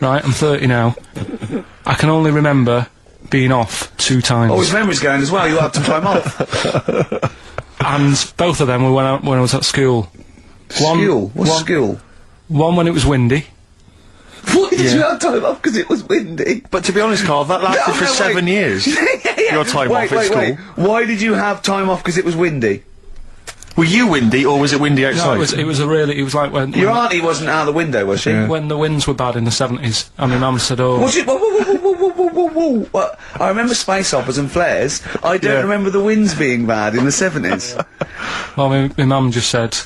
right? I'm 30 now. I can only remember being off 2 times. Oh, his memory's going as well. You had some time off. And both of them were when I was at school. What's school? One when it was windy. Why did you have time off? Because it was windy. But to be honest, Karl, that lasted for 7 years. Your time off at school. Why did you have time off? Because it was windy. Were you windy, or was it windy outside? No, it was like when... Your auntie wasn't out the window, was she? Yeah. When the winds were bad in the 70s, and my mum said, oh... Was it? Whoa. What? I remember space operas and flares. I don't remember the winds being bad in the 70s. Well, my mum just said,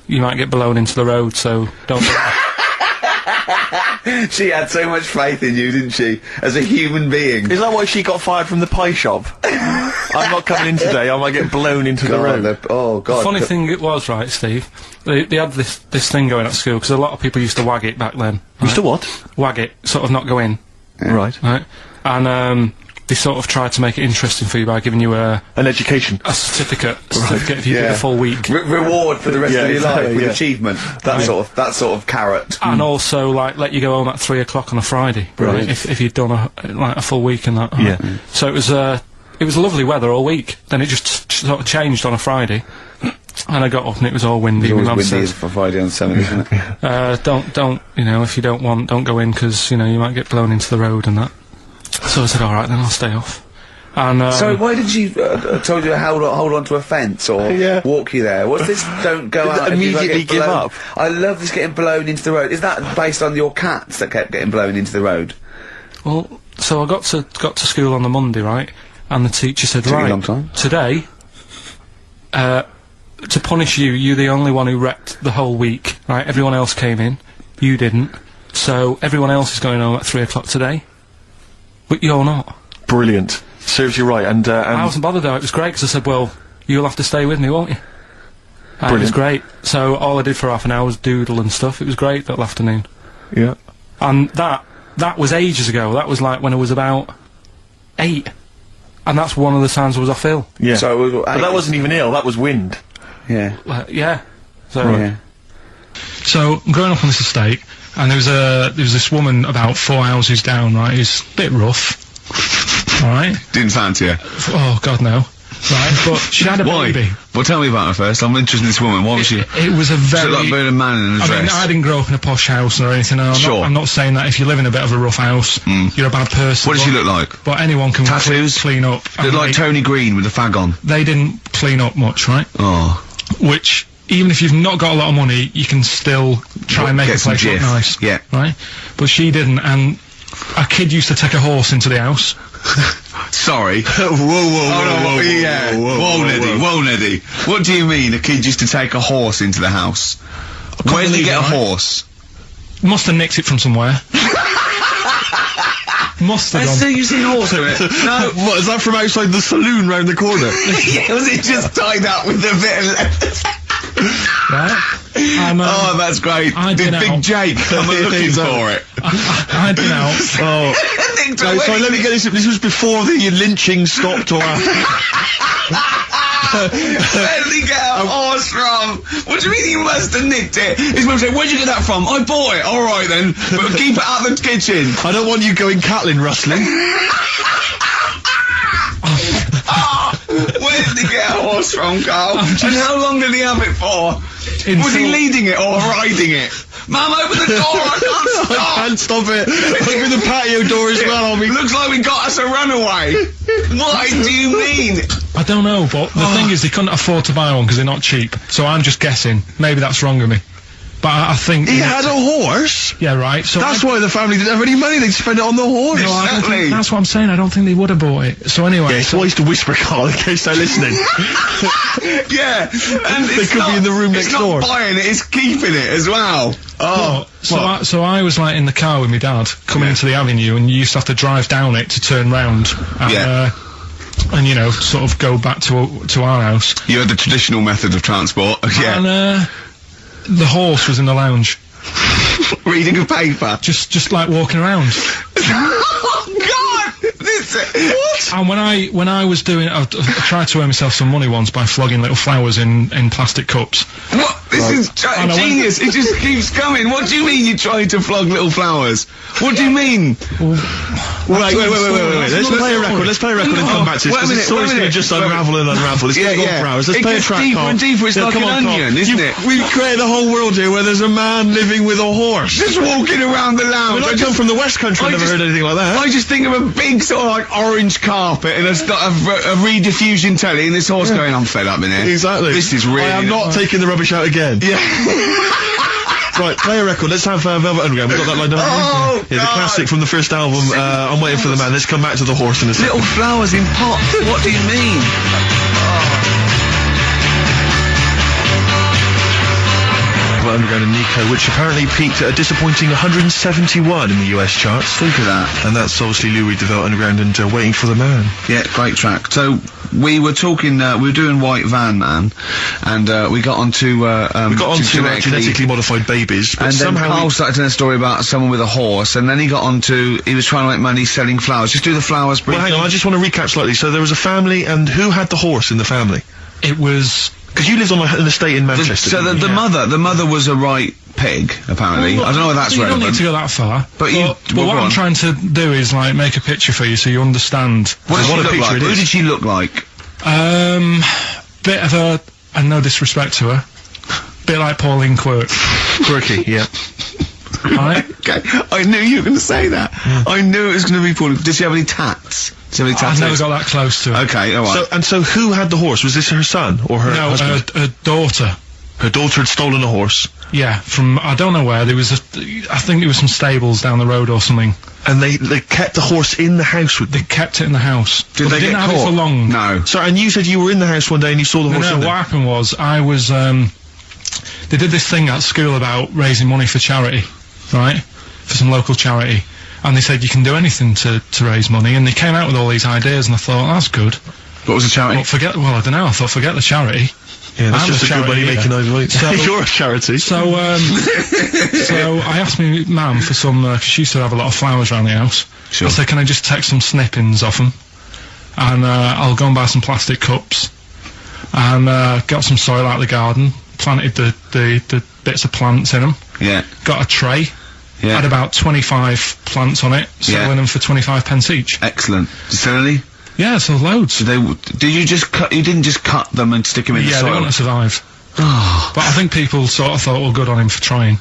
you might get blown into the road, so don't... She had so much faith in you, didn't she? As a human being. Is that why she got fired from the pie shop? I'm not coming in today, I might get blown into the road. Oh, God. The funny thing it was, right, Steve, they had this thing going at school, because a lot of people used to wag it back then. Used to what? Wag it, sort of not go in. Yeah. Right? And, they sort of tried to make it interesting for you by giving you an education. A certificate if you did a full week. Reward for the rest of your life with achievement. That sort of carrot. And also, like, let you go home at 3 o'clock on a Friday. Right. If you'd done a full week and that. Yeah. So it was lovely weather all week. Then it just sort of changed on a Friday. And I got up and it was all windy. It was always windy for Friday on Sunday, isn't it? Don't, you know, if you don't go in, because, you know, you might get blown into the road and that. So I said, alright, then I'll stay off. And, so why did she told you to hold on to a fence or walk you there? What's this? Don't go out. Immediately give up. I love this getting blown into the road. Is that based on your cats that kept getting blown into the road? Well, so I got to school on the Monday, right? And the teacher said, right, today, to punish you, you're the only one who wrecked the whole week, right? Everyone else came in, you didn't. So everyone else is going home at 3 o'clock today. But you're not. Brilliant. Serves you right, and I wasn't bothered though, it was great, because I said, well, you'll have to stay with me, won't you? And it was great. So all I did for half an hour was doodle and stuff. It was great that afternoon. Yeah. And that was ages ago. That was like when I was about 8. And that's one of the times I was off ill. Yeah. So but that wasn't even ill, that was wind. Yeah. Yeah. So, so I'm growing up on this estate, and there was this woman about 4 houses down, right, who's a bit rough. Alright? Didn't fancy her. Oh, God, no. Right, but she had a baby. Well, tell me about her first. I'm interested in this woman. What was she? It was a very... She like a man in a dress. I mean, I didn't grow up in a posh house or anything. I'm not saying that if you live in a bit of a rough house, you're a bad person. What does she look like? But anyone can clean up. Look like Tony Green with a fag on. They didn't clean up much, right? Oh. Which, even if you've not got a lot of money, you can still try and make a place look nice. Yeah. Right? But she didn't, and a kid used to take a horse into the house. Sorry. Whoa, Neddy. What do you mean a kid used to take a horse into the house? Where did he get a horse? Must have nicked it from somewhere. Must have So you've seen a horse to it? No. What, is that from outside the saloon round the corner? Yeah, was it just tied up with a bit of leather? Right? Oh, that's great. Did Big Jake come looking for it? I'd been out. Oh. Sorry, let me get this. This was before the lynching stopped, or after? Where did he get a horse from? What do you mean he must have nicked it? His mum said, where'd you get that from? I bought it. Alright then, but keep it out of the kitchen. I don't want you going cattling rustling. Where did he get a horse from, Karl? And how long did he have it for? Was he leading it or riding it? Mum, open the door, I can't stop! I can't stop it! Open the patio door as well, on me. Looks like we got us a runaway! What do you mean? I don't know, but the thing is, they couldn't afford to buy one because they're not cheap, so I'm just guessing. Maybe that's wrong of me. But I think... He had a horse? Yeah, right, so... That's why the family didn't have any money, they'd spend it on the horse. No, I don't think, that's what I'm saying, I don't think they would have bought it. So anyway... Yeah, so I used to whisper, Karl, in case they're listening. Yeah, and they could be in the room next door. It's not buying it, it's keeping it as well. Oh, so I was like in the car with my dad, coming into the avenue, and you used to have to drive down it to turn round. And, and you know, sort of go back to our house. You had the traditional method of transport, yeah. And, the horse was in the lounge. Reading a paper? Just like walking around. Oh, God! What? And when I was doing, I tried to earn myself some money once by flogging little flowers in plastic cups. What? This is genius. It just keeps coming. What do you mean you're trying to flog little flowers? What do you mean? Wait. Let's play a record. Let's play a record and come back to this. Because the story's going to just unravel and unravel. It's going to go on for hours. Let's play a track, deeper and deeper. It's like an onion, isn't it? We've created a whole world here where there's a man living with a horse. Just walking around the lounge. I come from the West Country. I've never heard anything like that. I just think of a big sort of like orange carpet and it's got a rediffusion telly and this horse going, I'm fed up in here. Exactly. This is really... I am not taking the rubbish out again. Yeah. Right, play a record. Let's have Velvet Underground. We've got that lined up. Oh, yeah, the classic from the first album, I'm Waiting for the Man. Let's come back to the horse in a second. Little flowers in pots. What do you mean? Underground and Nico, which apparently peaked at a disappointing 171 in the US charts. Think of that. And that's obviously Lou Reed, the Velvet Underground, and Waiting for the Man. Yeah, great track. So we were talking, we were doing White Van Man, and we got onto genetically modified babies. But and then somehow Karl started telling a story about someone with a horse, and then he got onto he was trying to make money selling flowers. Just do the flowers briefly. Well, hang on, I just want to recap slightly. So there was a family, and who had the horse in the family? It was... Because you lived on an estate in Manchester. So the mother was a right pig, apparently. Well, I don't know if that's you relevant. You don't need to go that far. But what I'm trying to do is, like, make a picture for you so you understand what a picture like? it is. Who did she look like? Bit of a... and no disrespect to her, bit like Pauline Quirk. Quirky, yeah. Right? Okay, I knew you were going to say that. Yeah. I knew it was going to be Pauline. Did she have any tats? I've never got that close to her. Okay, alright. So who had the horse? Was this her son or her husband? No, her daughter. Her daughter had stolen a horse. Yeah, from, I don't know where, I think it was some stables down the road or something. And they kept the horse in the house with them? They kept it in the house. Did they didn't get have caught? it for long. No. So, and you said you were in the house one day and you saw the horse in there? What happened was, I was, they did this thing at school about raising money for charity, right? For some local charity. And they said you can do anything to raise money, and they came out with all these ideas, and I thought, that's good. What was the charity? Well, I don't know, I thought, forget the charity. Yeah, that's just a good money making idea. So, you're a charity. So, so I asked my mum for some, cause she used to have a lot of flowers around the house. Sure. I said, can I just take some snippings off them? And, I'll go and buy some plastic cups. And, got some soil out of the garden, planted the bits of plants in them. Yeah. Got a tray. Yeah. Had about 25 plants on it, selling them for 25 pence each. Excellent. Did you sell any? Yeah, so loads. Did you just cut, you didn't just cut them and stick them in the soil? Yeah, they wouldn't have survived. But I think people sort of thought, well, good on him for trying.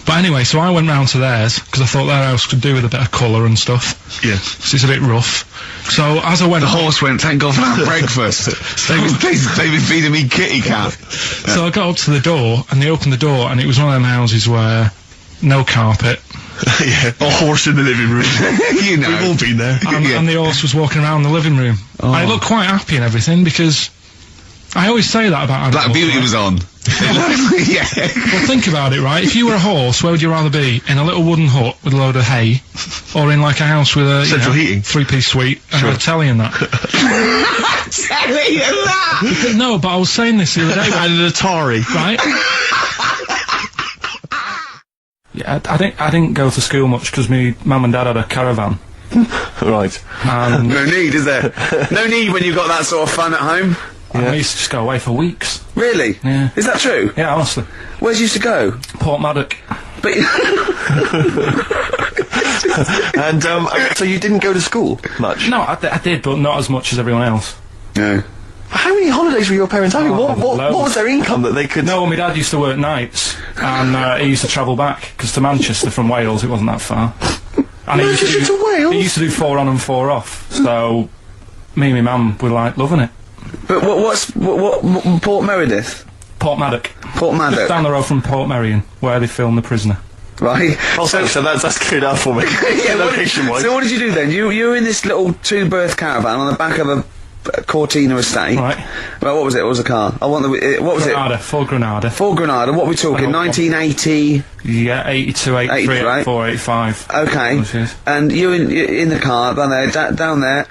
But anyway, so I went round to theirs, because I thought their house could do with a bit of colour and stuff. Yeah. So it's a bit rough. So as I went... The horse went, thank God for that breakfast. They've been feeding me kitty cat. So I got up to the door, and they opened the door, and it was one of them houses where no carpet. Yeah, a horse in the living room. You know. We've all been there. And the horse was walking around the living room. Oh. I looked quite happy and everything, because I always say that about animals. Black Beauty was on. Yeah. Well, think about it, right? If you were a horse, where would you rather be? In a little wooden hut with a load of hay, or in like a house with a central heating, 3-piece suite, and a telly and that? Telly and that? No, but I was saying this the other day. And an Atari, right? Yeah, I didn't go to school much because me mum and dad had a caravan. Right. And no need, is there? No need when you've got that sort of fun at home. I used to just go away for weeks. Really? Yeah. Is that true? Yeah, honestly. Where'd you used to go? Port Maddock. But and so you didn't go to school much? No, I did, but not as much as everyone else. No. How many holidays were your parents having? What was their income that they could... No, my dad used to work nights, and he used to travel back, because to Manchester from Wales, it wasn't that far. And Manchester to Wales? He used to do 4 on and 4 off, so me and my mum were, like, loving it. But what Port Meredith? Port Maddock. Port Maddock? Just down the road from Port Merion, where they filmed The Prisoner. Right. Oh, so that's cleared up for me. Yeah, location-wise. So what did you do then? You were in this little 2-berth caravan on the back of a Cortina estate. Right. Well, what was it? What was the car? I want the... what was Granada, Ford Granada. Ford Granada. What are we talking? 1980... Yeah, 82, 83, right? 84, 85. Okay. And you in the car, down there,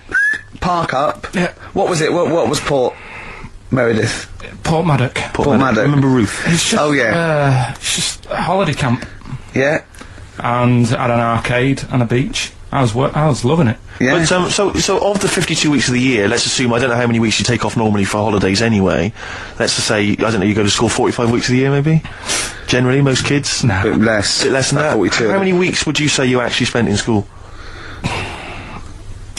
park up. Yeah. What was it? What was Port Meredith? Port Maddock. Port Maddock. I remember Ruth. It's just, it's just a holiday camp. Yeah. And had an arcade and a beach. I was loving it. Yeah. But, so of the 52 weeks of the year, let's assume, I don't know how many weeks you take off normally for holidays anyway. Let's just say, I don't know, you go to school 45 weeks of the year maybe? Generally, most kids? No. Bit less. Bit less than that? 42. How many weeks would you say you actually spent in school?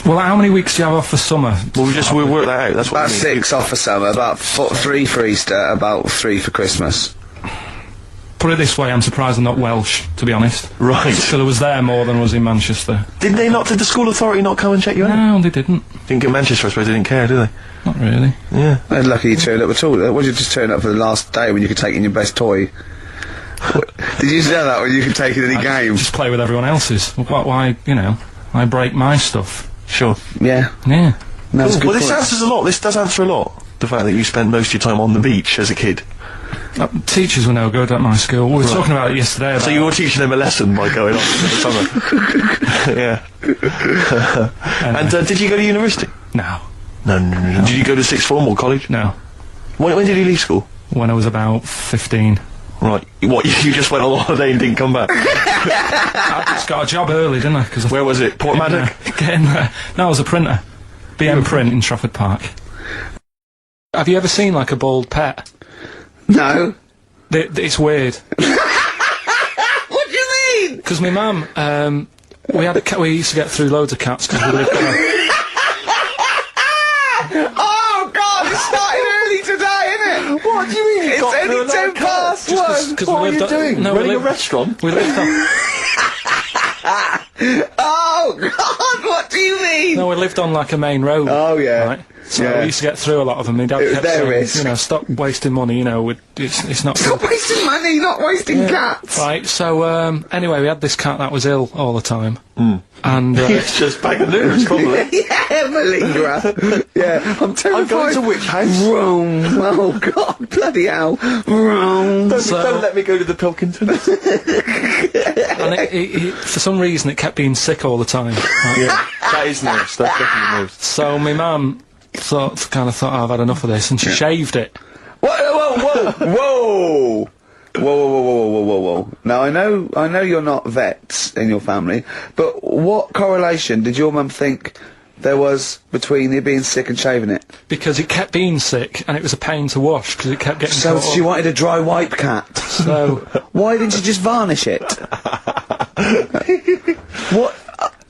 Well, how many weeks do you have off for summer? Well, we'll work that out. That's what About I mean. 6 off for summer, about 3 for Easter, about 3 for Christmas. Put it this way, I'm surprised I'm not Welsh, to be honest. Right. So I was there more than I was in Manchester. Did the school authority not come and check you out? No, they didn't. Didn't get Manchester, I suppose they didn't care, do they? Not really. Yeah. They're lucky you turned up at all. Would you just turn up for the last day when you could take in your best toy? Did you know that when you could take in any game? Just play with everyone else's. Why, I break my stuff. Sure. Yeah. Yeah. No, that's a good Well, this point. answers a lot. This does answer a lot. The fact that you spent most of your time on the beach as a kid. Teachers were no good at my school. We were talking about it yesterday. So you were teaching them a lesson by going on in the summer. Yeah. And did you go to university? No. No. Did you go to sixth form or college? No. When did you leave school? When I was about 15. Right. What, you just went on holiday and didn't come back? I just got a job early, didn't I? Cause Where was it? Portmaddock? Getting there. No, I was a printer. BM Print in Trafford Park. Have you ever seen, like, a bald pet? No. It's weird. What do you mean? Because my mum, we used to get through loads of cats because we lived there. Oh, God, it started early today, isn't it? What do you mean? It's only 10 past 1. Cause What are we you lived doing? No, Running a restaurant? We lived on... Oh, God, what do you mean? No, we lived on, like, a main road. Oh, yeah. Right? So Yeah. we used to get through a lot of them. My dad It was kept their saying, risk. stop wasting money, it's not Stop good. wasting money, not wasting cats. Right, so, anyway, we had this cat that was ill all the time. And, It's just bag of nerves, probably. Yeah, malingerer. Yeah, I'm terrified. I'm going to which house? Rome. Oh, God, bloody hell. Rome. Don't let me go to the Pilkingtons. and it, for some reason, it kept being sick all the time. Right? Yeah, that is nerves. That's definitely nerves. So my mum thought, I've had enough of this, and she shaved it. Whoa. Whoa. Now, I know you're not vets in your family, but what correlation did your mum think there was between you being sick and shaving it? Because it kept being sick, and it was a pain to wash, because it kept getting So caught she up. wanted a dry wipe cat. So, Why didn't you just varnish it? What?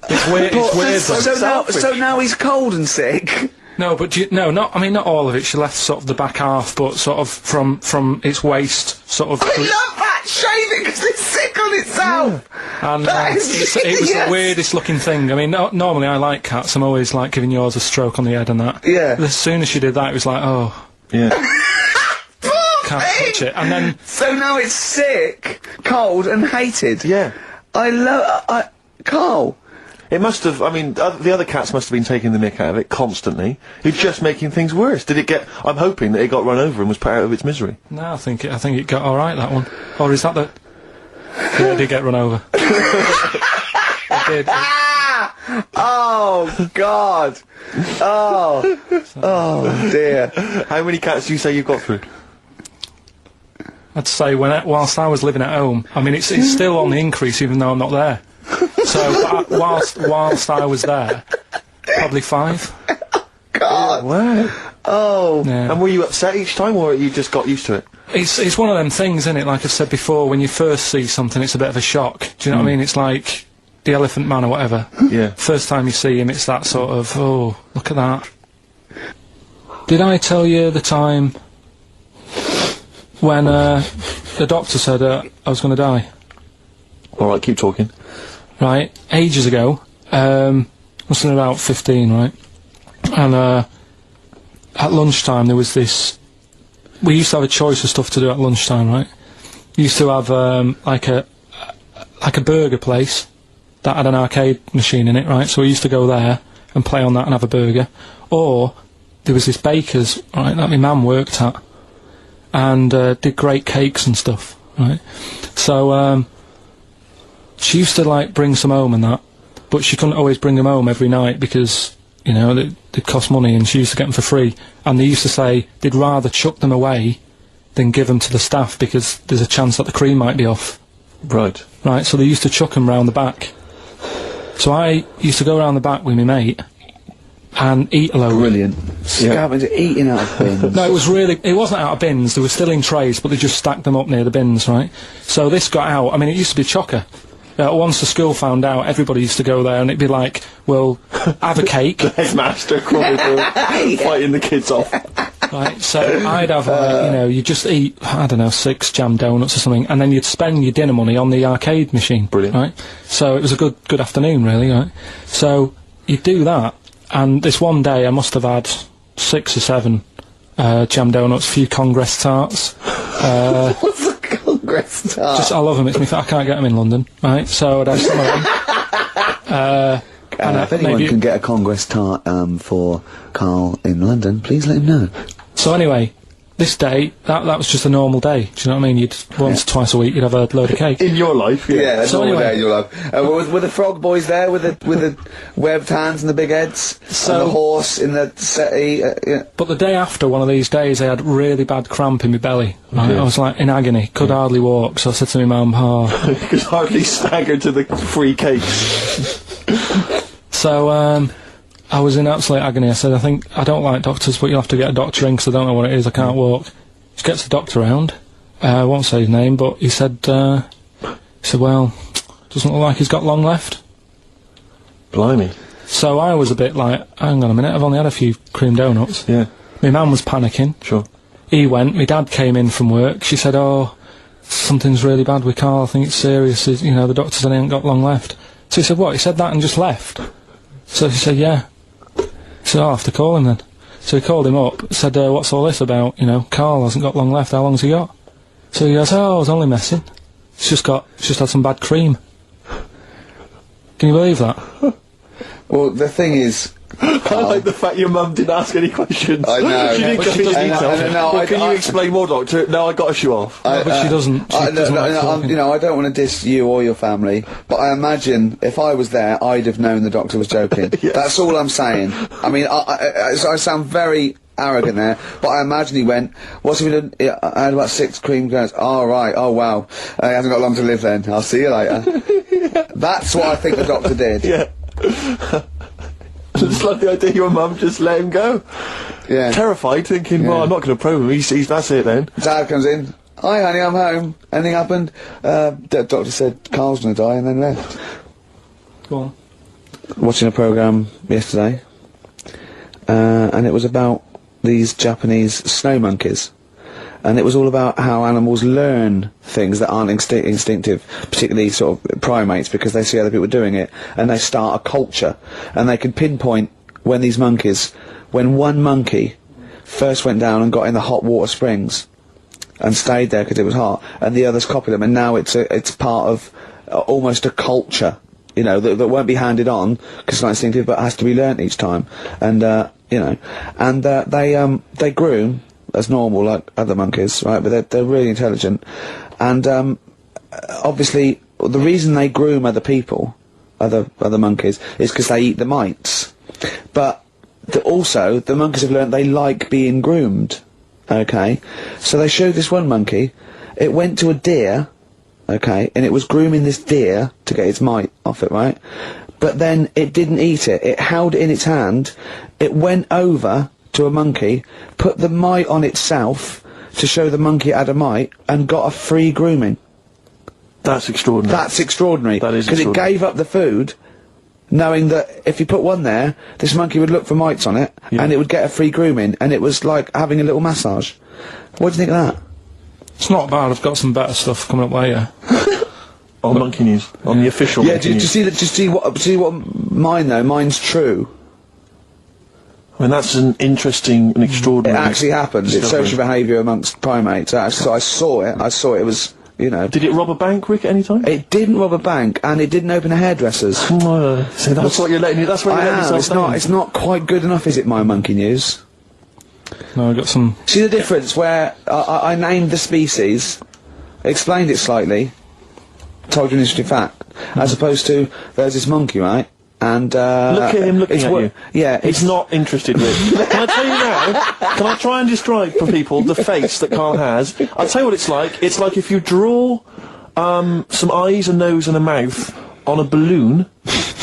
it's weird, though. So now he's cold and sick. No, but not all of it. She left sort of the back half, but sort of from its waist, sort of. I love that! Shave it because it's sick on itself! And That is it was genius. the weirdest looking thing. I mean, normally I like cats. I'm always like giving yours a stroke on the head and that. Yeah. But as soon as she did that, it was like, oh, Yeah. can't touch it. And then So now it's sick, cold, and hated. Yeah. Carl. It must have, I mean, the other cats must have been taking the mick out of it constantly. It's just making things worse. I'm hoping that it got run over and was put out of its misery. no, I think it got all right, that one. Or is that the? Yeah, it did get run over. It did. Oh, God. Oh, dear. How many cats do you say you've got through? I'd say whilst I was living at home, I mean, it's still on the increase even though I'm not there. So whilst I was there, probably 5. God. Wow. Oh. Yeah. And were you upset each time, or you just got used to it? It's one of them things, isn't it? Like I've said before, when you first see something, it's a bit of a shock. Do you know what I mean? It's like the Elephant Man or whatever. Yeah. First time you see him, it's that sort of, oh, look at that. Did I tell you the time when the doctor said I was going to die? All right, keep talking. Right, ages ago, must have been about 15, right? And at lunchtime there was this. We used to have a choice of stuff to do at lunchtime, right? We used to have like a burger place that had an arcade machine in it, right? So we used to go there and play on that and have a burger. Or there was this baker's, right, that my mum worked at, and did great cakes and stuff, right? So she used to like bring some home and that, but she couldn't always bring them home every night because, you know, they'd cost money, and she used to get them for free. And they used to say they'd rather chuck them away than give them to the staff because there's a chance that the cream might be off. Right. Right, so they used to chuck them round the back. So I used to go around the back with my mate and eat a load. Brilliant. Scavenging, eating out of bins. No, it wasn't out of bins, they were still in trays, but they just stacked them up near the bins, right? So this got out, I mean, it used to be chocker. Once the school found out, everybody used to go there and it'd be like, well, have a cake. The headmaster crawling through, fighting the kids off. Right, so I'd have, you just eat, I don't know, 6 jam donuts or something, and then you'd spend your dinner money on the arcade machine. Brilliant. Right? So it was a good afternoon, really, right? So you'd do that, and this one day I must have had 6 or 7 jam donuts, a few Congress tarts. What's a Congress tart? I love them, I can't get them in London, right? So I'd have some of them. If anyone can get a Congress tart for Karl in London, please let him know. So anyway, this day, that was just a normal day. Do you know what I mean? You'd once, twice a week, you'd have a load of cake. In your life, Yeah, that's So normal anyway- day in your life. Were the frog boys there with the webbed hands and the big heads? So- and the horse in the settee? Yeah. But the day after one of these days, I had really bad cramp in my belly. Right? I was like in agony, could hardly walk. So I said to my mum, You could hardly stagger to the free cakes. So, I was in absolute agony. I said, I don't like doctors, but you'll have to get a doctor in 'cause I don't know what it is, I can't walk. She gets the doctor round. I won't say his name, but he said, well, doesn't look like he's got long left. Blimey. So I was a bit like, hang on a minute, I've only had a few cream donuts. Yeah, My mum was panicking. sure. He went, my dad came in from work, she said, oh, something's really bad with Karl, I think it's serious, the doctor said he ain't got long left. So he said, what, he said that and just left? So he said, yeah. He said, I'll have to call him then. So he called him up, said, what's all this about? Karl hasn't got long left, how long's he got? So he goes, I was only messing. It's just had some bad cream. Can you believe that? Well, the thing is, I like the fact your mum didn't ask any questions. I know. She didn't but go she into doesn't- detail. I know, Well, can you I- explain more, Doctor? No, I got to shoe off. But she doesn't. She doesn't like talking. I don't want to diss you or your family, but I imagine if I was there, I'd have known the doctor was joking. Yes. That's all I'm saying. I mean, I sound very arrogant there, but I imagine he went, what's he been doing? I had about 6 cream cones. Oh, right. Oh, wow. He hasn't got long to live then. I'll see you later. That's what I think the doctor did. Yeah. Just like the idea your mum just let him go. Yeah. Terrified, thinking, well, Yeah. I'm not going to probe him. He's that's it then. Dad comes in. Hi, honey, I'm home. Anything happened? The doctor said Karl's going to die and then left. Go on. Watching a programme yesterday, and it was about these Japanese snow monkeys. And it was all about how animals learn things that aren't instinctive, particularly sort of primates, because they see other people doing it, and they start a culture. And they can pinpoint when one monkey first went down and got in the hot water springs, and stayed there because it was hot, and the others copied them, and now it's part of almost a culture, that won't be handed on because it's not instinctive, but has to be learnt each time. And they groom as normal like other monkeys, right? But they're really intelligent, and obviously the reason they groom other people, other monkeys, is because they eat the mites. But also the monkeys have learnt they like being groomed. Okay, so they showed this one monkey. It went to a deer, okay, and it was grooming this deer to get its mite off it, right? But then it didn't eat it. It held it in its hand. It went over to a monkey, put the mite on itself to show the monkey it had a mite, and got a free grooming. That's extraordinary. That's extraordinary. That is because it extraordinary. gave up the food, knowing that if you put one there, this monkey would look for mites on it, Yeah. and it would get a free grooming, and it was like having a little massage. What do you think of that? It's not bad, I've got some better stuff coming up later. On Monkey News. On the official Yeah, Monkey do you News. see what mine though? Mine's true. I mean, that's an interesting and It extraordinary... actually happened. It's discovery. social behaviour amongst primates. So I saw it. It was, Did it rob a bank, Rick, at any time? It didn't rob a bank, and it didn't open a hairdresser's. So that's what you're letting... That's what you're letting yourself It's down. not. It's not quite good enough, is it? My Monkey News. No, I got some. See the difference where I named the species, explained it slightly, told you an interesting fact, as opposed to there's this monkey, right? And Look at him looking it's at you. Yeah, He's not interested, Rick. Can I tell you now? Can I try and describe for people the face that Karl has? I'll tell you what it's like. It's like if you draw some eyes, a nose and a mouth on a balloon,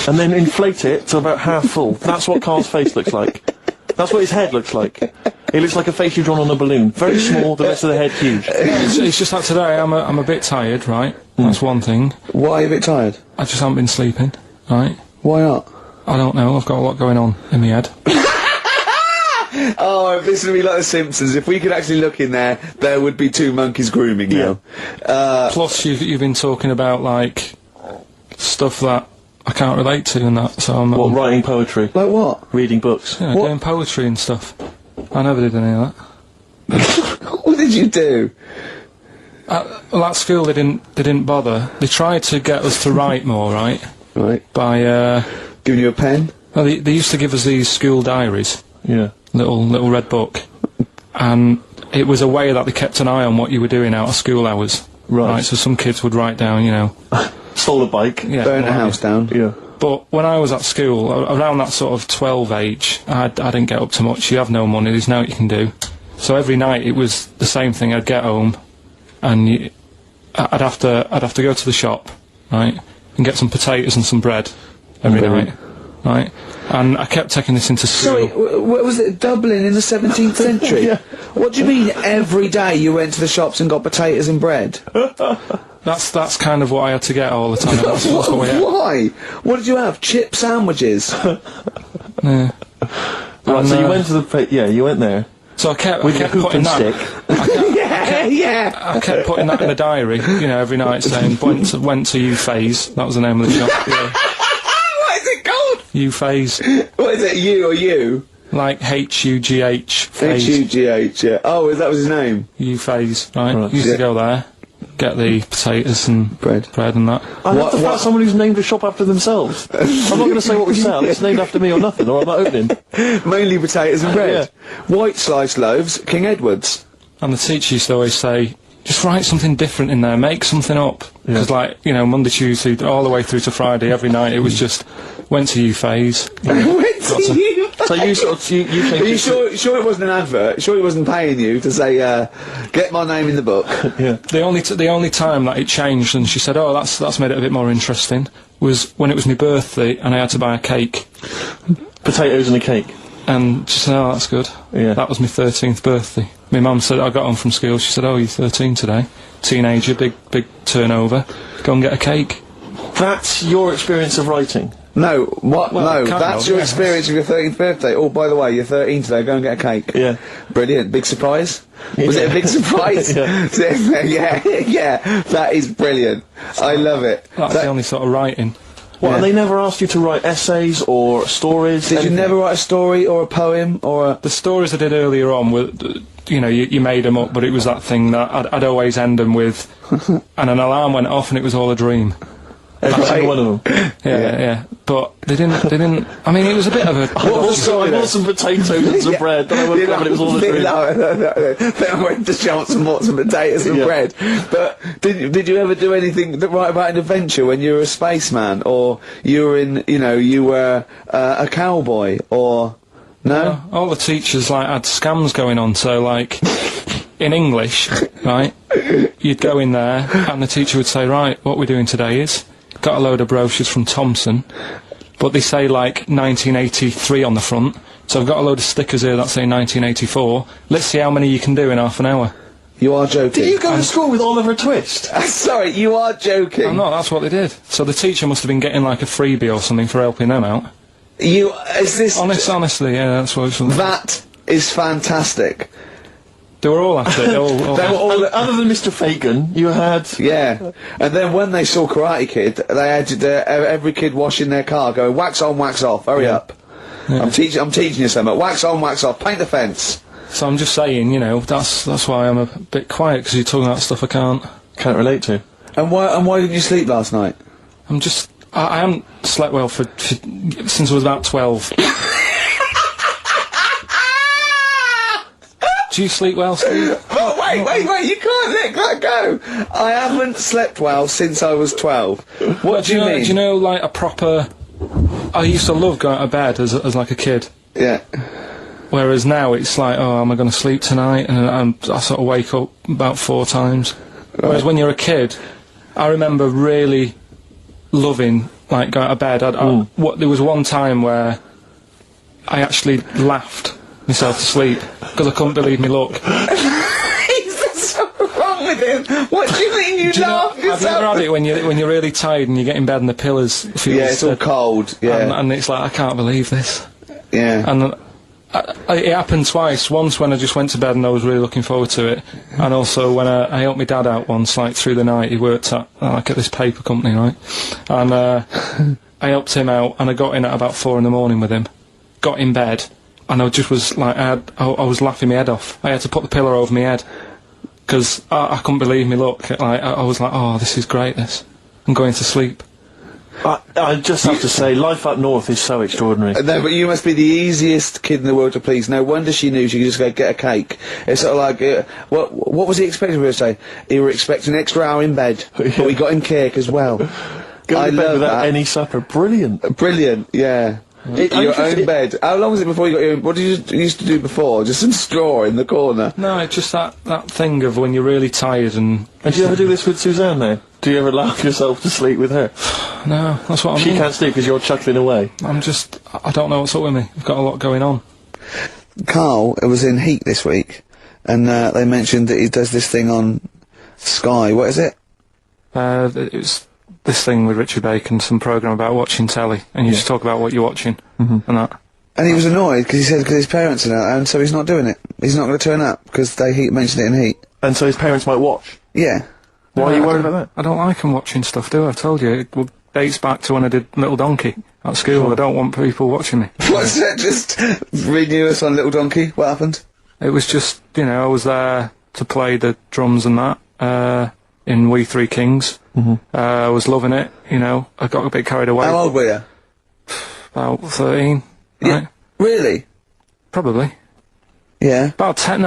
and then inflate it to about half full. That's what Karl's face looks like. That's what his head looks like. It looks like a face you've drawn on a balloon. Very small, the rest of the head huge. It's just like today, I'm a bit tired, right? That's one thing. Why are you a bit tired? I just haven't been sleeping, right? Why not? I don't know, I've got a lot going on in my head. Oh, this would be like The Simpsons. If we could actually look in there, there would be two monkeys grooming now. Plus, you've been talking about, like, stuff that I can't relate to and that, so I'm... What, writing poetry? Like what? Reading books? Yeah, doing poetry and stuff. I never did any of that. What did you do? Well, at school they didn't bother. They tried to get us to write more, right? Right. By, Giving you a pen? well, they used to give us these school diaries. Yeah. Little red book. And it was a way that they kept an eye on what you were doing out of school hours. Right. So some kids would write down, you know... Stole a bike. Yeah, Burn a what have house you. down? Yeah. But when I was at school, around that sort of 12 age, I didn't get up to much. You have no money, there's no what you can do. So every night it was the same thing. I'd get home, and I'd have to go to the shop, right, and get some potatoes and some bread every night, right. And I kept taking this into school. Sorry, what was it, Dublin in the 17th century? Yeah. What do you mean every day you went to the shops and got potatoes and bread? That's kind of what I had to get all the time. That's what we had. Why? What did you have? Chip sandwiches? Yeah. Right, And, so you went to the... yeah, you went there. So I kept With your hoop putting and that. stick. Yeah. I kept putting that in a diary, you know, every night saying, went to Gervais. That was the name of the shop. Yeah. What is it called? Gervais. What is it, you or you? Like H-U-G-H. phase. H-U-G-H, yeah. Oh, that was his name? Gervais, right? Right. Used Yeah. to go there, get the potatoes and Bread. and that. I love the What- fact someone who's named a shop after themselves. I'm not going to say what we sell. It's named after me or nothing, or I'm not opening. Mainly potatoes and bread. White sliced loaves, King Edward's. And the teacher used to always say, just write something different in there, make something up. Because, like, you know, Monday, Tuesday, all the way through to Friday, every night, it was just, went to Gervais. So you sort of... You Are you sure it wasn't an advert? Sure he wasn't paying you to say, get my name in the book? Yeah. The only time that it changed, and she said, oh, that's made it a bit more interesting, was when it was my birthday, and I had to buy a cake. Potatoes and a cake. And she said, oh, that's good. Yeah. That was my 13th birthday. My mum said, I got home from school, she said, oh, you're 13 today. Teenager, big turnover. Go and get a cake. That's your experience of writing. No, what? Well, No, kind that's of, your yeah. experience of your 13th birthday. Oh, by the way, you're 13 today, go and get a cake. Yeah. Brilliant. Big surprise? Was it a big surprise? Yeah. yeah, that is brilliant. I love it. That's the only sort of writing. What, Yeah. and they never asked you to write essays or stories? Did you anything? never write a story or a poem or a... The stories I did earlier on were, you know, you made them up, but it was that thing that I'd always end them with, and an alarm went off and it was all a dream. Every single one of them. Yeah. But they didn't, I mean, it was a bit of a... I want some potatoes and some bread, then I woke up and it was all a dream. Then I went to shops and bought some potatoes and Yeah. bread. But did you ever do anything that write about an adventure when you were a spaceman, or you were in, you know, you were a cowboy, or no? All the teachers, like, had scams going on, so, like, in English, right, you'd go in there, and the teacher would say, right, what we're doing today is, got a load of brochures from Thomson, but they say, like, 1983 on the front, so I've got a load of stickers here that say 1984, let's see how many you can do in half an hour. You are joking. Did you go to school with Oliver Twist? Sorry, you are joking. Oh, no, that's what they did. So the teacher must have been getting, like, a freebie or something for helping them out. Is this... Honestly, yeah, that's what it was. That is fantastic. They were all at it. All They were all... Other than Mr. Fagan, you had... Yeah, and then when they saw Karate Kid, they had every kid washing their car, going wax on, wax off. Hurry up! I'm teaching you something. Wax on, wax off. Paint the fence. So I'm just saying, you know, that's why I'm a bit quiet, because you're talking about stuff I Can't relate to. And why didn't you sleep last night? I'm just... I haven't slept well since I was about 12. Do you sleep well, Steve? Oh, wait, you can't let that go! I haven't slept well since I was 12. What do you mean? Do you know, like, a proper... I used to love going to bed as like a kid. Yeah. Whereas now it's like, oh, am I going to sleep tonight? And I sort of wake up about 4 times. Whereas when you're a kid, I remember really loving like, go out of bed, there was one time where I actually laughed myself to sleep because I couldn't believe me luck. What's wrong with him? What do you mean you laugh Have you ever had it when you're really tired and you get in bed and the pillows feel it's all cold. Yeah, and it's like, I can't believe this. yeah. And it happened twice. Once when I just went to bed and I was really looking forward to it, and also when I helped my dad out once, like through the night. He worked at this paper company, right? And I helped him out, and I got in at about 4 in the morning with him. Got in bed, and I just was like, I was laughing my head off. I had to put the pillow over my head because I couldn't believe me luck. Like I was like, oh, this is great. This. I'm going to sleep. I just have to say, life up north is so extraordinary. No, but you must be the easiest kid in the world to please. No wonder she knew she could just go get a cake. It's sort of like, what was he expecting her to say? He were expecting an extra hour in bed, but we got him cake as well. Go I to bed love without that. any supper. Brilliant. Brilliant, yeah. Your own bed. How long was it before you got your own? What did you used to do before? Just some straw in the corner? No, it's just that thing of when you're really tired and... And do you ever do this with Suzanne now? Do you ever laugh yourself to sleep with her? No, that's what I She mean. can't sleep because you're chuckling away. I don't know what's up with me. I've got a lot going on. Karl was in Heat this week, and they mentioned that he does this thing on Sky. What is it? It was this thing with Richard Bacon, some programme about watching telly, and you just talk about what you're watching and that. And he was annoyed because he said because his parents are out, and so he's not doing it. He's not going to turn up because they mentioned it in Heat. And so his parents might watch. Yeah. Why are you worried about that? I don't like them watching stuff, do I? I've told you. It dates back to when I did Little Donkey at school. I don't want people watching me. What's that? Just renew us on Little Donkey. What happened? It was just, I was there to play the drums and that, in We Three Kings. I was loving it, I got a bit carried away. How old were you? About 13, right? Really? Probably. Yeah. About 10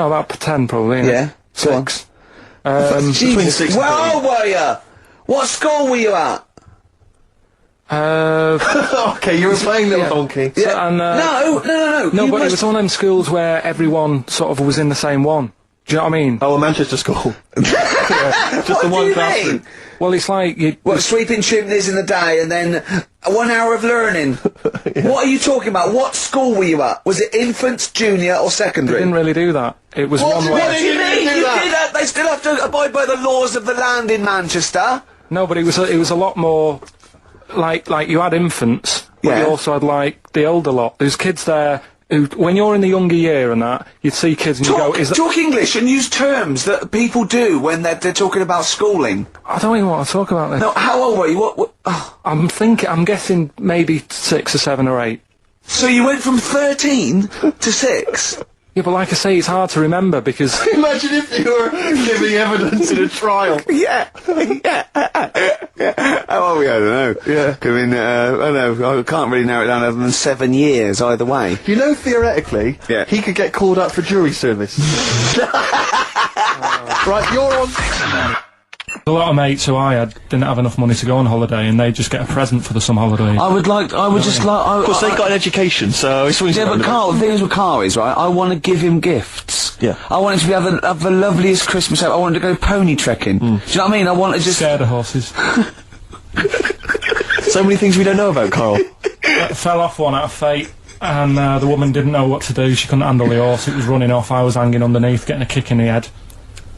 probably. Yeah. Go on. 6. Jesus. 6 and Where old were you? What school were you at? Okay, you were playing Little Donkey. Yeah. And, No, No, you but it must- was one of them schools where everyone sort of was in the same one. Do you know what I mean? Oh, a Manchester school. Just What the do one you after. mean? Well, it's like What, sweeping chimneys in the day and then 1 hour of learning? What are you talking about? What school were you at? Was it infants, junior or they secondary? didn't really do that. It was one What where... do you mean? do You that? did that. They still have to abide by the laws of the land in Manchester. No, but it was a lot more like you had infants, but Yeah. you also had like the older lot. There's kids there who, when you're in the younger year and that, you'd see kids and you go, "Is that?" Talk English and use terms that people do when they're talking about schooling. I don't even want to talk about this. No, how old were you? What oh. I'm guessing maybe 6 or 7 or 8. So you went from 13 to 6? Yeah, but like I say, it's hard to remember because Imagine if you were giving evidence in a trial. Yeah. How old were you? I don't know. Yeah. I mean, I don't know. I can't really narrow it down other than 7 years either way. You know, theoretically, Yeah. he could get called up for jury service. Right, you're on... a lot of mates who I had didn't have enough money to go on holiday, and they just get a present for the summer holiday. I would just like... Of course, they got an education, so it swings Yeah, around but a bit. Karl, the thing is with Karl is, right, I want to give him gifts. Yeah. I want him to have the loveliest Christmas ever. I want him to go pony trekking. Do you know what I mean? I want to just... Scared of horses. So many things we don't know about Karl. Fell off one out of fate, and the woman didn't know what to do. She couldn't handle the horse. It was running off. I was hanging underneath, getting a kick in the head.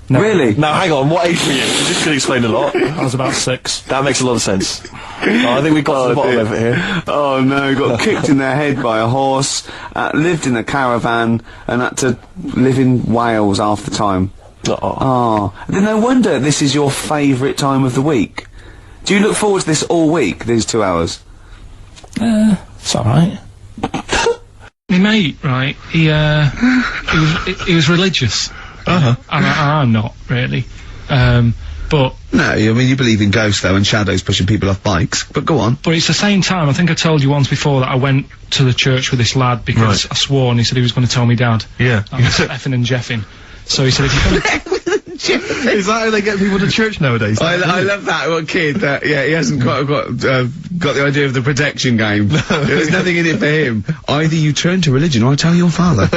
No, Really? Now, hang on, what age were you? This could explain a lot. I was about 6. That makes a lot of sense. I think we got to the bottom of it here. Oh no, got kicked in the head by a horse, lived in a caravan, and had to live in Wales half the time. Oh. Then no wonder this is your favourite time of the week. Do you look forward to this all week, these 2 hours? It's alright. My mate, right, he was religious. Uh-huh. And I'm not, really. But No, I mean, you believe in ghosts, though, and shadows pushing people off bikes, but go on. it's the same time, I think I told you once before that I went to the church with this lad because Right. I swore and he said he was going to tell me dad. Yeah. I was effing and jeffing. So he said, if you're going to... Is that how they get people to church nowadays? I love that one kid that, he hasn't quite got the idea of the protection game. There's nothing in it for him. Either you turn to religion or I tell your father.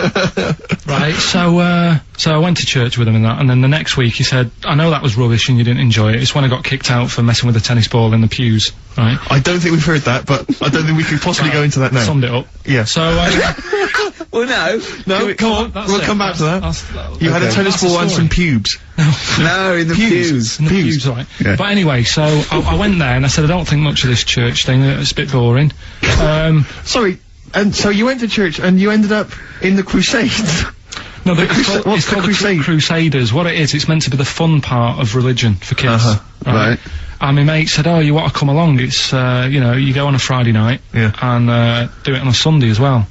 Right, so I went to church with him and that, and then the next week he said, I know that was rubbish and you didn't enjoy it. It's when I got kicked out for messing with a tennis ball in the pews, right? I don't think we've heard that, but I don't think we can possibly go into that now. Summed it up. Yeah. So, Well, no, come on, we'll come back to that. You had a tennis ball and some pubes. No, in the pews. In the pews, right. Yeah. But anyway, so I went there and I said, I don't think much of this church thing, it's a bit boring. Sorry, and so you went to church and you ended up in the Crusades? No, it's called the Crusaders. What it is, it's meant to be the fun part of religion for kids. Right. And my mate said, oh, you want to come along? It's, you go on a Friday night and do it on a Sunday as well.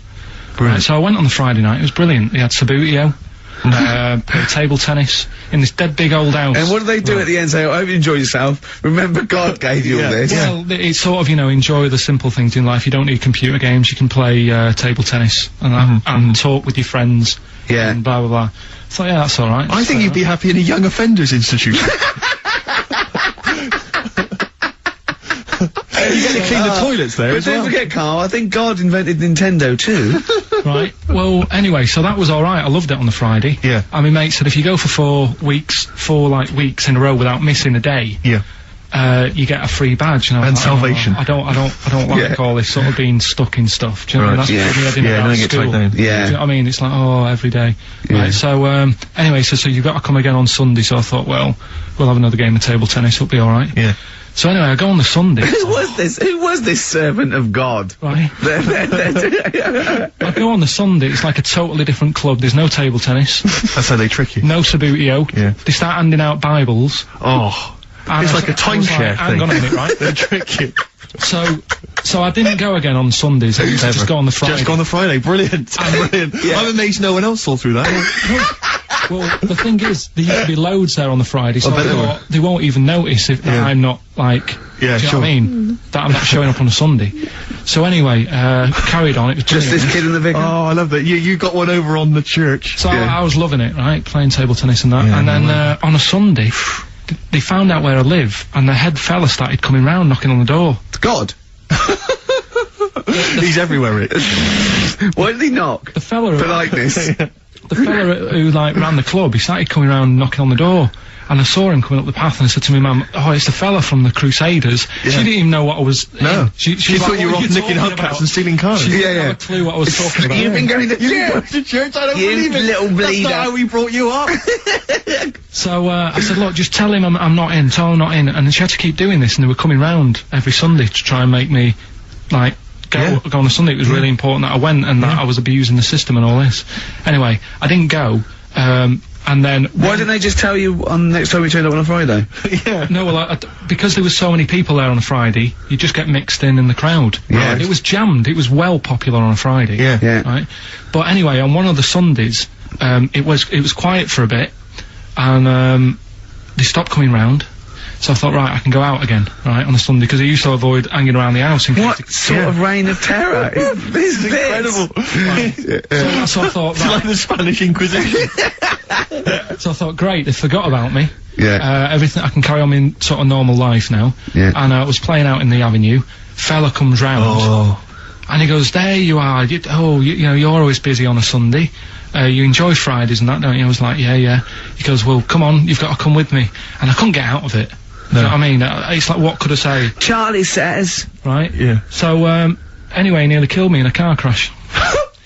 Right, so I went on the Friday night, it was brilliant. They had Sabutio, played table tennis in this dead big old house. And what do they do at the end? Say, I hope you enjoy yourself. Remember God gave you all this. Well, it's sort of, enjoy the simple things in life. You don't need computer games, you can play table tennis and that, and talk with your friends. Yeah. And blah, blah, blah. So yeah, that's alright. I think you'd be happy in a young offenders institution. You get to clean the toilets there But as well. don't forget, Karl, I think God invented Nintendo too. Right. Well, anyway, so that was alright. I loved it on the Friday. Yeah. And my mate said if you go for 4 weeks in a row without missing a day, you get a free badge. And, I was And like, salvation. I don't like all this sort of being stuck in stuff. Do you know what I mean? That's putting me head in about get school. tied down. Do you know what I mean? It's like, every day. Right, so, anyway, so you've got to come again on Sunday, so I thought, well, we'll have another game of table tennis, it'll be alright. Yeah. So anyway, I go on the Sunday. Who was this servant of God? Right. I go on the Sunday, it's like a totally different club, there's no table tennis. That's how they trick you. No Sabutio. Yeah. They start handing out Bibles. Oh. And It's I like a was like, timeshare hang thing. on a minute, right? They trick you. So I didn't go again on Sundays, I used to just go on the Friday. Just go on the Friday. Brilliant. Brilliant. I'm amazed no one else saw through that. Well, the thing is, there used to be loads there on the Friday, so I bet I there thought they won't even notice if that I'm not, like, do you know sure. what I mean? That I'm not showing up on a Sunday. So anyway, carried on, it was Just brilliant. this kid in the vicar? Oh, I love that. You got one over on the church. So I was loving it, right, playing table tennis and that, and then on a Sunday, they found out where I live, and the head fella started coming round, knocking on the door. God. He's everywhere, Rick. Why did he knock? The fella... Politeness. The fella who ran the club, he started coming around knocking on the door, and I saw him coming up the path, and I said to my mum, oh, it's the fella from the Crusaders. She didn't even know what I was... No. She was thought like, you were "What off are nicking talking hubcaps about?" and stealing cars. She didn't have a clue what I was talking about. You've been going to You church. went to church? I don't You believe it. little bleeder. That's not how we brought you up. So, I said, look, just tell him I'm not in, tell him I'm not in, and she had to keep doing this, and they were coming round every Sunday to try and make me, like, go on a Sunday. It was really important that I went, and that I was abusing the system and all this. Anyway, I didn't go, and then... Why didn't they just tell you on next time we turned up on a Friday? No, well, because there was so many people there on a Friday, you just get mixed in the crowd. Yeah. Right? It was jammed, it was well popular on a Friday. Yeah. Right? But anyway, on one of the Sundays, it was quiet for a bit, and they stopped coming round. So I thought, right, I can go out again, right, on a Sunday, because I used to avoid hanging around the house in case... What sort of reign of terror is this? Incredible. So I thought, It's right, like the Spanish Inquisition. so I thought, great, they forgot about me. Yeah. Everything, I can carry on in sort of normal life now. Yeah. And I was playing out in the avenue. Fella comes round. And he goes, there you are. You know, you're always busy on a Sunday. You enjoy Fridays and that, don't you? I was like, yeah. He goes, well, come on, you've got to come with me. And I couldn't get out of it. No. You know what I mean? It's like, what could I say? Charlie says. Right? Yeah. So, anyway, he nearly killed me in a car crash.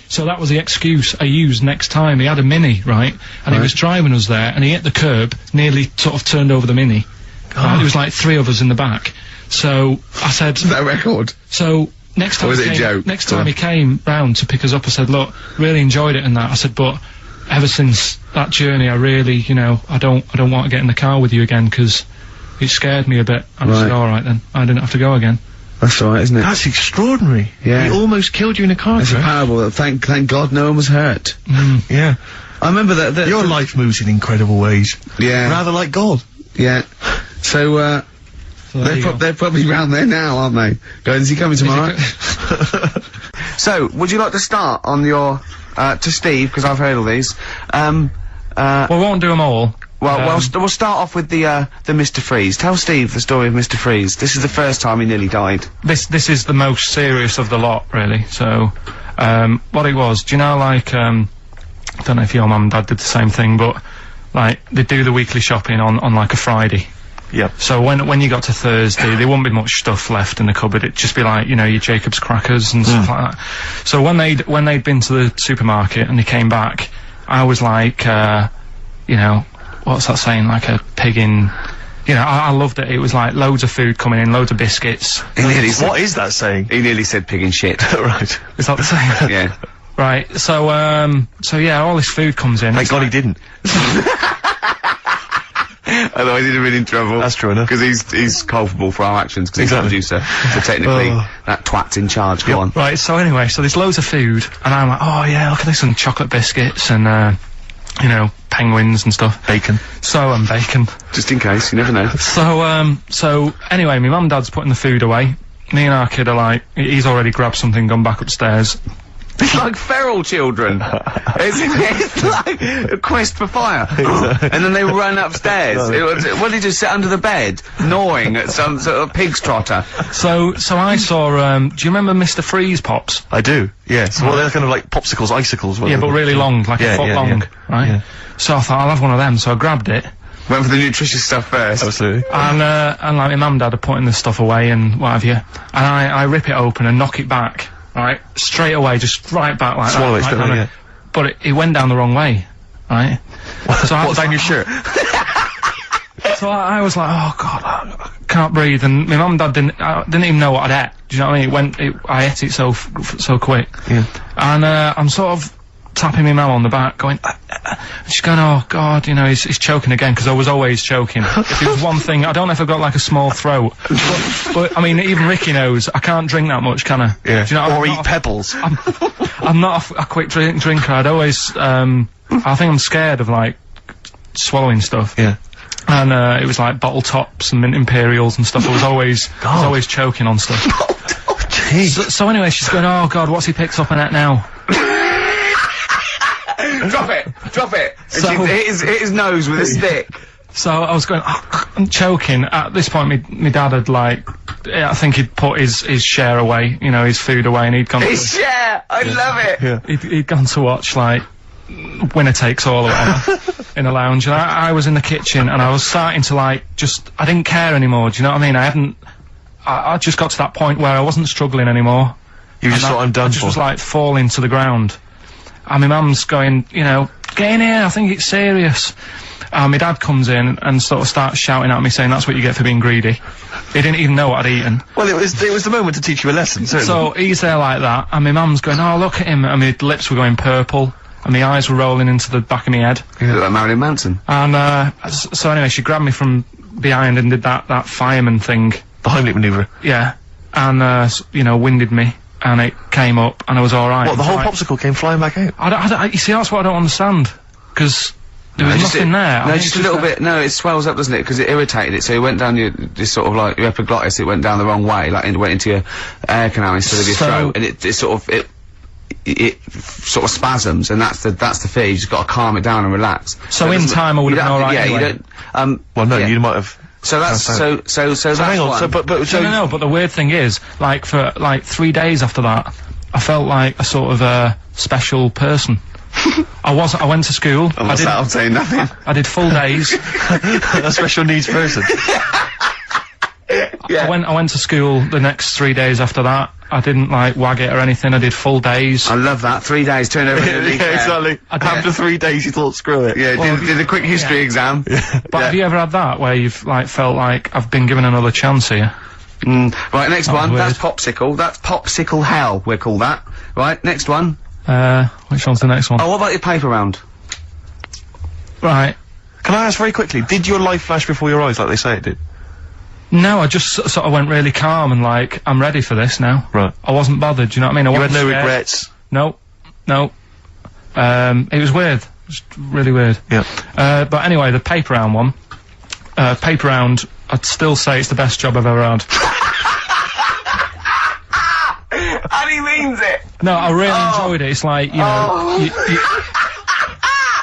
So that was the excuse I used next time. He had a Mini, right? And he was driving us there, and he hit the curb, nearly sort of turned over the Mini. Right? There was like 3 of us in the back. So I said... That record. So... Next time, or was it a joke? Next time he came round to pick us up, I said, look, really enjoyed it and that. I said, but ever since that journey, I really, you know, I don't want to get in the car with you again, because it scared me a bit. And I said, alright then, I didn't have to go again. That's right, isn't it? That's extraordinary. Yeah. He almost killed you in a car It's a crash. parable. Thank God no one was hurt. Yeah. I remember that... Your life moves in incredible ways. Yeah. Rather like God. Yeah. So, they're probably round there now, aren't they? Going, is he coming tomorrow? So, would you like to start on your, to Steve, because I've heard all these, Well, we won't do them all. Well, we'll start off with the Mr. Freeze. Tell Steve the story of Mr. Freeze. This is the first time he nearly died. This is the most serious of the lot, really. So, what it was, do you know, like, I don't know if your mum and dad did the same thing, but, like, they do the weekly shopping on like a Friday. Yep. So when you got to Thursday, there wouldn't be much stuff left in the cupboard. It'd just be like, you know, your Jacob's crackers and stuff like that. So when they'd been to the supermarket and they came back, I was like, you know, what's that saying? Like a pig in... You know, I loved it. It was like loads of food coming in, loads of biscuits. What is that saying? He nearly said pig in shit. Right. Is that the saying? Yeah. Right. So yeah, all this food comes in. Thank God he didn't. Otherwise he'd have been in trouble. That's true enough. Because he's culpable for our actions, because he's the producer. So technically, that twat's in charge. Go on. Right, so anyway, so there's loads of food, and I'm like, oh yeah, look at this, and chocolate biscuits, and, you know, penguins and stuff. Bacon. And bacon. Just in case, you never know. So anyway, my mum and dad's putting the food away. Me and our kid are like, he's already grabbed something, gone back upstairs. It's like feral children. It's like a quest for fire. And then they run upstairs. What did he do, sit under the bed, gnawing at some sort of pig's trotter? So I saw, do you remember Mr. Freeze Pops? I do, yes. Well, they're kind of like popsicles, icicles. Yeah, but really long, like a foot long, right? Yeah. So I thought, I'll have one of them, so I grabbed it. Went for the nutritious stuff first. Absolutely. And like my mum and dad are putting the stuff away and what have you. And I rip it open and knock it back. Right, straight away, just right back like Swallow that. it, Right, yeah. But it went down the wrong way, right? So What's down your shirt? So I was like, oh god, I can't breathe. And my mum and dad didn't even know what I'd ate. Do you know what I mean? I ate it so quick. Yeah. And I'm sort of tapping my mum on the back, going. She's going, oh god, you know, he's choking again, because I was always choking. If there's one thing, I don't know if I've got like a small throat, but I mean, even Ricky knows I can't drink that much, can I? Yeah. Do you know, or eat pebbles. I'm not a quick drinker. I'd always, I think I'm scared of like swallowing stuff. Yeah. And it was like bottle tops and mint imperials and stuff. I was always choking on stuff. So anyway, she's going, oh god, what's he picked up on that now? Drop it! So- And she hit his nose with a stick. So I was going, oh, I'm choking. At this point, my dad had like, I think he'd put his share away, you know, his food away, and he'd gone. His share! I love it! Yeah. He'd gone to watch like Winner Takes All or whatever in a lounge, and I was in the kitchen, and I was starting to like I didn't care anymore. Do you know what I mean? I just got to that point where I wasn't struggling anymore. You just thought, I'm done I just was like falling to the ground. And my mum's going, you know, get in here, I think it's serious. And my dad comes in and sort of starts shouting at me, saying that's what you get for being greedy. He didn't even know what I'd eaten. Well, it was the moment to teach you a lesson, certainly. So he's there like that, and my mum's going, oh, look at him, and my lips were going purple, and my eyes were rolling into the back of my head. You look like Marilyn Manson. And, so anyway, she grabbed me from behind and did that fireman thing. The Heimlich manoeuvre. Yeah. And, you know, winded me. And it came up, and I was alright. What, the whole popsicle came flying back out? You see, that's what I don't understand. Because there was nothing there. No, just a little bit. No, it swells up, doesn't it? Because it irritated it. So it went down this sort of like your epiglottis. It went down the wrong way, like it went into your air canal instead of your throat, and it sort of spasms, and that's the fear. You just got to calm it down and relax. So in time, I would have been alright. Yeah, anyway. you don't. Well, no, you might have. So that's so that's hang on. one. So, but No, but the weird thing is, like for like 3 days after that, I felt like a sort of special person. I went to school. I'm saying nothing. I did full days. a special needs person. Yeah. I went to school the next 3 days after that. I didn't like wag it or anything. I did full days. I love that. 3 days, turned over in a leaf. Yeah, exactly. After 3 days, you thought, screw it. Yeah, did a quick history exam. But have you ever had that where you've like felt like I've been given another chance here? Right, next one. Weird. That's popsicle. That's popsicle hell. We'll call that. Right, next one. Which one's the next one? Oh, what about your paper round? Right. Can I ask very quickly, did your life flash before your eyes like they say it did? No, I just sort of went really calm and like, I'm ready for this now. Right. I wasn't bothered, do you know what I mean? You had no regrets? No. It was weird. It was really weird. Yeah. But anyway, the paper round one. Paper round, I'd still say it's the best job I've ever had. And he means it! No, I really enjoyed it. It's like, you know,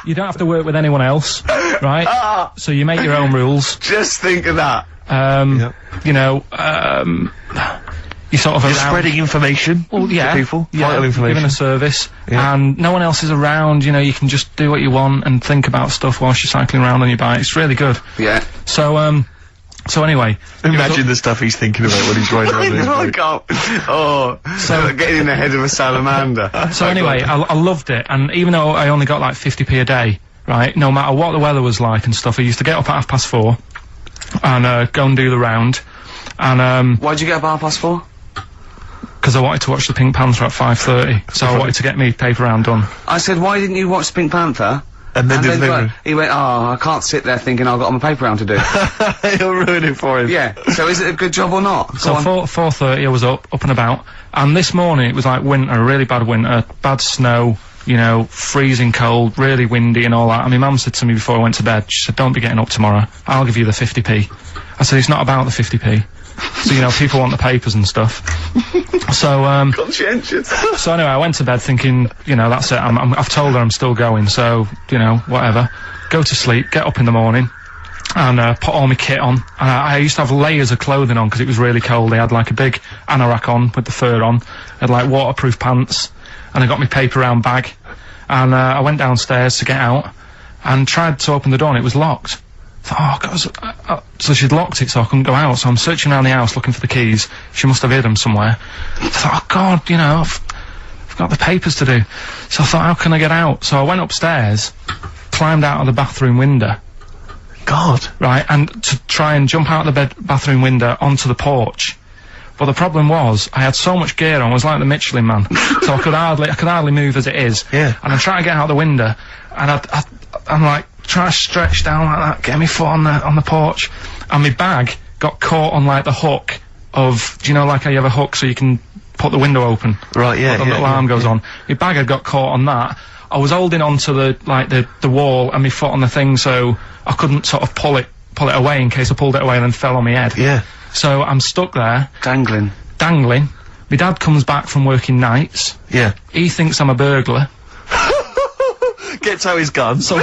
You don't have to work with anyone else, right? So you make your own rules. Just think of that. You know, you sort of You're around- spreading information Well, yeah, to people. yeah, Vital information. giving a service, Yeah. and no one else is around. You know, you can just do what you want and think about stuff whilst you're cycling around on your bike. It's really good. Yeah. So anyway, Imagine the stuff he's thinking about when he's riding I around his know, I bike. can't. Oh, so getting in the head of a salamander. So anyway, I loved it, and even though I only got like 50p a day, right, no matter what the weather was like and stuff, I used to get up at 4:30 and go and do the round, and Why'd you get up at 4:30? because I wanted to watch the Pink Panther at 5:30, so I wanted to get me paper round done. I said, why didn't you watch Pink Panther? And then deliver. He went, oh, I can't sit there thinking I've got my paper round to do. He'll ruin it for him. Yeah. So is it a good job or not? So 4:30 I was up and about, and this morning it was like winter, really bad winter, bad snow, you know, freezing cold, really windy and all that. And my mum said to me before I went to bed, she said, don't be getting up tomorrow, I'll give you the 50p. I said, it's not about the 50p. So, you know, people want the papers and stuff. So, Conscientious. so anyway, I went to bed thinking, you know, that's it, I've told her I'm still going, so, you know, whatever. Go to sleep, get up in the morning, and put all my kit on. And I used to have layers of clothing on because it was really cold. I had like a big anorak on with the fur on, I had like waterproof pants, and I got my paper round bag, and I went downstairs to get out, and tried to open the door and it was locked. I thought, oh God, so she'd locked it so I couldn't go out, so I'm searching around the house looking for the keys. She must have hid them somewhere. I thought, oh God, you know, I've got the papers to do. So I thought, how can I get out? So I went upstairs, climbed out of the bathroom window. God. Right, and to try and jump out of the bathroom window onto the porch. But the problem was, I had so much gear on, I was like the Michelin Man. So I could hardly move as it is. Yeah. And I'm trying to get out the window, and I'm like, trying to stretch down like that, get my foot on the porch, and my bag got caught on like the hook of, do you know, like how you have a hook so you can put the window open? Right, yeah, The little arm goes on. My bag had got caught on that. I was holding onto the wall and my foot on the thing, so I couldn't sort of pull it away in case I pulled it away and then fell on my head. Yeah. So I'm stuck there, Dangling. My dad comes back from working nights. Yeah. He thinks I'm a burglar. Gets out his gun. So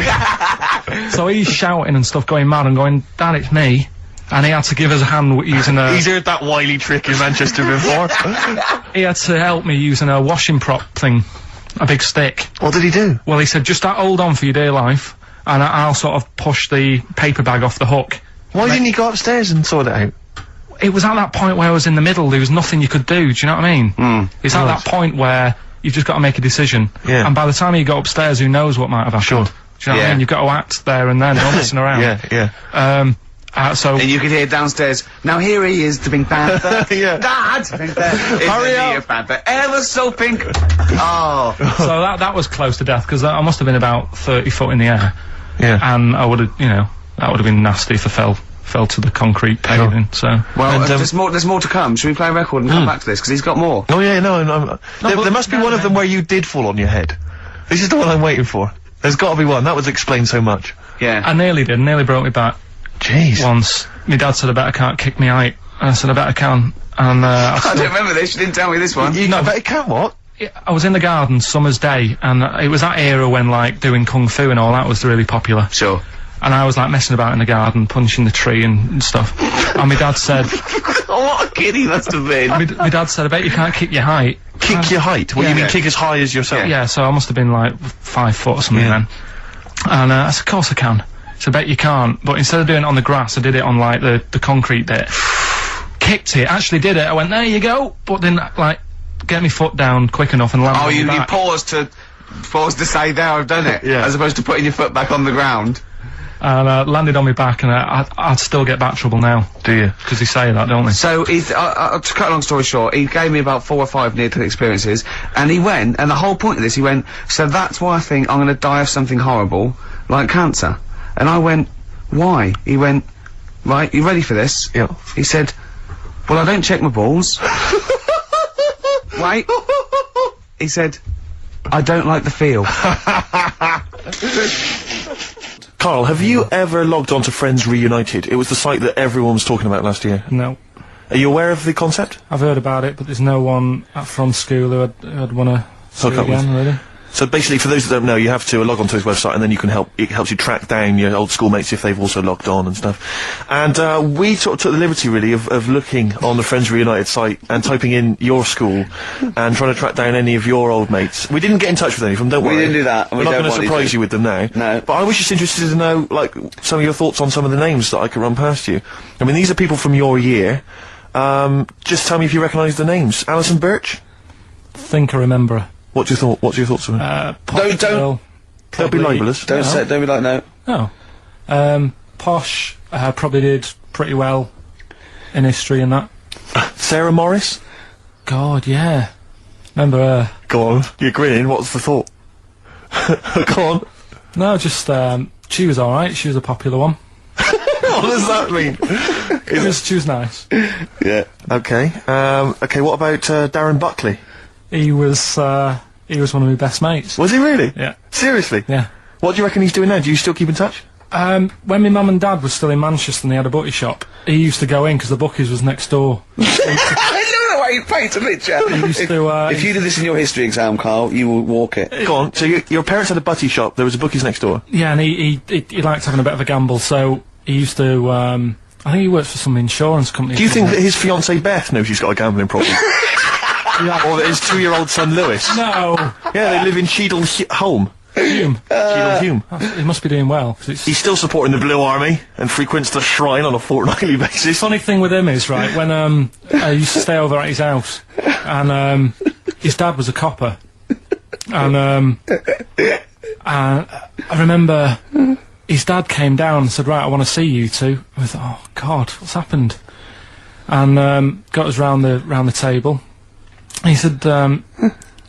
he's shouting and stuff, going mad and going, Dad, it's me. And he had to give us a hand using a... He's heard that wily trick in Manchester before. He had to help me using a washing prop thing. A big stick. What did he do? Well, he said, just hold on for your dear life, and I'll sort of push the paper bag off the hook. Why didn't he go upstairs and sort it out? It was at that point where I was in the middle, there was nothing you could do, do you know what I mean? It's at that point where you've just got to make a decision. Yeah. And by the time you go upstairs, who knows what might have happened. Sure. Do you know what I mean? You've got to act there and then, not messing around. Yeah. So... And you could hear downstairs, now here he is, the Pink Panther. Yeah. Dad! Hurry up! Panther, ever so pink. Oh. So that was close to death, because I must have been about 30 foot in the air. Yeah. And I would have, you know, that would have been nasty if I fell to the concrete paving, so... Well, And, there's more to come. Should we play a record and come back to this? Because he's got more. Oh yeah, no, there must be one of them where you did fall on your head. This is the one I'm waiting for. There's got to be one. That would explain so much. Yeah. I nearly broke my back Jeez. once. My dad said I bet I can't kick me height, and I said I bet I can, and I don't remember this. You didn't tell me this one. I bet it can what? I was in the garden summer's day, and it was that era when like doing kung fu and all that was really popular. Sure. And I was like messing about in the garden, punching the tree and stuff. And my dad said, What a kid he must have been. my dad said, I bet you can't kick your height. Kick your height? What do you mean, kick as high as yourself? Yeah, so I must have been like 5 foot or something then. And I said, of course I can. So I bet you can't. But instead of doing it on the grass, I did it on like the concrete bit. Kicked it, actually did it. I went, there you go. But then like, get my foot down quick enough and land on you my back. paused to say, there, I've done it. Yeah. As opposed to putting your foot back on the ground. And landed on my back, and I'd still get back trouble now. Do you? Because they say that, don't they? So to cut a long story short, he gave me about 4 or 5 near-death experiences, and he went, and the whole point of this, he went, so that's why I think I'm gonna die of something horrible, like cancer. And I went, why? He went, right, you ready for this? Yeah. He said, well, I don't check my balls. Wait. He said, I don't like the feel. Karl, have you ever logged on to Friends Reunited? It was the site that everyone was talking about last year. No. Are you aware of the concept? I've heard about it, but there's no one from school who'd want to see Hook it up with. again, really. So basically, for those that don't know, you have to log onto his website, and then it helps you track down your old schoolmates if they've also logged on and stuff. And we sort of took the liberty, really, of looking on the Friends Reunited site and typing in your school and trying to track down any of your old mates. We didn't get in touch with any of them, don't worry. We didn't do that. We're not going to surprise you with them now. No. But I was just interested to know, like, some of your thoughts on some of the names that I could run past you. I mean, these are people from your year. Just tell me if you recognise the names. Alison Birch? Think I remember her. What's your thoughts on her? Don't be libelous. Don't be like no. No. Posh probably did pretty well in history and that. Sarah Morris? God, yeah. Remember her? Go on, you're grinning. What's the thought? Go on. No, just she was all right. She was a popular one. What does that mean? She was nice. Yeah. Okay. Okay. What about Darren Buckley? He was one of my best mates. Was he really? Yeah. Seriously? Yeah. What do you reckon he's doing now? Do you still keep in touch? When my mum and dad were still in Manchester and they had a butty shop, he used to go in because the bookies was next door. I know the way you paint a picture. If you did this in your history exam, Carl, you will walk it. Go on. So your parents had a butty shop. There was a bookies next door. Yeah, and he liked having a bit of a gamble, so he used to. I think he works for some insurance company. Do you think that his fiancée Beth knows he's got a gambling problem? Or that his 2-year-old son Lewis? No. Yeah, they live in Cheadle Home. Hume. Cheadle Hume. He must be doing well. 'Cause it's He's still supporting the Blue Army and frequents the shrine on a fortnightly basis. funny thing with him is, right, when I used to stay over at his house, and his dad was a copper, and I remember his dad came down and said, right, I want to see you two. I thought, oh God, what's happened? And got us round the table. He said, do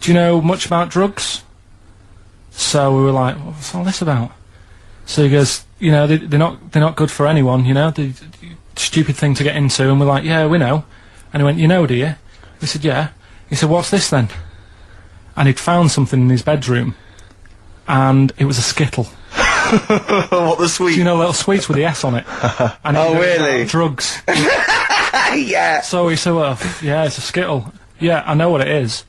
you know much about drugs? So we were like, what's all this about? So he goes, you know, they're not good for anyone, you know, they're stupid thing to get into. And we're like, yeah, we know. And he went, you know, do you? We said, yeah. He said, what's this then? And he'd found something in his bedroom, and it was a Skittle. What, the sweet? You know, little sweets with the S on it. And Oh, really? Drugs. Yeah. So he said, well, yeah, it's a Skittle. Yeah, I know what it is.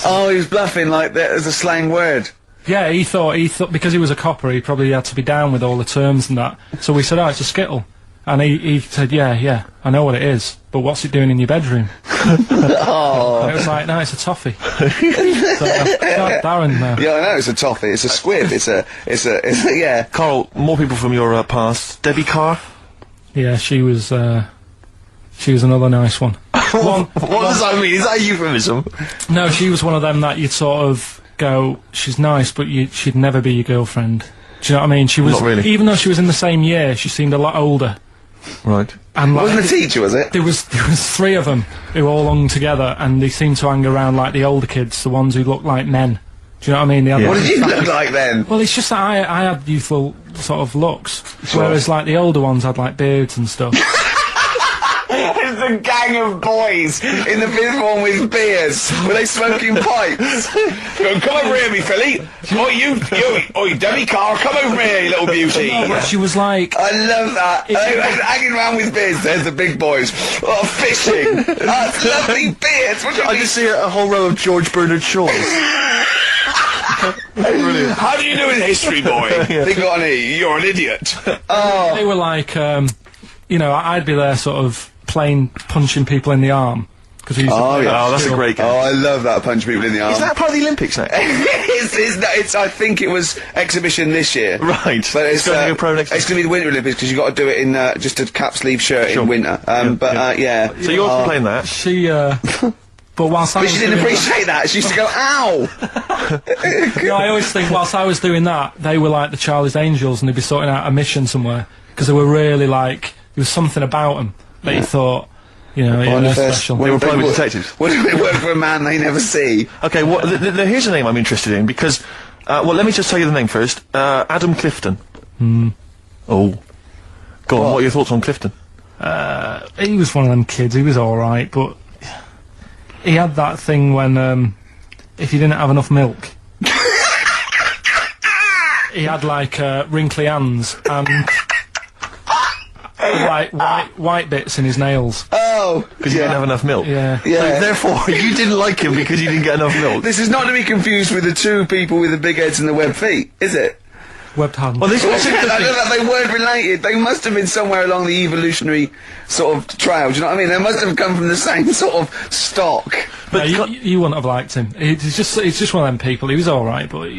Oh, he was bluffing like that as a slang word. Yeah, he thought because he was a copper, he probably had to be down with all the terms and that. So we said, oh, it's a Skittle. And he said, yeah, I know what it is, but what's it doing in your bedroom? Oh. And it was like, no, it's a toffee. So, Darren, Yeah, I know, it's a toffee, it's a squib, it's a, yeah. Karl, more people from your past. Debbie Carr? yeah, she was another nice one. What does that mean? Is that a euphemism? No, she was one of them that you'd sort of go, she's nice, but she'd never be your girlfriend. Do you know what I mean? She was, Not really. even though she was in the same year, she seemed a lot older. Right. And like, Wasn't a teacher, was it? there was 3 of them who all hung together, and they seemed to hang around like the older kids, the ones who looked like men. Do you know what I mean? They had Yeah. What did you look like then? Well, it's just that I had youthful sort of looks, whereas like the older ones had like beards and stuff. It's a gang of boys in the 5th one with beers. Were they smoking pipes? Go, come over here, me filly. Oi, Debbie Carr, come over here, you little beauty. But she was like, I love that. They were hanging around with beers. There's the big boys. Oh, fishing. That's lovely beers. What do you I mean? just see a whole row of George Bernard Shaws. Brilliant. How do you do in history, boy? Think on E. You're an idiot. Oh. they were like, you know, I'd be there sort of playing punching people in the arm. Cause Oh, yeah. Oh, that's a great game. Oh, I love that. Punch people in the arm. Is that part of the Olympics now? it's I think it was exhibition this year. Right. But it's going to be pro next it's going to be the Winter Olympics because you've got to do it in just a cap sleeve shirt Sure. in winter. Yeah. So you're playing that? She, but whilst I But was she didn't doing appreciate that. She used to go, ow! that, you know, I always think whilst I was doing that, they were like the Charlie's Angels, and they'd be sorting out a mission somewhere because they were really like there was something about them that you thought, you know, yeah, they're special. They were private detectives. What do they work for a man they never see? Okay, well, here's a name I'm interested in, because, well, let me just tell you the name first. Adam Clifton. Oh. Go on, what are your thoughts on Clifton? He was one of them kids. He was all right, but he had that thing when if you didn't have enough milk, he had like wrinkly hands, and like white bits in his nails. Oh, Because he didn't have enough milk. Yeah. So yeah. therefore, you didn't like him because you didn't get enough milk. This is not to be confused with the two people with the big heads and the webbed feet, is it? Webbed hand. Well, this was I don't know, they weren't related. They must have been somewhere along the evolutionary sort of trail. Do you know what I mean? They must have come from the same sort of stock. But you wouldn't have liked him. He's just one of them people. He was all right, but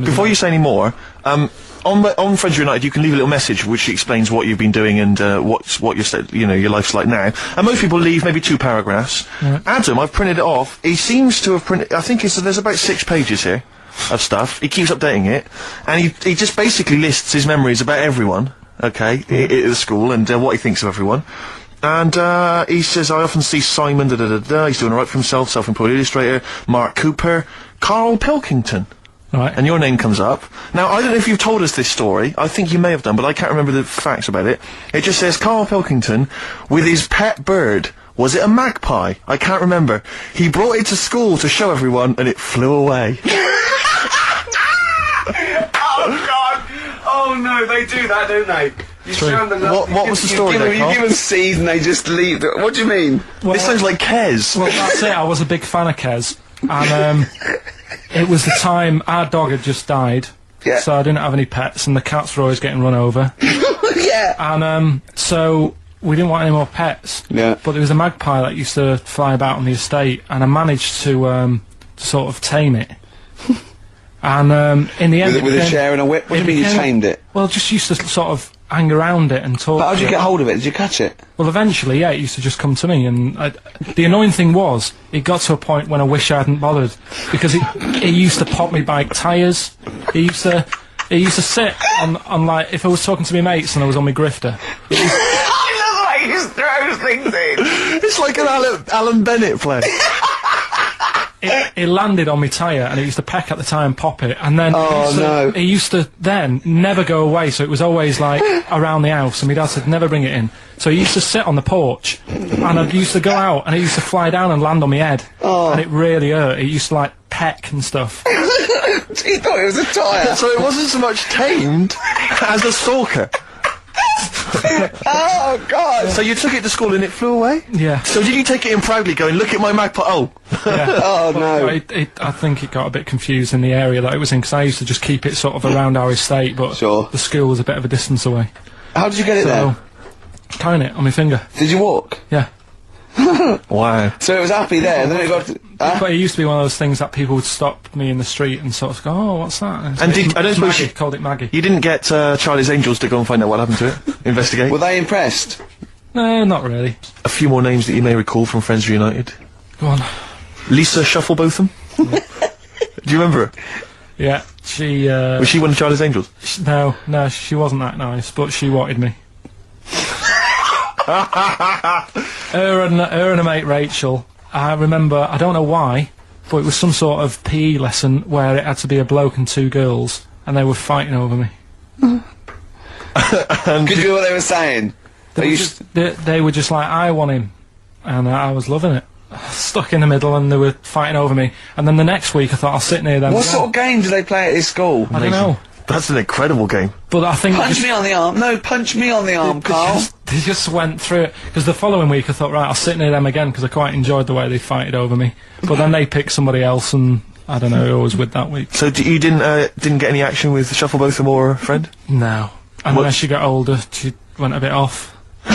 before you say any more, on Friends United, you can leave a little message which explains what you've been doing and what your life's like now. And most people leave maybe 2 paragraphs. Right. Adam, I've printed it off. He seems to have printed. I think there's about 6 pages here of stuff. He keeps updating it, and he just basically lists his memories about everyone. Okay, at the school and what he thinks of everyone. And he says, I often see Simon, he's doing all right for himself, self-employed illustrator, Mark Cooper, Karl Pilkington. Right. And your name comes up. Now, I don't know if you've told us this story. I think you may have done, but I can't remember the facts about it. It just says, Karl Pilkington, with his pet bird. Was it a magpie? I can't remember. He brought it to school to show everyone, and it flew away. Oh, God! Oh, no, they do that, don't they? You True. show them the What was the story there, You Karl? give them seeds and they just leave. What do you mean? This sounds like Kes. Well, that's it. I was a big fan of Kes, and it was the time our dog had just died. Yeah. So I didn't have any pets, and the cats were always getting run over. Yeah. And so we didn't want any more pets. Yeah. But there was a magpie that used to fly about on the estate, and I managed to sort of tame it. And in the end, With a it became- chair and a whip? What do you mean you became- tamed it? Well, just used to sort of hang around it and talk. But how did to you it. get hold of it? Did you catch it? Well, eventually, yeah, it used to just come to me, and the annoying thing was, it got to a point when I wish I hadn't bothered, because it used to pop me bike tyres. It used to sit on like, if I was talking to my mates and I was on my grifter. I love the way he throws things in. It's like an Alan Bennett play. It landed on my tyre, and it used to peck at the tyre and pop it, and then it used to then never go away, so it was always like around the house, and my dad said never bring it in. So he used to sit on the porch, and I used to go out, and it used to fly down and land on my head, and it really hurt. It used to like peck and stuff. He thought it was a tyre. So it wasn't so much tamed as a stalker. Oh, God. So you took it to school and it flew away? Yeah. So did you take it in proudly going, look at my magpie? Oh. Yeah. Oh, no. I think it got a bit confused in the area that it was in, because I used to just keep it sort of around our estate, but Sure. the school was a bit of a distance away. How did you get it So, there? carrying it on my finger. Did you walk? Yeah. Wow. So it was happy there, and then it got... But it used to be one of those things that people would stop me in the street and sort of go, oh, what's that? And I don't suppose Maggie, called it Maggie. you didn't get Charlie's Angels to go and find out what happened to it? Investigate? Were they impressed? No, not really. A few more names that you may recall from Friends Reunited. Go on. Lisa Shufflebotham? Do you remember her? Yeah, she, Was she one of Charlie's Angels? no, she wasn't that nice, but she wanted me. her and a mate Rachel, I remember, I don't know why, but it was some sort of PE lesson where it had to be a bloke and 2 girls, and they were fighting over me. Could you hear what they were saying? They were just like, I want him, and I was loving it. Stuck in the middle, and they were fighting over me. And then the next week, I thought I'll sit near them. What sort of game do they play at this school? I don't know, That's an incredible game. but I think Punch me on the arm. No, punch me on the arm, Carl. they just went through it, because the following week I thought, right, I'll sit near them again, because I quite enjoyed the way they fighted over me. But then they picked somebody else, and I don't know who I was with that week. So you didn't get any action with Shufflebotham or a friend? No. And when she got older, she went a bit off. She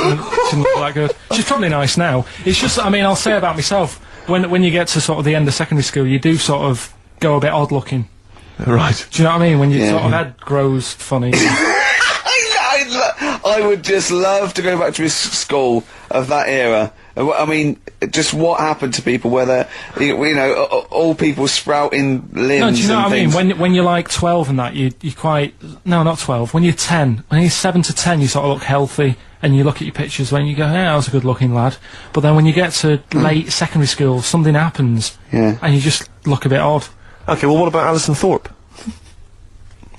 didn't look that good. She's probably nice now. It's just, I mean, I'll say about myself, when you get to sort of the end of secondary school, you do sort of go a bit odd looking. Right. Do you know what I mean? When your Yeah. sort of head grows funny. I would just love to go back to his school of that era. I mean, just what happened to people, whether, you know, all people sprouting limbs No, do you know and what I mean? things. When you're like 12 and that, you quite... No, not 12. When you're 10. When you're 7 to 10, you sort of look healthy, and you look at your pictures when you go, yeah, I was a good-looking lad. But then when you get to late secondary school, something happens, Yeah. and you just look a bit odd. Okay, well, what about Alison Thorpe?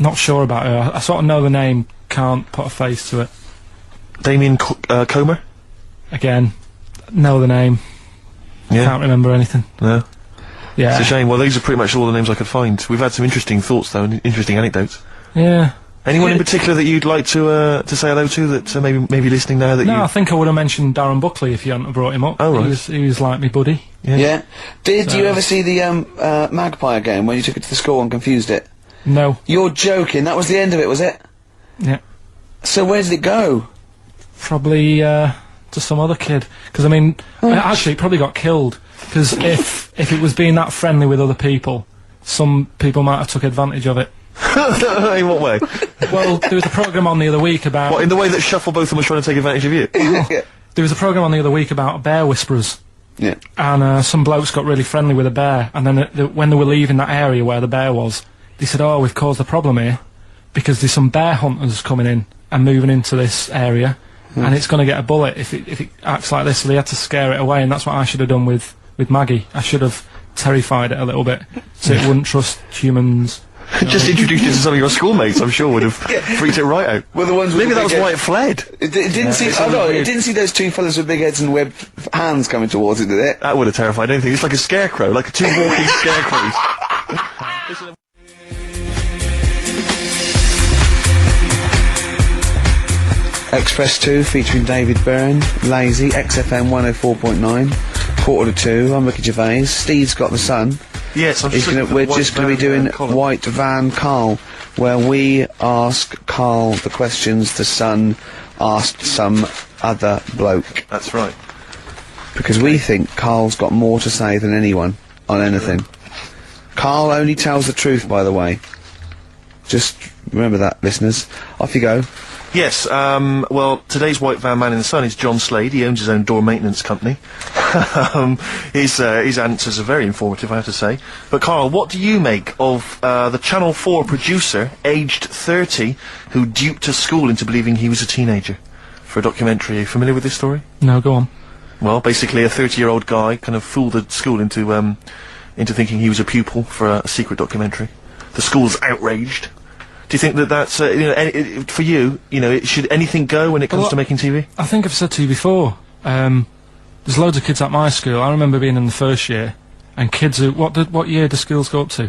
Not sure about her. I sort of know the name, can't put a face to it. Damien Comer? Again, know the name, Yeah. can't remember anything. No. Yeah. It's a shame. Well, these are pretty much all the names I could find. We've had some interesting thoughts, though, and interesting anecdotes. Yeah. Anyone in particular that you'd like to say hello to that maybe listening now that No, you... I think I would have mentioned Darren Buckley if you hadn't have brought him up. Oh, right. He was like me buddy. Yeah. Did you ever see the Magpie game when you took it to the school and confused it? No. You're joking. That was the end of it, was it? Yeah. So where did it go? Probably to some other kid. Because I mean, actually, it probably got killed. Because if it was being that friendly with other people, some people might have took advantage of it. In what way? Well, there was a programme on the other week about... What, in the way that Shufflebotham was trying to take advantage of you? There was a programme on the other week about bear whisperers. Yeah. And some blokes got really friendly with a bear, and then when they were leaving that area where the bear was, they said, "Oh, we've caused a problem here, because there's some bear hunters coming in and moving into this area, and it's going to get a bullet if it acts like this." So they had to scare it away, and that's what I should have done with Maggie. I should have terrified it a little bit, so it wouldn't trust humans. Just introduced you to some of your schoolmates, I'm sure would have freaked it right out. Well, the ones with Maybe the that was big why it fled. It didn't see. Oh no! It didn't see those two fellas with big heads and webbed hands coming towards it, did it? That would have terrified anything. It's like a scarecrow, like two walking scarecrows. Express 2 featuring David Byrne, Lazy, XFM 104.9, 1:45. I'm Ricky Gervais. Steve's got the Sun. Yes, I'm We're just going to be doing White Van Karl, where we ask Karl the questions the Sun asked some other bloke. That's right. Because we think Karl's got more to say than anyone on anything. Karl only tells the truth, by the way. Just remember that, listeners. Off you go. Yes, well, today's White Van Man in the Sun is John Slade. He owns his own door maintenance company. His answers are very informative, I have to say. But, Karl, what do you make of the Channel 4 producer, aged 30, who duped a school into believing he was a teenager for a documentary? Are you familiar with this story? No, go on. Well, basically a 30-year-old guy kind of fooled the school into thinking he was a pupil for a secret documentary. The school's outraged. Do you think that that's, for you, should anything go when it comes to making TV? I think I've said to you before, there's loads of kids at my school. I remember being in the first year, and kids who, what year do schools go up to?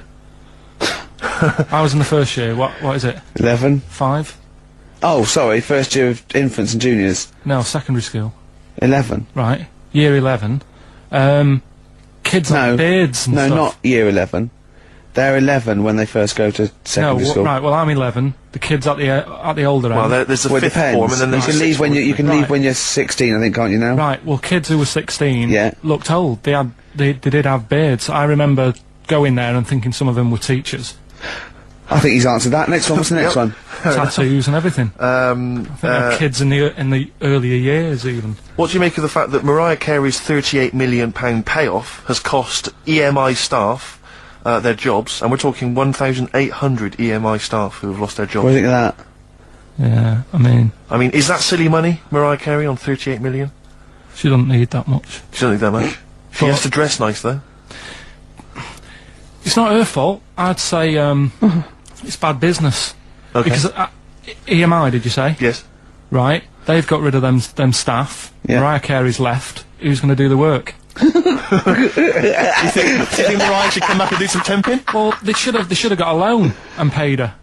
I was in the first year, what is it? 11. 5? Oh, sorry, first year of infants and juniors. No, secondary school. 11. Right, year 11. Kids have beards and stuff. No, not year 11. They're 11 when they first go to secondary school. Right, well, I'm 11. The kids at the older end. Well, there's the Well, it fifth depends. form, and then there's you can the leave sixth when form. you can leave when you're 16, I think, can't you now? Right, well, kids who were 16 Yeah. looked old. They did have beards. I remember going there and thinking some of them were teachers. I think he's answered that. Next one, what's the next one? Tattoos and everything. I think they had kids in the earlier years, even. What do you make of the fact that Mariah Carey's £38 million payoff has cost EMI staff their jobs, and we're talking 1,800 EMI staff who have lost their jobs? What do you think of that? Yeah, I mean, is that silly money, Mariah Carey, on 38 million? she doesn't need that much. She doesn't need that much. She has to dress nice, though. It's not her fault. I'd say it's bad business. Okay. Because EMI, did you say? Yes. Right. They've got rid of them staff. Yeah. Mariah Carey's left. Who's going to do the work? do you think Mariah should come back and do some temping? Well, they should have got a loan and paid her.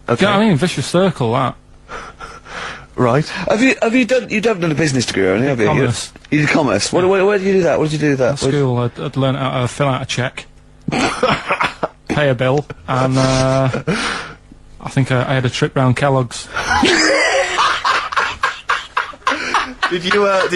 Okay. Do you know what I mean? Vicious circle, that. Right. Have you done a business degree, have you? Commerce. You did commerce. Where did you do that? What did you do with that? At school, I'd learned how to fill out a cheque, pay a bill, and I think I had a trip round Kellogg's. Did you get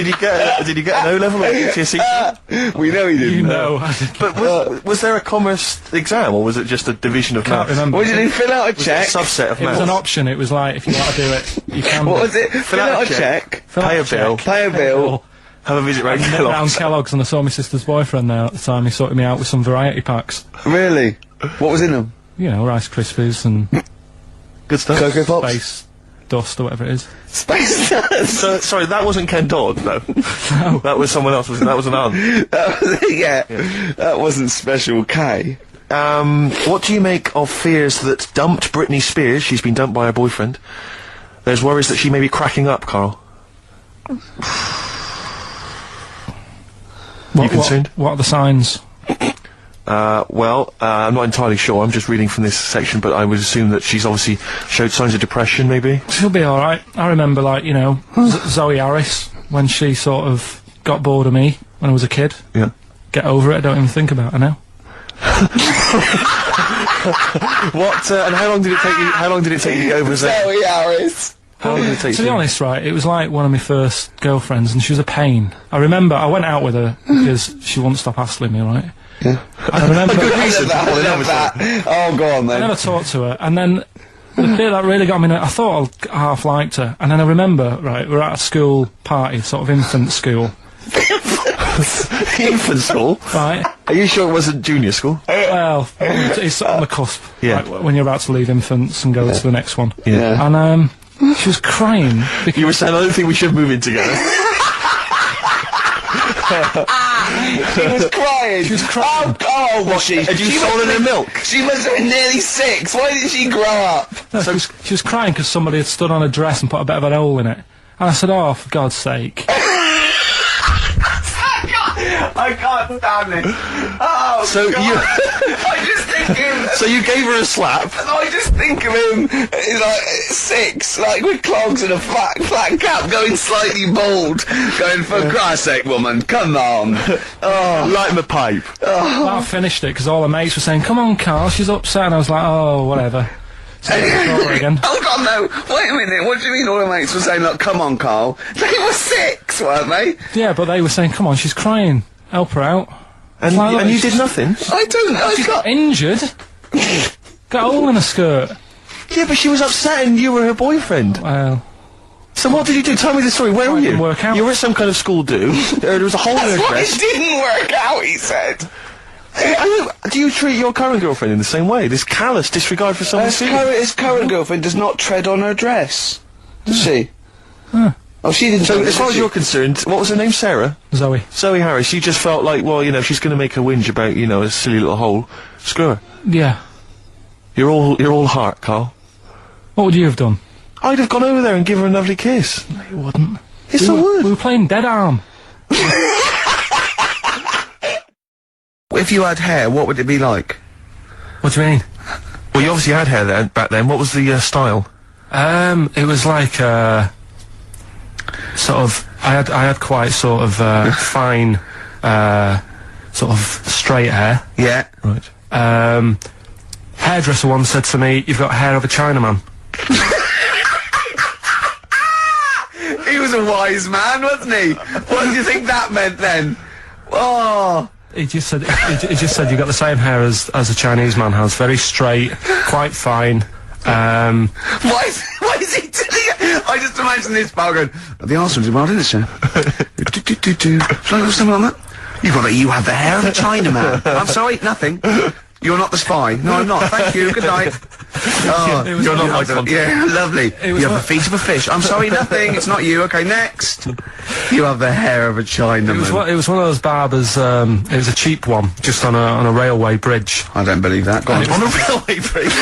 an O level or GCSE? We know you didn't. You know. But was there a commerce exam, or was it just a division of Can't maths? remember. What did you do? Fill out a check. A subset of It was maths. an option. It was like, if you want to do it, you can. What was it? Fill out a check. Fill out Pay a check, bill. Pay a bill. Have a visit round Round Kellogg's. Kellogg's, and I saw my sister's boyfriend there at the time. He sorted me out with some variety packs. Really? What was in them? You know, Rice Krispies and Good stuff. Cocoa Pops. Space Dust or whatever it is. Space Nuts. So, sorry, that wasn't Ken Dodd, no. No. That was someone else, wasn't it? That was an aunt. That wasn't Special K. What do you make of fears that dumped Britney Spears? She's been dumped by her boyfriend. There's worries that she may be cracking up, Karl. What concerned? What are the signs? Well, I'm not entirely sure. I'm just reading from this section, but I would assume that she's obviously showed signs of depression, maybe. She'll be alright. I remember, like, you know, Zoe Harris, when she sort of got bored of me when I was a kid. Yeah. Get over it, I don't even think about her now. What, and how long did it take you, to get over Zoe? Zoe Harris. How long did it take To you? be honest, right, it was like one of my first girlfriends, and she was a pain. I remember I went out with her because she wouldn't stop hassling me, right? Yeah. I remember I love that. Oh, go on I then. never talked to her, and then the bit that really got me, I thought I half liked her, and then I remember, right, we were at a school party, sort of infant school, Infant school? right? Are you sure it wasn't junior school? Well, it's on the cusp, Yeah. right, when you're about to leave infants and go to the next one. Yeah. And, she was crying because You were saying, I don't think we should move in together. She was crying. She was crying. Oh, was she? Had you She stolen must her milk? She must have been nearly 6. Why didn't she grow up? no, she was crying because somebody had stood on a dress and put a bit of an hole in it. And I said, oh, for God's sake. I can't stand it. Oh, So God. you, I just think him. so you gave her a slap. I just think of him, he's like 6, like with clogs and a flat cap, going slightly bald, going, for Christ's sake, woman, come on. Light him a pipe. I finished it because all the mates were saying, come on, Karl, she's upset. And I was like, oh, whatever. So again. Oh God, no! Wait a minute. What do you mean? All the mates were saying, "Look, come on, Karl." They were 6, weren't they? Yeah, but they were saying, come on, she's crying. Help her out. And, Well, and you it's did nothing? I don't know. She got injured. Got a hole in her skirt. Yeah, but she was upset and you were her boyfriend. Well, So what did you do? Tell me the story. Where were didn't you? work out. You were at some kind of school do. There was a hole in her That's why dress. it didn't work out. He said. Do you treat your current girlfriend in the same way? This callous disregard for someone's feelings? His current girlfriend does not tread on her dress, does she? Oh, she didn't. So, do it, as far did as she? you're concerned, what was her name? Sarah? Zoe. Zoe Harris. She just felt like, well, you know, if she's going to make a whinge about, you know, a silly little hole, screw her. Yeah. You're all heart, Karl. What would you have done? I'd have gone over there and given her a lovely kiss. No, you wouldn't. Yes, I would. We were playing Dead Arm. If you had hair, what would it be like? What do you mean? Well, you obviously had hair then, back then. What was the style? It was like, sort of, I had quite sort of, fine, sort of straight hair. Yeah. Right. Hairdresser once said to me, you've got hair of a Chinaman. He was a wise man, wasn't he? What do you think that meant then? Oh. He just said, he just said you've got the same hair as a Chinese man has. Very straight, quite fine. Why is he doing it? I just imagine this part going, the Arsenal did well, didn't it, sir? Shall I do something on that? You have the hair of a Chinaman. I'm sorry, nothing. You're not the spy. No, I'm not. Thank you. Good night. Oh, it was you're not like like that. yeah, lovely. You was have the what- feet of a fish. I'm sorry, nothing. It's not you. Okay, next. You have the hair of a Chinaman. It was one of those barbers. It was a cheap one, just on a railway bridge. I don't believe that. Go on. On a railway bridge.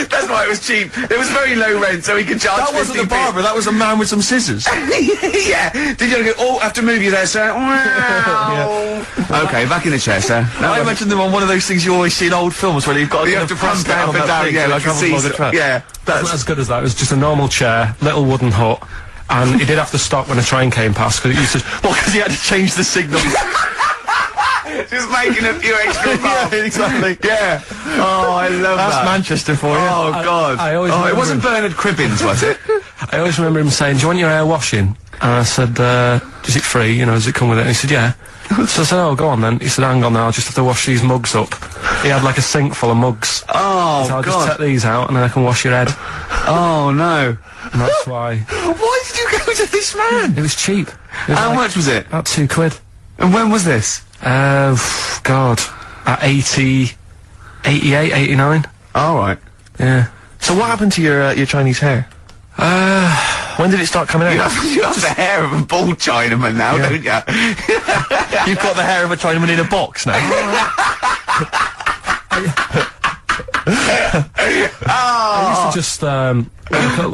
That's why it was cheap. It was very low rent, so he could charge. That wasn't the 50p. barber, that was a man with some scissors. Yeah. Did you go? Oh, I have to move you there, sir. Wow. Okay, back in the chair, sir. I imagine them on one of those things you always see in old films where you've got You have to press down on and that down. thing Yeah, so it like a travels along the seesaw. track. Yeah. That's not as good as that. It was just a normal chair, little wooden hut, and he did have to stop when a train came past because it used to. Well, because he had to change the signal. Just making a few extra bucks. Yeah, exactly. Yeah. Oh, I love That's that. Manchester for you. Oh, God. I always it remember wasn't Bernard Cribbins, was it? I always remember him saying, "Do you want your hair washing?" And I said, "Is it free? You know, does it come with it?" And he said, "Yeah." So I said, "Oh, go on then." He said, "Hang on now, I'll just have to wash these mugs up." He had like a sink full of mugs. Oh, So I'll just God. take these out and then I can wash your head. Oh, no. And that's why Why did you go to this man? it was cheap. It was How like much was it? About £2. And when was this? God, at 88, 89. All right. Yeah. So what happened to your Chinese hair? When did it start coming out? You have the hair of a bald Chinaman now, don't you? You've got the hair of a Chinaman in a box now. I used to just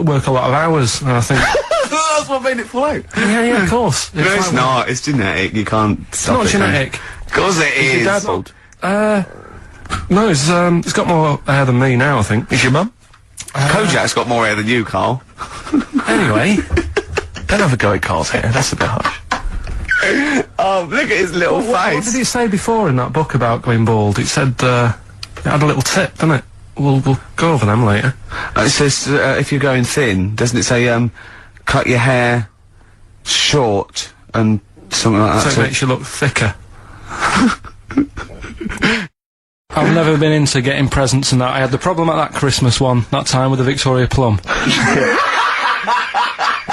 work a lot of hours, and I think, That's what made it fall out. yeah, of course. No, it's not. It's genetic. You can't It's stop not it. can you? genetic. Of course it is. Your dad bald? No, he's got more hair than me now, I think. Is your mum? Kojak's got more hair than you, Carl. Anyway, Don't have a go at Carl's hair. That's a bit harsh. Oh, look at his little what face. did it say before in that book about going bald? It said, it had a little tip, didn't it? We'll go over them later. It says, if you're going thin, doesn't it say, cut your hair short and something like that? So it makes you look thicker. I've never been into getting presents and that. I had the problem at that Christmas one, that time with the Victoria Plum.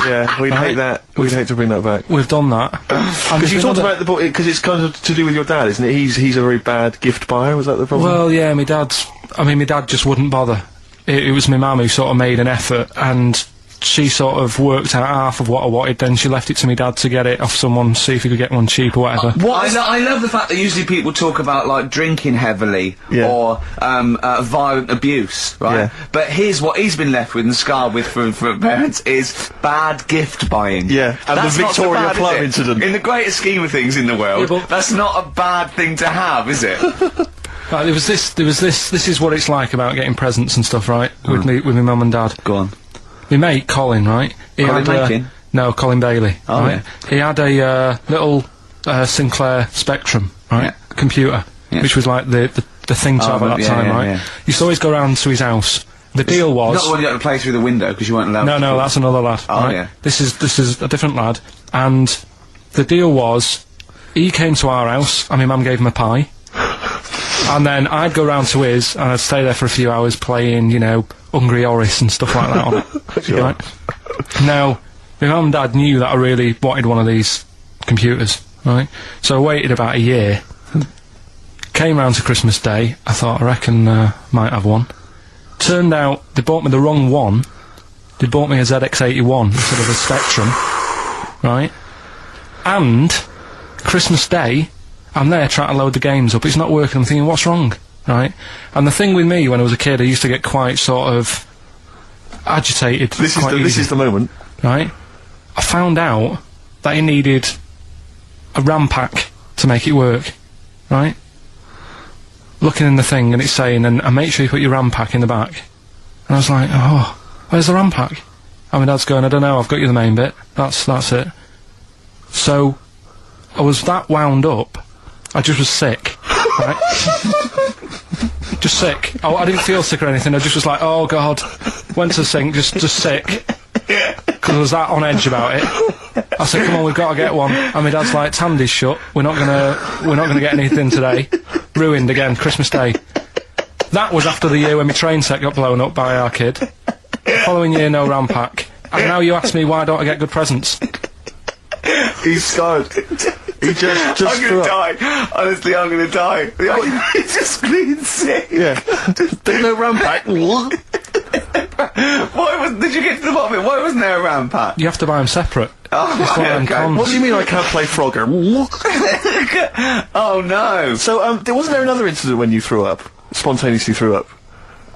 Yeah, we'd hate that. We'd hate to bring that back. We've done that. Because you talked about the book, because it's kind of to do with your dad, isn't it? He's a very bad gift buyer, was that the problem? Well, yeah, my dad just wouldn't bother. It was my mum who sort of made an effort, and she sort of worked out half of what I wanted, then she left it to me dad to get it off someone, see if he could get one cheap or whatever. I love the fact that usually people talk about, like, drinking heavily or violent abuse, right? Yeah. But here's what he's been left with and scarred with from parents is bad gift buying. Yeah, and That's the not so Victoria bad, Plum is it? incident. In the greater scheme of things in the world, Yeah, but- that's not a bad thing to have, is it? Right, there was this, this is what it's like about getting presents and stuff, right? With my mum and dad. Go on. My mate, Colin, right? Colin Makin? No, Colin Bailey. Oh, right? He had a little Sinclair Spectrum, right? Computer, which was like the thing to have at that time, right? yeah. Used to always go round to his house. The deal was... Not the one you had to play through the window because you weren't allowed to. No, that's another lad. Oh, right? yeah. This is a different lad, and the deal was, he came to our house, and my mum gave him a pie, and then I'd go round to his, and I'd stay there for a few hours playing, you know, Hungry Horace and stuff like that on it. Sure. Right? Now, my mum and dad knew that I really wanted one of these computers, right? So I waited about a year, came round to Christmas Day, I thought, I reckon, might have one. Turned out, they bought me the wrong one. They bought me a ZX81 instead of a Spectrum, right? And, Christmas Day, I'm there trying to load the games up, it's not working, I'm thinking, what's wrong, right? And the thing with me, when I was a kid, I used to get quite sort of agitated. This quite is easy, the moment. right? I found out that it needed a RAM pack to make it work, right? Looking in the thing, and it's saying, and make sure you put your RAM pack in the back. And I was like, oh, where's the RAM pack? And my dad's going, I don't know, I've got you the main bit. That's it. So, I was that wound up, I just was sick, right? Just sick. Oh, I didn't feel sick or anything, I just was like, oh god. Went to the sink, just sick. Because I was that on edge about it. I said, come on, we've got to get one. And my dad's like, Tandy's shut, we're not gonna get anything today. Ruined again, Christmas Day. That was after the year when my train set got blown up by our kid. The following year, no RAM pack. And now you ask me, why don't I get good presents? He's scarred. He just I'm threw gonna up. die. Honestly, I'm gonna die. He's just clean sick. Yeah. There's no RAM pack. Did you get to the bottom of it? Why wasn't there a RAM pack? You have to buy them separate. Oh, It's one of them okay. cons. What do you mean I can't play Frogger? Oh no. So, wasn't there another incident when you threw up? Spontaneously threw up?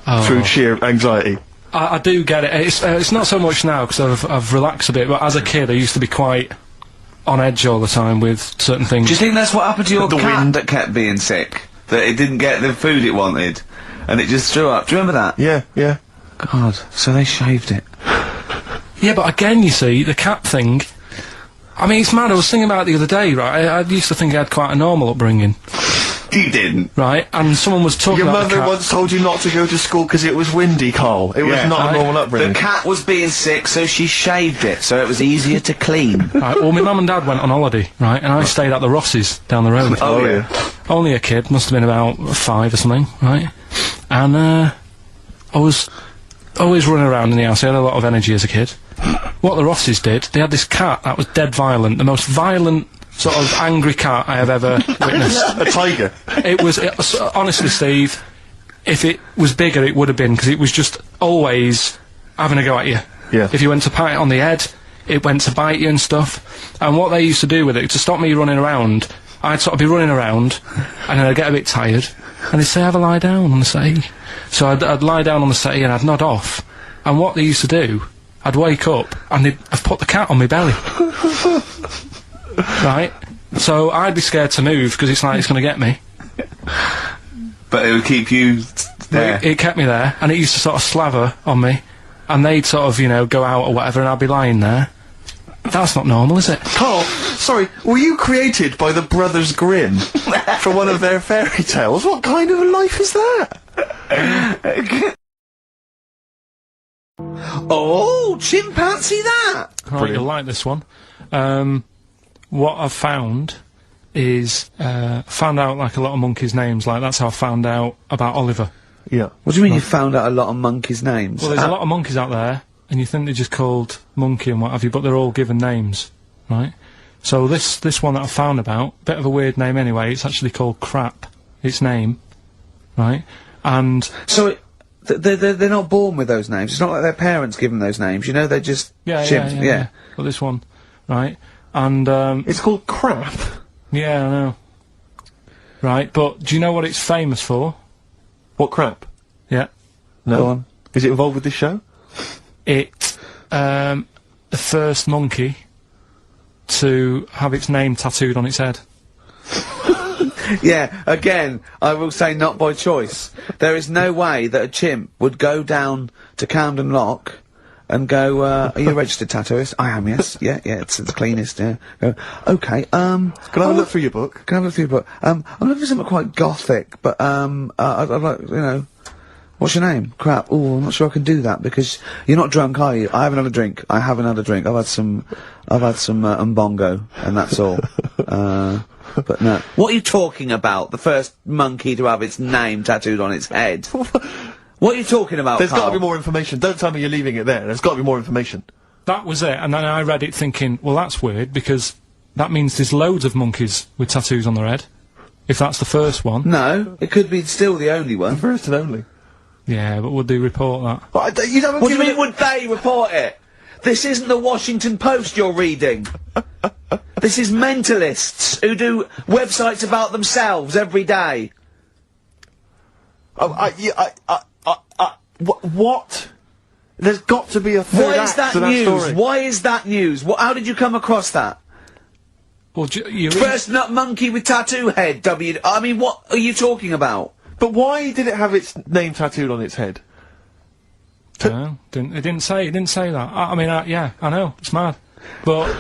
Oh. Through sheer anxiety? I do get it. It's not so much now because I've relaxed a bit. But as a kid, I used to be quite on edge all the time with certain things. Do you think that's what happened to your The cat wind. that kept being sick? That it didn't get the food it wanted, and it just threw up. Do you remember that? Yeah. God. So they shaved it. Yeah, but again, you see, the cat thing. I mean, it's mad. I was thinking about it the other day, right? I used to think I had quite a normal upbringing, You didn't. right? And someone was talking Your about mother the cat. once told you not to go to school because it was windy, Carl. It was Yeah. not a normal upbringing. The cat was being sick, so she shaved it, so it was easier to clean. Right, well, my mum and dad went on holiday, right? And I stayed at the Rosses down the road. Oh, yeah. Only a kid, must have been about 5 or something, right? And I was always running around in the house. I had a lot of energy as a kid. What the Rosses did, they had this cat that was dead violent, the most violent sort of angry cat I have ever witnessed. A tiger. It was honestly, Steve, if it was bigger, it would have been, because it was just always having a go at you. Yeah. If you went to pat it on the head, it went to bite you and stuff. And what they used to do with it, to stop me running around, I'd sort of be running around, and then I'd get a bit tired, and they'd say, have a lie down on the settee. So I'd lie down on the settee and I'd nod off. And what they used to do, I'd wake up, and I'd put the cat on my belly. Right? So I'd be scared to move, because it's like, it's going to get me. But it would keep you there. It kept me there, and it used to sort of slaver on me, and they'd sort of, go out or whatever, and I'd be lying there. That's not normal, is it? Carl, sorry, were you created by the Brothers Grimm for one of their fairy tales? What kind of a life is that? Oh, chimpanzee that! Right, you'll like this one. What I've found is, found out like a lot of monkeys' names, like that's how I found out about Oliver. Yeah. What do you mean you found out a lot of monkeys' names? Well, there's a lot of monkeys out there, and you think they're just called Monkey and what have you, but they're all given names, right? So this one that I found about, bit of a weird name anyway, it's actually called Crap, its name, right? And... So, they're not born with those names, it's not like their parents give them those names, they're just chimps, yeah. Well, this one, right? And, It's called Crap? Yeah, I know. Right, but do you know what it's famous for? What crap? Yeah. No. Go on. Is it involved with this show? It's, the first monkey to have its name tattooed on its head. Yeah, again, I will say not by choice. There is no way that a chimp would go down to Camden Lock and go, are you a registered tattooist? I am, yes. Yeah, it's the cleanest, yeah. Go, okay, Can I have a look through your book? Can I have a look through your book? I'm looking for something quite gothic, but, I'd like, what's your name? Crap. Oh, I'm not sure I can do that because you're not drunk, are you? I have another drink. I have another drink. I've had some Mbongo, and that's all. But no. What are you talking about? The first monkey to have its name tattooed on its head. What are you talking about, There's got to Karl? be more information. Don't tell me you're leaving it there. There's got to be more information. That was it, and then I read it thinking, well, that's weird, because that means there's loads of monkeys with tattoos on their head. If that's the first one. No, it could be still the only one. First and only. Yeah, but would they report that? What do you mean, would they report it? This isn't the Washington Post you're reading. This is mentalists who do websites about themselves every day. What? There's got to be a third Why is act that to that news? story. Why is that news? How did you come across that? Well, you First nut monkey with tattoo head, I mean, what are you talking about? But why did it have its name tattooed on its head? No, it didn't say that. I mean, yeah, I know, it's mad. But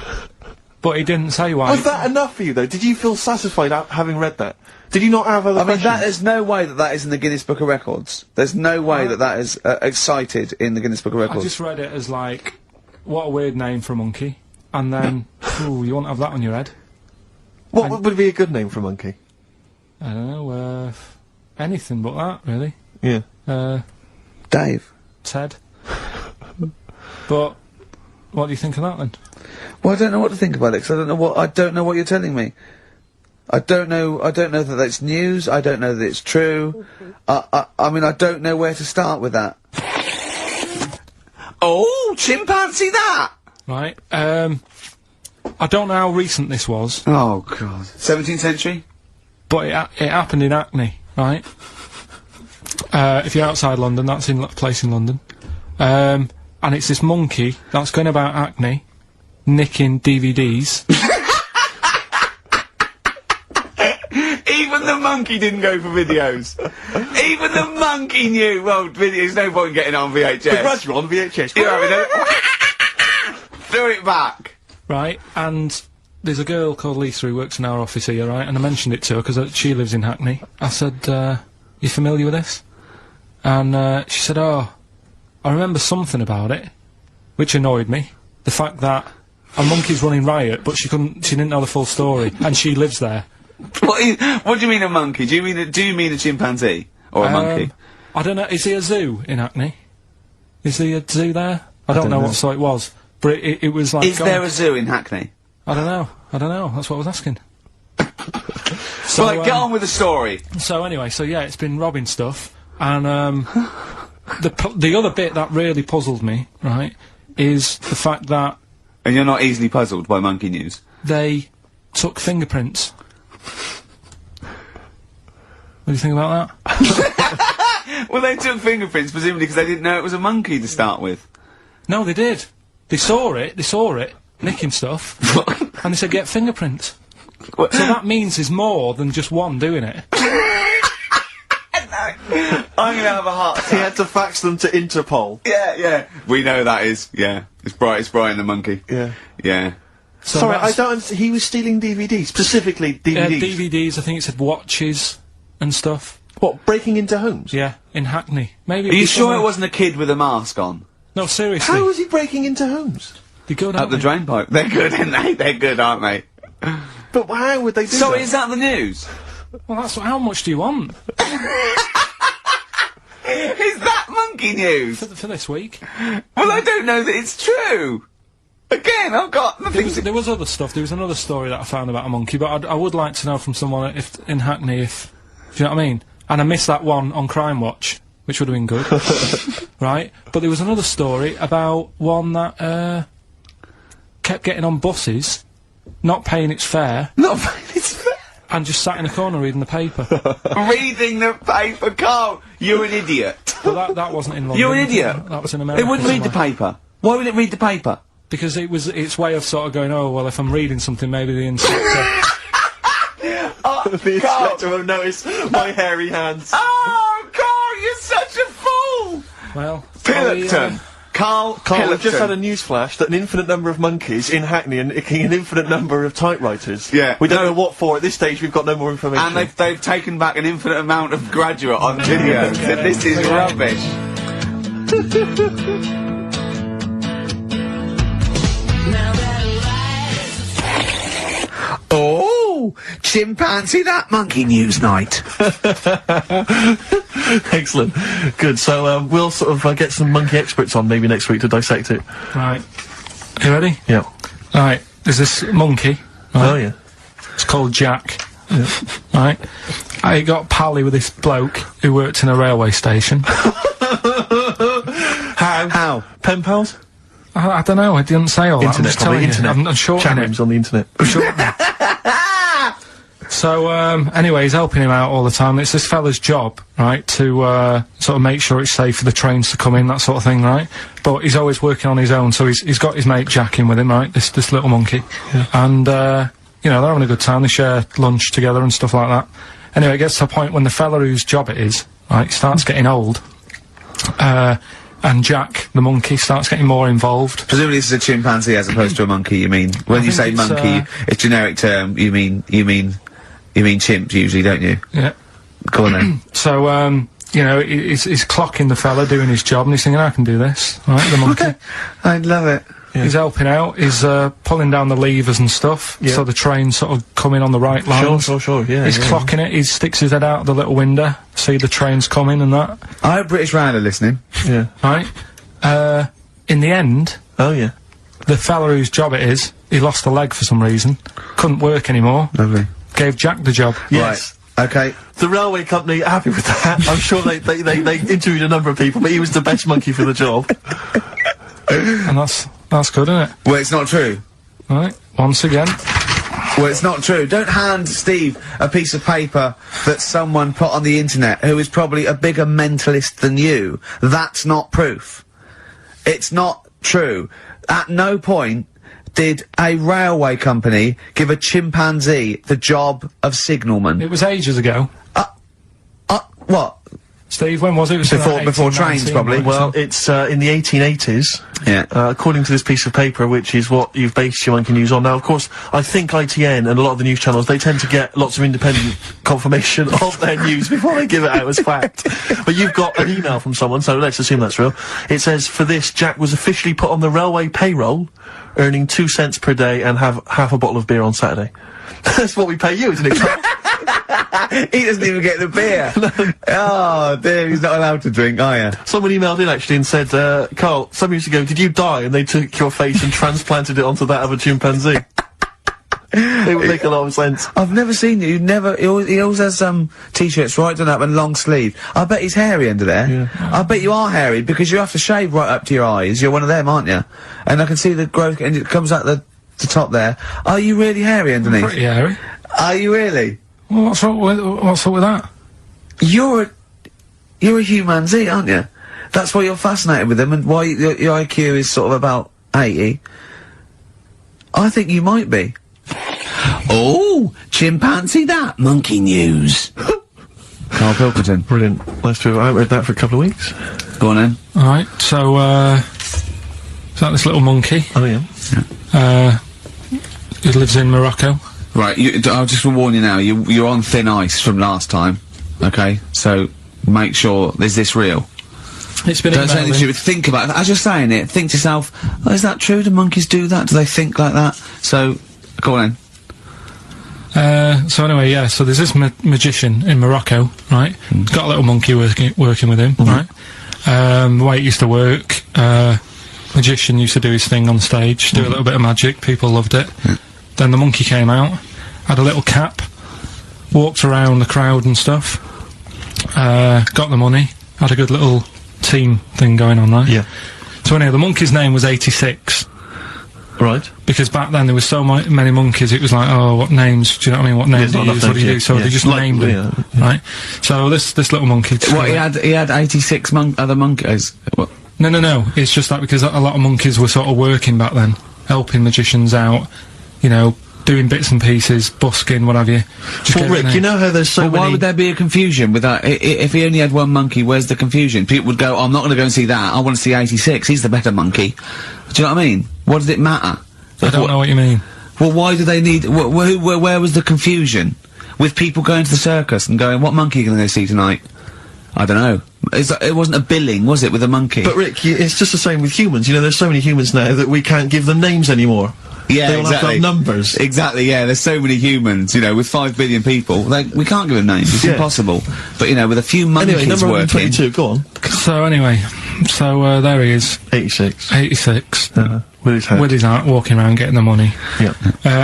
it didn't say why. Was that enough for you, though? Did you feel satisfied having read that? Did you not have other I mean, questions? there's no way that is in the Guinness Book of Records. There's no way that is cited in the Guinness Book of I Records. just read it as like, what a weird name for a monkey. And then, ooh, you won't have that on your head. What would be a good name for a monkey? I don't know, anything but that, really. Yeah. Dave. Ted. But, what do you think of that then? Well, I don't know what to think about it, because I don't know what you're telling me. I don't know that that's news, I don't know that it's true. I mean, I don't know where to start with that. Oh, chimpanzee that! Right, I don't know how recent this was, Oh, God. 17th century? but it happened in Hackney, right? If you're outside London, that's in a place in London. And it's this monkey that's going about Hackney, nicking DVDs. Even the monkey didn't go for videos. Even the monkey knew. Well, there's no point in getting on VHS. But you're on VHS. You're having a... Throw it back. Right, and there's a girl called Lisa who works in our office here, right, and I mentioned it to her because she lives in Hackney. I said, you familiar with this? And she said, oh, I remember something about it, which annoyed me. The fact that a monkey's running riot, but she didn't know the full story, and she lives there. What do you mean a monkey? Do you mean a chimpanzee? Or a monkey? I don't know, is there a zoo in Hackney? Is there a zoo there? I don't know what site it was, but it was like... Is there a zoo in Hackney? I don't know, that's what I was asking. So, Right, get on with the story. So anyway, yeah, it's been robbing stuff, and the other bit that really puzzled me, right, is the fact that And you're not easily puzzled by monkey news? they took fingerprints. What do you think about that? Well, they took fingerprints, presumably because they didn't know it was a monkey to start with. No, they did. They saw it, nicking stuff, and they said, get fingerprints. So that means there's more than just one doing it. I'm gonna have a heart attack. He had to fax them to Interpol. Yeah. We know that is. Yeah. It's Brian the monkey. Yeah. Yeah. So Sorry, I that's- don't. He was stealing DVDs, specifically DVDs. DVDs. I think it said watches and stuff. What? Breaking into homes? Yeah, in Hackney. Maybe. Are you sure it wasn't a kid with a mask on? No, seriously. How was he breaking into homes? They're good, Up aren't the they? drain pipe. They're good, aren't they? They're good, aren't they? But how would they do So that? is that the news? Well, that's how much do you want Is that monkey news? for this week? Well, I don't know that it's true. Again, I've got nothing to... There was other stuff. There was another story that I found about a monkey, but I would like to know from someone if in Hackney if do you know what I mean? And I missed that one on Crime Watch, which would have been good, right? But there was another story about one that kept getting on buses, not paying its fare, and just sat in a corner reading the paper. Reading the paper, Carl. You're an idiot. But that wasn't in London. You're an idiot. That was in America. It wouldn't read the somewhere. paper. Why would it read the paper? Because it was its way of sort of going, oh well, if I'm reading something, maybe the inspector. The inspector will notice my hairy hands. Oh, Carl, you're such a fool! Well, Pillockton. Carl, Carl, we've just Pillockton. had a news flash that an infinite number of monkeys in Hackney and nicking an infinite number of typewriters. Yeah. We don't know what for. At this stage, we've got no more information. And they've taken back an infinite amount of graduate on video. Said this is rubbish. Oh, chimpanzee that monkey news night. Excellent. Good. So we'll sort of get some monkey experts on maybe next week to dissect it. right. You ready? Yeah. Right. There's this monkey. Right? Oh, yeah. It's called Jack. Right. I got pally with this bloke who worked in a railway station. How? Pen pals? I don't know. I didn't say all that. I'm Internet, just telling probably. Internet. you. I'm shortening Chat it. rooms on the internet. So, anyway, he's helping him out all the time. It's this fella's job, right, to, sort of make sure it's safe for the trains to come in, that sort of thing, right? But he's always working on his own, so he's got his mate Jack in with him, right, this little monkey. Yeah. And, you know, they're having a good time. They share lunch together and stuff like that. Anyway, it gets to a point when the fella whose job it is, right, starts getting old, and Jack, the monkey, starts getting more involved. Presumably this is a chimpanzee as opposed to a monkey, you mean? When you say think it's, monkey, it's generic term, you mean chimp usually, don't you? Yeah. Go on then. So, you know, he's clocking the fella doing his job, and he's thinking, I can do this, right, the monkey. I love it. He's helping out, he's pulling down the levers and stuff, Yeah. so the train's sort of coming on the right lines. Sure, yeah. He's yeah. clocking it, he sticks his head out the little window, see the trains coming and that, I hope British Rail are listening. Yeah. right? In the end, Oh, yeah. the fella whose job it is, he lost a leg for some reason, couldn't work anymore, Lovely. gave Jack the job. Yes. Right. Okay. The railway company are happy with that. I'm sure they interviewed a number of people, but he was the best monkey for the job. And that's good, isn't it? Well, it's not true. Right, once again. Well, it's not true. Don't hand Steve a piece of paper that someone put on the internet who is probably a bigger mentalist than you. That's not proof. It's not true. At no point did a railway company give a chimpanzee the job of signalman. It was ages ago. What? Steve, when was it? It was Before- like before 18, trains, 19, probably. wasn't Well, it? it's in the 1880s. Yeah. According to this piece of paper, which is what you've based your monkey news on. Now, of course, I think ITN and a lot of the news channels, they tend to get lots of independent confirmation of their news before they give it out as fact. But you've got an email from someone, so let's assume that's real. It says, for this, Jack was officially put on the railway payroll, earning 2 cents per day and have half a bottle of beer on Saturday. That's what we pay you, isn't it? He doesn't even get the beer. Oh, dear, he's not allowed to drink, are you? Someone emailed in actually and said, Carl, some years ago, did you die? And they took your face and transplanted it onto that of a chimpanzee. It would make a lot of sense. I've never seen you. He always has t-shirts right done up and long sleeve. I bet he's hairy under there. Yeah. I bet you are hairy because you have to shave right up to your eyes. You're one of them, aren't you? And I can see the growth, and it comes out the top there. Are you really hairy underneath? Pretty hairy. Are you really? Well, what's up with that? You're a humanzee, aren't you? That's why you're fascinated with them, and why your IQ is sort of about 80. I think you might be. Oh, chimpanzee that monkey news. Karl Pilkington. Brilliant. Nice to have. I haven't read that for a couple of weeks. Go on then. Alright, so, is that this little monkey? Oh, yeah. Who lives in Morocco. Right, I'll just warn you now, you're on thin ice from last time, okay? So, make sure, is this real? It's been Don't say anything emailing. stupid, think about it. As you're saying it, think to yourself, oh, is that true? Do monkeys do that? Do they think like that? So, go on then. So anyway, yeah, so there's this magician in Morocco, right? He's got a little monkey working with him, right? The way it used to work, magician used to do his thing on stage, do a little bit of magic, people loved it. Then the monkey came out, had a little cap, walked around the crowd and stuff, got the money, had a good little team thing going on, right? Yeah. So anyway, the monkey's name was 86. Right. Because back then there was so many monkeys, it was like, oh, what names, do you know what I mean, what names do not you enough use, what do you do, names, so yeah. they just Like, named them, right? So this little monkey... What, he had 86 other monkeys? What? No, it's just that because a lot of monkeys were sort of working back then, helping magicians out, you know, doing bits and pieces, busking, what have you. Just Well, gave it a Rick, name. you know how there's so But why many... would there be a confusion with that? If he only had one monkey, where's the confusion? People would go, oh, I'm not going to go and see that, I want to see 86, he's the better monkey. Do you know what I mean? What does it matter? I don't know what you mean. Well, why do they need... where was the confusion? With people going to the circus and going, what monkey are you going to go see tonight? I don't know. It wasn't a billing, was it, with a monkey? But Rick, it's just the same with humans. You know, there's so many humans now that we can't give them names anymore. yeah, They all have to exactly. have numbers. Exactly, yeah, there's so many humans, you know, with 5 billion people, we can't give them names, it's Yeah. impossible. But, you know, with a few monkeys Anyway, number working... 122, go on. So anyway, there he is, 86. 86, With his hat. with his hat, walking around getting the money. Yeah.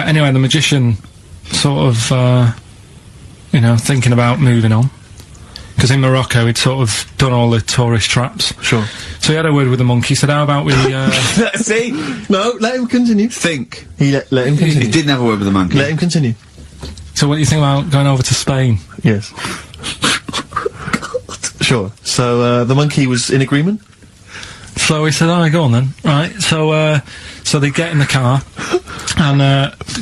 Anyway, the magician sort of, you know, thinking about moving on. Because in Morocco he'd sort of done all the tourist traps. Sure. So he had a word with the monkey, said, how about we, See? No, let him continue. Think. Let him He continue. didn't have a word with the monkey. Let him continue. so what do you think about going over to Spain? Yes. Sure. So, the monkey was in agreement? So he said, alright, go on then. Right, so they get in the car, and,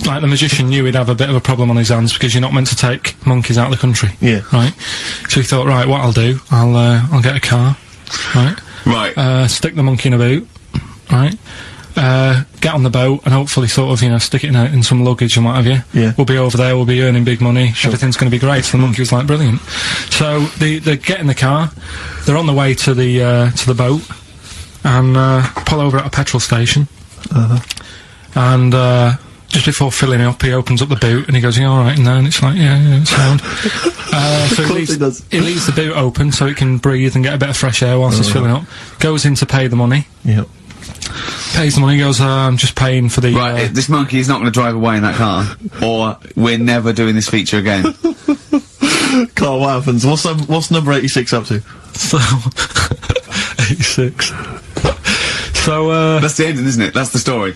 like, the magician knew he'd have a bit of a problem on his hands, because you're not meant to take monkeys out of the country. Yeah. Right? So he thought, right, what I'll do, I'll get a car, right? Right. Stick the monkey in a boot, right? Get on the boat, and hopefully sort of, you know, stick it in some luggage and what have you. Yeah. We'll be over there, we'll be earning big money, everything's gonna be great. So the monkey was like, brilliant. So, they get in the car, they're on the way to the boat, and pull over at a petrol station. And just before filling up, he opens up the boot and he goes, "You all right in there?" And it's like, "Yeah, it's sound." So course he does. he leaves the boot open so it can breathe and get a bit of fresh air whilst it's filling up. Goes in to pay the money. Yeah. Pays the money. Goes, "I'm just paying for the." Right, this monkey is not going to drive away in that car, or we're never doing this feature again. Carl, what happens? What's number 86 up to? So 86. So That's the ending, isn't it? That's the story.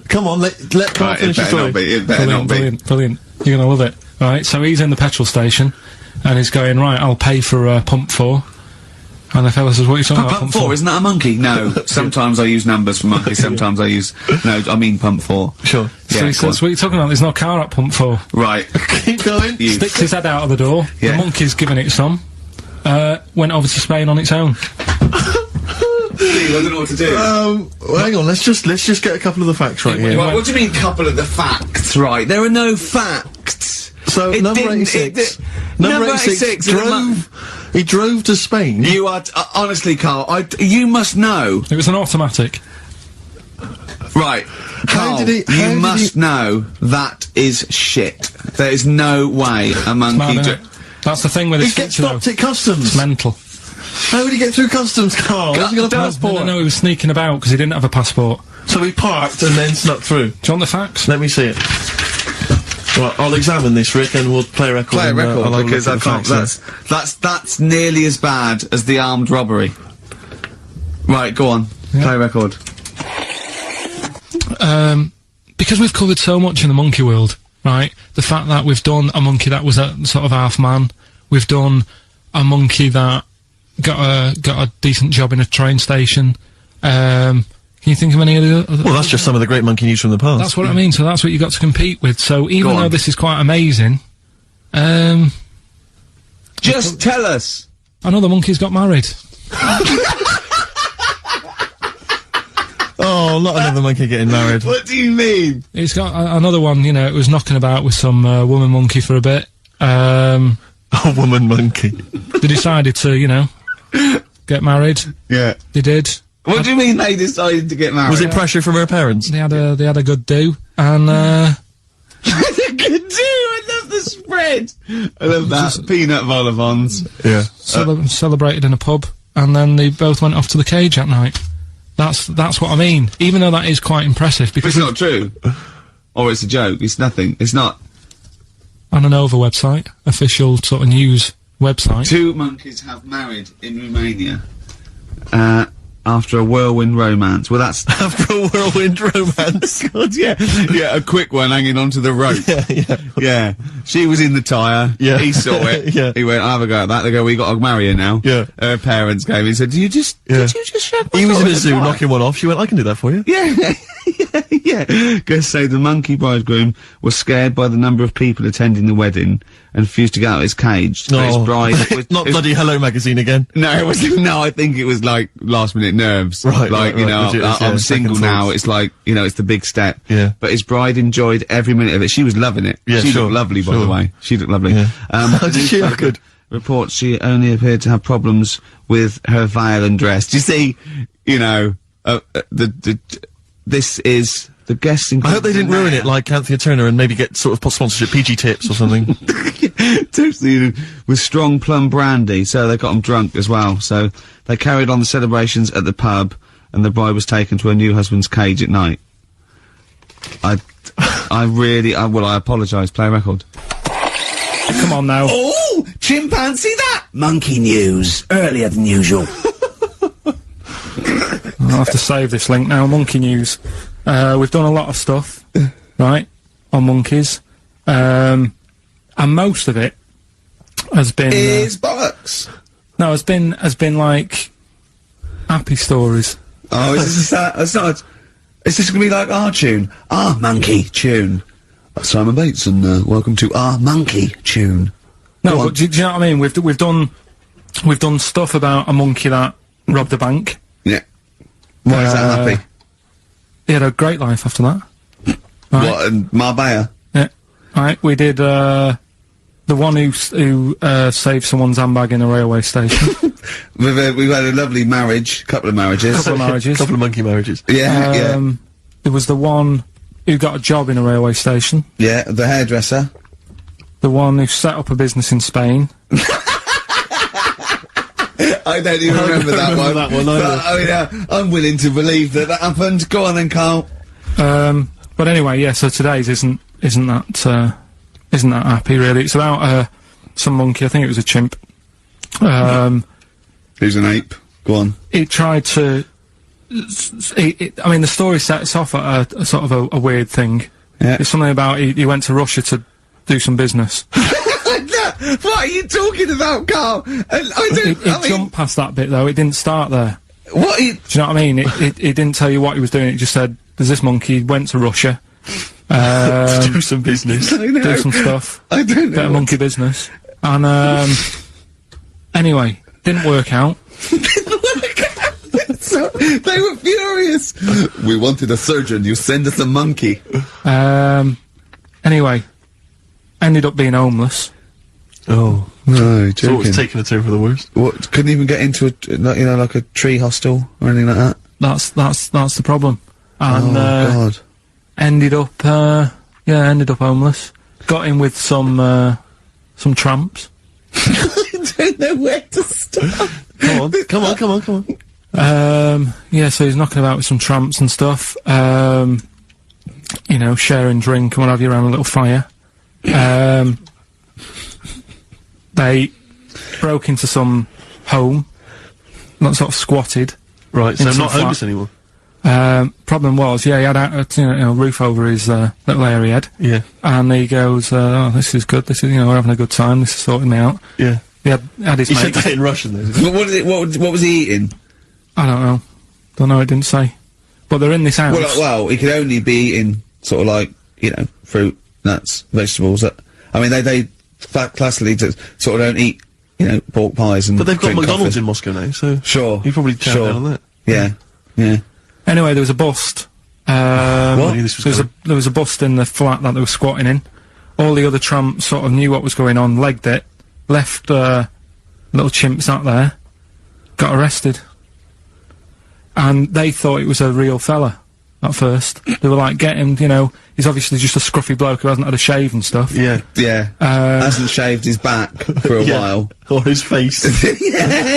Come on, let Carl Right, it finish the better story. not be. It better not be. brilliant. You're gonna love it. Right, so he's in the petrol station, and he's going, right, I'll pay for pump 4. And the fella says, what are you talking about, Pump 4, isn't that a monkey? No. Sometimes I use numbers for monkeys, sometimes I use... No, I mean pump 4. Sure. So Yeah, he says, what are you talking about? There's no car at pump 4. Right. Keep going. You Sticks his head out of the door. Yeah. The monkey's giving it some. Went over to Spain on its own. Steve, I don't know what to do. Well, hang on, let's just get a couple of the facts right here. Right, what do you mean, couple of the facts? Right, there are no facts. So, It number didn't- 86. it- Number number 86 86 is a mon- he drove to Spain. You are, honestly, Carl, you must know. It was an automatic. Right, Carl, did he- how you did must he- know that is shit. There is no way a Mad, monkey... innit? That's the thing with He this gets feature, though. stopped at customs. It's mental. How would he get through customs, Carl? Has he got a No, passport? No, he was sneaking about because he didn't have a passport. So he parked and then snuck through. Do you want the facts? Let me see it. Right, I'll examine this, Rick, and we'll play a record. Play a and, record, I'll have a because look I at the can't... facts That's nearly as bad as the armed robbery. Right, go on. Play a record. Because we've covered so much in the monkey world, right? The fact that we've done a monkey that was a sort of half man, we've done a monkey that got a decent job in a train station. Can you think of any other? Well, that's just some of the great monkey news from the past. That's what I mean. So that's what you got to compete with. So even Go on. though this is quite amazing, Just tell us. Another monkey's got married. Oh, not another monkey getting married. What do you mean? It's got another one, you know, it was knocking about with some woman monkey for a bit. A woman monkey. They decided to, you know, get married. Yeah. They did. What do you mean they decided to get married? Was it pressure from her parents? They had a good do, and That's a good do. I love the spread. I love that. Peanut vol-au-vents. Yeah. Celebrated in a pub, and then they both went off to the cage at night. That's what I mean. Even though that is quite impressive, But because it's not true. Or it's a joke. It's nothing. It's not. on an Nova website, official sort of news website. 2 monkeys have married in Romania. After a whirlwind romance. Well, that's After a whirlwind romance. God, yeah, yeah, a quick one hanging onto the rope. Yeah. She was in the tyre. Yeah. He saw it. Yeah. He went, I'll have a go at that. They go, we got to marry her now. Yeah. Her parents came in and said, did you just shag my He was in a daughter? zoo Why? knocking one off. She went, I can do that for you. Yeah. Yeah. Guests say the monkey bridegroom was scared by the number of people attending the wedding and refused to get out of his cage. So his bride was, Not bloody Hello Magazine again. No, it wasn't. No, I think it was like last minute nerves. Right, like right, you right, know, legit, I'm yeah, single second now. thoughts. It's like you know, it's the big step. Yeah. But his bride enjoyed every minute of it. She was loving it. Yeah, she sure, looked lovely, by sure. the way. She looked lovely. Yeah. The Did she? Oh, newspaper good. Reports she only appeared to have problems with her veil and dress. Do you see? You know, this is. The guests I hope they didn't ruin it like Anthea Turner and maybe get sort of sponsorship PG tips or something. Tipsy with strong plum brandy, so they got them drunk as well. So they carried on the celebrations at the pub, and the bride was taken to her new husband's cage at night. I apologise. Play a record. Come on now. Oh, chimpanzee that! Monkey news, earlier than usual. I'll have to save this link now. Monkey news. We've done a lot of stuff, right, on monkeys, and most of it has been Is bollocks. no, has been like happy stories. Oh, is this is this gonna be like our tune? Our monkey tune. Simon Bates and welcome to our monkey tune. No, Go on. but do you know what I mean? We've done stuff about a monkey that robbed a bank. Yeah. Why is that happy? He had a great life after that. Right. What, in Marbella? Yeah. Right. We did the one who saved someone's handbag in a railway station. We've had a lovely marriage, couple of marriages. Couple of marriages. Couple of monkey marriages. Yeah, There was the one who got a job in a railway station. yeah. The hairdresser. The one who set up a business in Spain. I don't even remember that one. that one either. But, I mean, I'm willing to believe that happened. Go on then, Carl. But anyway, yeah. So today's isn't that happy really. It's about some monkey. I think it was a chimp. Who's an ape? Go on. It tried to. I mean, the story sets off at a sort of a weird thing. Yeah. It's something about he went to Russia to do some business. What are you talking about, Carl? It jumped past that bit though. It didn't start there. What? Do you know what I mean? It didn't tell you what he was doing. It just said, "There's this monkey went to Russia, Do some business. I know. do some stuff, I don't know. bit of monkey business." And anyway, didn't work out. So, they were furious. We wanted a surgeon. You send us a monkey. Anyway, ended up being homeless. Oh. No, So it was taking a turn for the worst. What? Couldn't even get into like a tree hostel or anything like that. That's the problem. And God. ended up homeless. Got in with some tramps. I don't know where to start. Come on. Yeah, so he's knocking about with some tramps and stuff. You know, sharing drink and what have you around a little fire. They broke into some home, not sort of squatted. Right, so In I'm some not homeless flat. anymore. Problem was, yeah, he had a roof over his little area head. Yeah. And he goes, "Oh, this is good. This is, we're having a good time. This is sorting me out." Yeah. He had his He said mate. that in Russian though. What was he eating? I don't know. It didn't say. But they're in this house. Well, he could only be eating sort of like fruit, nuts, vegetables. I mean, they classically sort of don't eat you know, pork pies and But they've got drink McDonald's coffee. in Moscow now, so Sure. you probably turn down on that. Yeah, yeah. Anyway, there was a bust. I knew this was There was a bust in the flat that they were squatting in. All the other tramps sort of knew what was going on, legged it, left little chimps out there, got arrested. And they thought it was a real fella at first. They were like, get him, you know, he's obviously just a scruffy bloke who hasn't had a shave and stuff. Yeah. Yeah. Hasn't shaved his back for a while. Or his face. Yeah,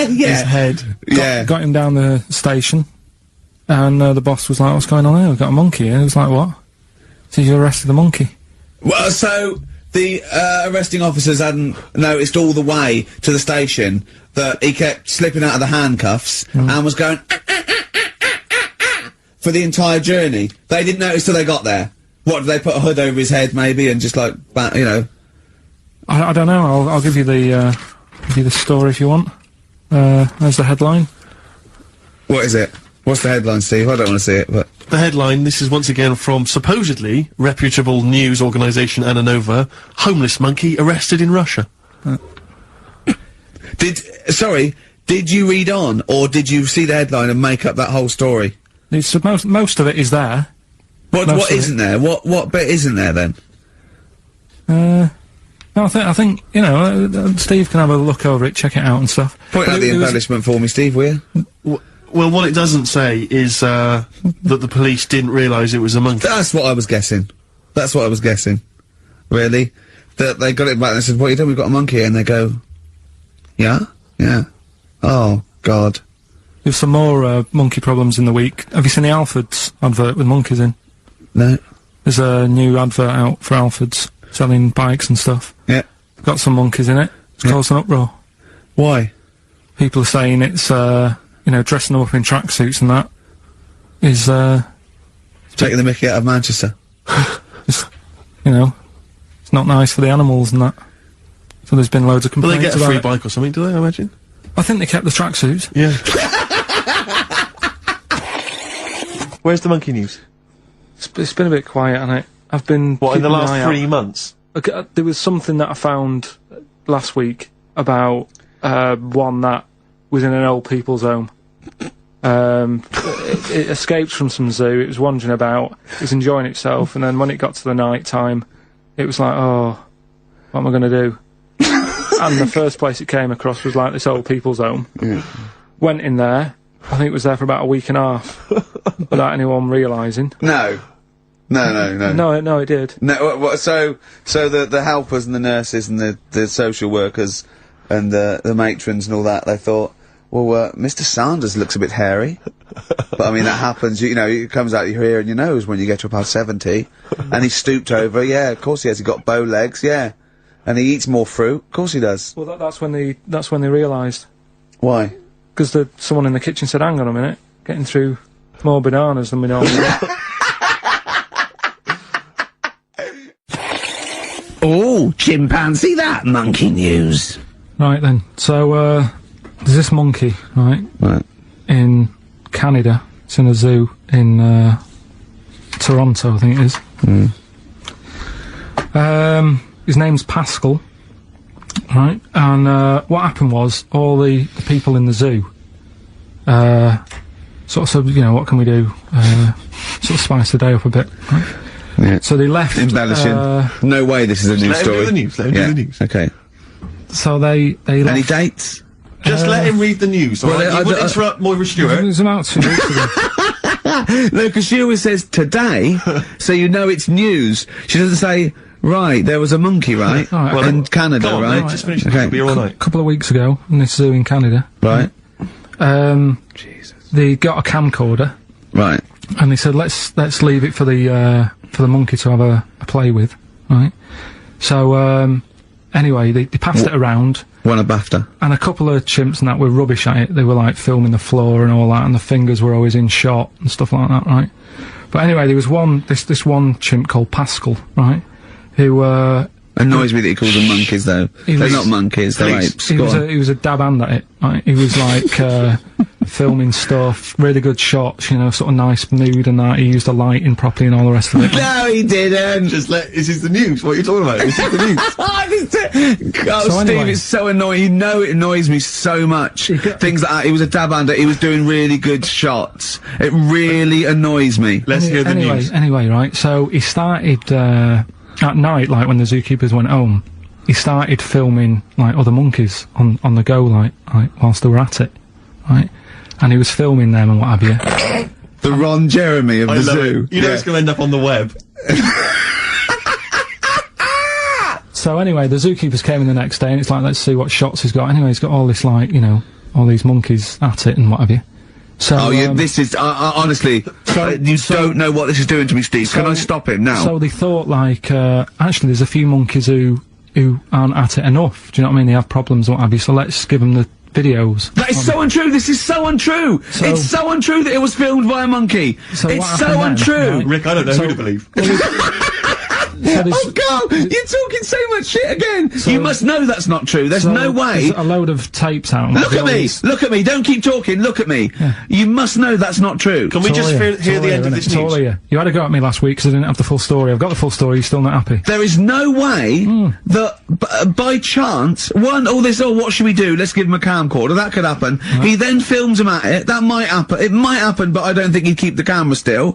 His yeah. head. Yeah. Got him down the station. And the boss was like, what's going on here? We've got a monkey here. He was like, what? So you arrested the monkey? Well, so the arresting officers hadn't noticed all the way to the station that he kept slipping out of the handcuffs and was going for the entire journey. They didn't notice till they got there. What, did they put a hood over his head maybe and just like, you know? I don't know. I'll give you the story if you want. There's the headline. What is it? What's the headline, Steve? I don't want to see it, but... The headline, this is once again from supposedly reputable news organisation Ananova, homeless monkey arrested in Russia. Did you read on, or did you see the headline and make up that whole story? It's, most of it is there. What isn't there? What bit isn't there then? No, I think you know. Steve can have a look over it, check it out and stuff. Point out the embellishment for me, Steve, will you? Well, what it doesn't say is that the police didn't realise it was a monkey. That's what I was guessing. That's what I was guessing. Really? That they got it back and they said, what are you doing? We've got a monkey here. And they go, yeah? Yeah. Oh, God. There's some more monkey problems in the week. Have you seen the Alfords advert with monkeys in? No. There's a new advert out for Alfords, selling bikes and stuff. Yeah. Got some monkeys in it. It's caused an uproar. Why? People are saying it's, you know, dressing them up in tracksuits and that is, Taking the mickey out of Manchester. just, you know, it's not nice for the animals and that. So there's been loads of Will complaints they get a about free it. bike or something, do they, I imagine? I think they kept the tracksuits. Yeah. Where's the monkey news? It's been a bit quiet, hasn't it? I've been... What, in the keeping an last eye 3 out. months? Okay, there was something that I found last week about one that was in an old people's home. It escaped from some zoo, it was wandering about, it was enjoying itself, and then when it got to the night time, it was like, oh, what am I going to do? And the first place it came across was like this old people's home. Went in there, I think it was there for about a week and a half, without anyone realising. No, No, it did. No, so the helpers and the nurses and the social workers and the matrons and all that, they thought, well, Mr. Sanders looks a bit hairy. But I mean, that happens, you know, it comes out your ear and your nose when you get to about 70. And he's stooped over, yeah, of course he has, he got bow legs, yeah. And he eats more fruit, of course he does. Well, that's when they realised. Why? Because someone in the kitchen said, hang on a minute, getting through more bananas than we normally get. Oh, chimpanzee that monkey news. Right then, so, there's this monkey, right, in Canada. It's in a zoo in, Toronto, I think it is. His name's Pascal, right, and, what happened was, all the people in the zoo, sort of said, you know, what can we do, sort of spice the day up a bit, right? Yeah. So they left, Embellishing. No way this is a news Let him story. do the news, let him do the news. Okay. so they left. Any dates? Just let him read the news, alright? Well, You wouldn't interrupt Moira It Stewart. was about 2 weeks ago. No, because she always says today, so you know it's news. She doesn't say, right, there was a monkey, right? Alright, Well, in Canada, Go on, right? mate, just finish the Okay. news, be all night. A couple of weeks ago, in this zoo in Canada, Right, they got a camcorder, right. and they said, let's leave it for the monkey to have a play with, right? So, anyway, they passed it around, Won a BAFTA. and a couple of chimps and that were rubbish at it. They were, like, filming the floor and all that, and the fingers were always in shot and stuff like that, right? But anyway, there was this one chimp called Pascal, right? Who, Annoys me that he calls them monkeys, though. He They're was- not monkeys, they're Please. apes. he Go was on. he was a dab hand at it, right? He was like, filming stuff, really good shots, you know, sort of nice mood and that. He used the lighting properly and all the rest of it. No, he didn't. This is the news. What are you talking about? This is the news. Oh, So Steve, anyway. it's so annoying. You know it annoys me so much. Things like that. He was a dab under. He was doing really good shots. It really annoys me. Let's hear the news. Anyway, right, so he started, at night, like, when the zookeepers went home, he started filming, like, other monkeys on the go, like, whilst they were at it, right? And he was filming them and what have you. The Ron Jeremy of the I love zoo. it. You know it's going to end up on the web. So anyway, the zookeepers came in the next day and it's like, let's see what shots he's got. Anyway, he's got all this, like, you know, all these monkeys at it and what have you. So, Oh, yeah, this is, honestly, you don't know what this is doing to me, Steve. Can I stop him now? So they thought, like, actually there's a few monkeys who aren't at it enough. Do you know what I mean? They have problems and what have you, so let's give them the videos. That is so untrue. This is so untrue. It's so untrue that it was filmed by a monkey. So It's what so happened then, untrue. right? Rick, I don't know who to believe. Oh, Carl, you're talking so much shit again. You must know that's not true. There's no way. There's a load of tapes out. Look at me. Look at me. Don't keep talking. Look at me. You must know that's not true. Can we just hear the end of this news? You had a go at me last week because I didn't have the full story. I've got the full story. You're still not happy. There is no way that by chance, what should we do? Let's give him a camcorder. That could happen. He then films him at it. That might happen. It might happen, but I don't think he'd keep the camera still.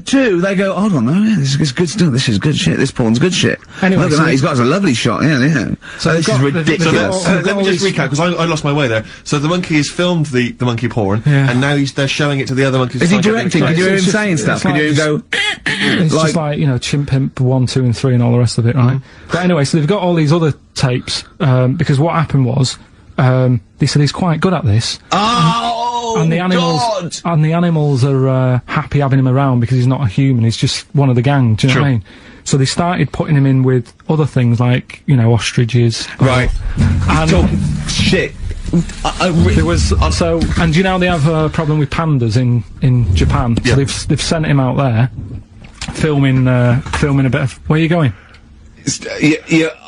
Two, they go, hold on, this is good stuff. This is good shit. This porn's good shit. Anyway, look at so that. He's got a lovely shot. Yeah. So this is ridiculous. Let me just recap, because I lost my way there. So the monkey has filmed the monkey porn, and now they're showing it to the other monkeys. Is he to try and get directing? them Could you hear him just- saying stuff? it's Could like you hear him go? It's just like, you know, Chimp Pimp 1, 2 and 3 and all the rest of it, right? But anyway, so they've got all these other tapes, because what happened was, they said he's quite good at this. Oh, And the animals are happy having him around because he's not a human. He's just one of the gang. Do you know what I mean? So they started putting him in with other things like, you know, ostriches. Right. And Talking shit. there was and do you know they have a problem with pandas in Japan? Yeah. So they've sent him out there filming a bit of. Where are you going?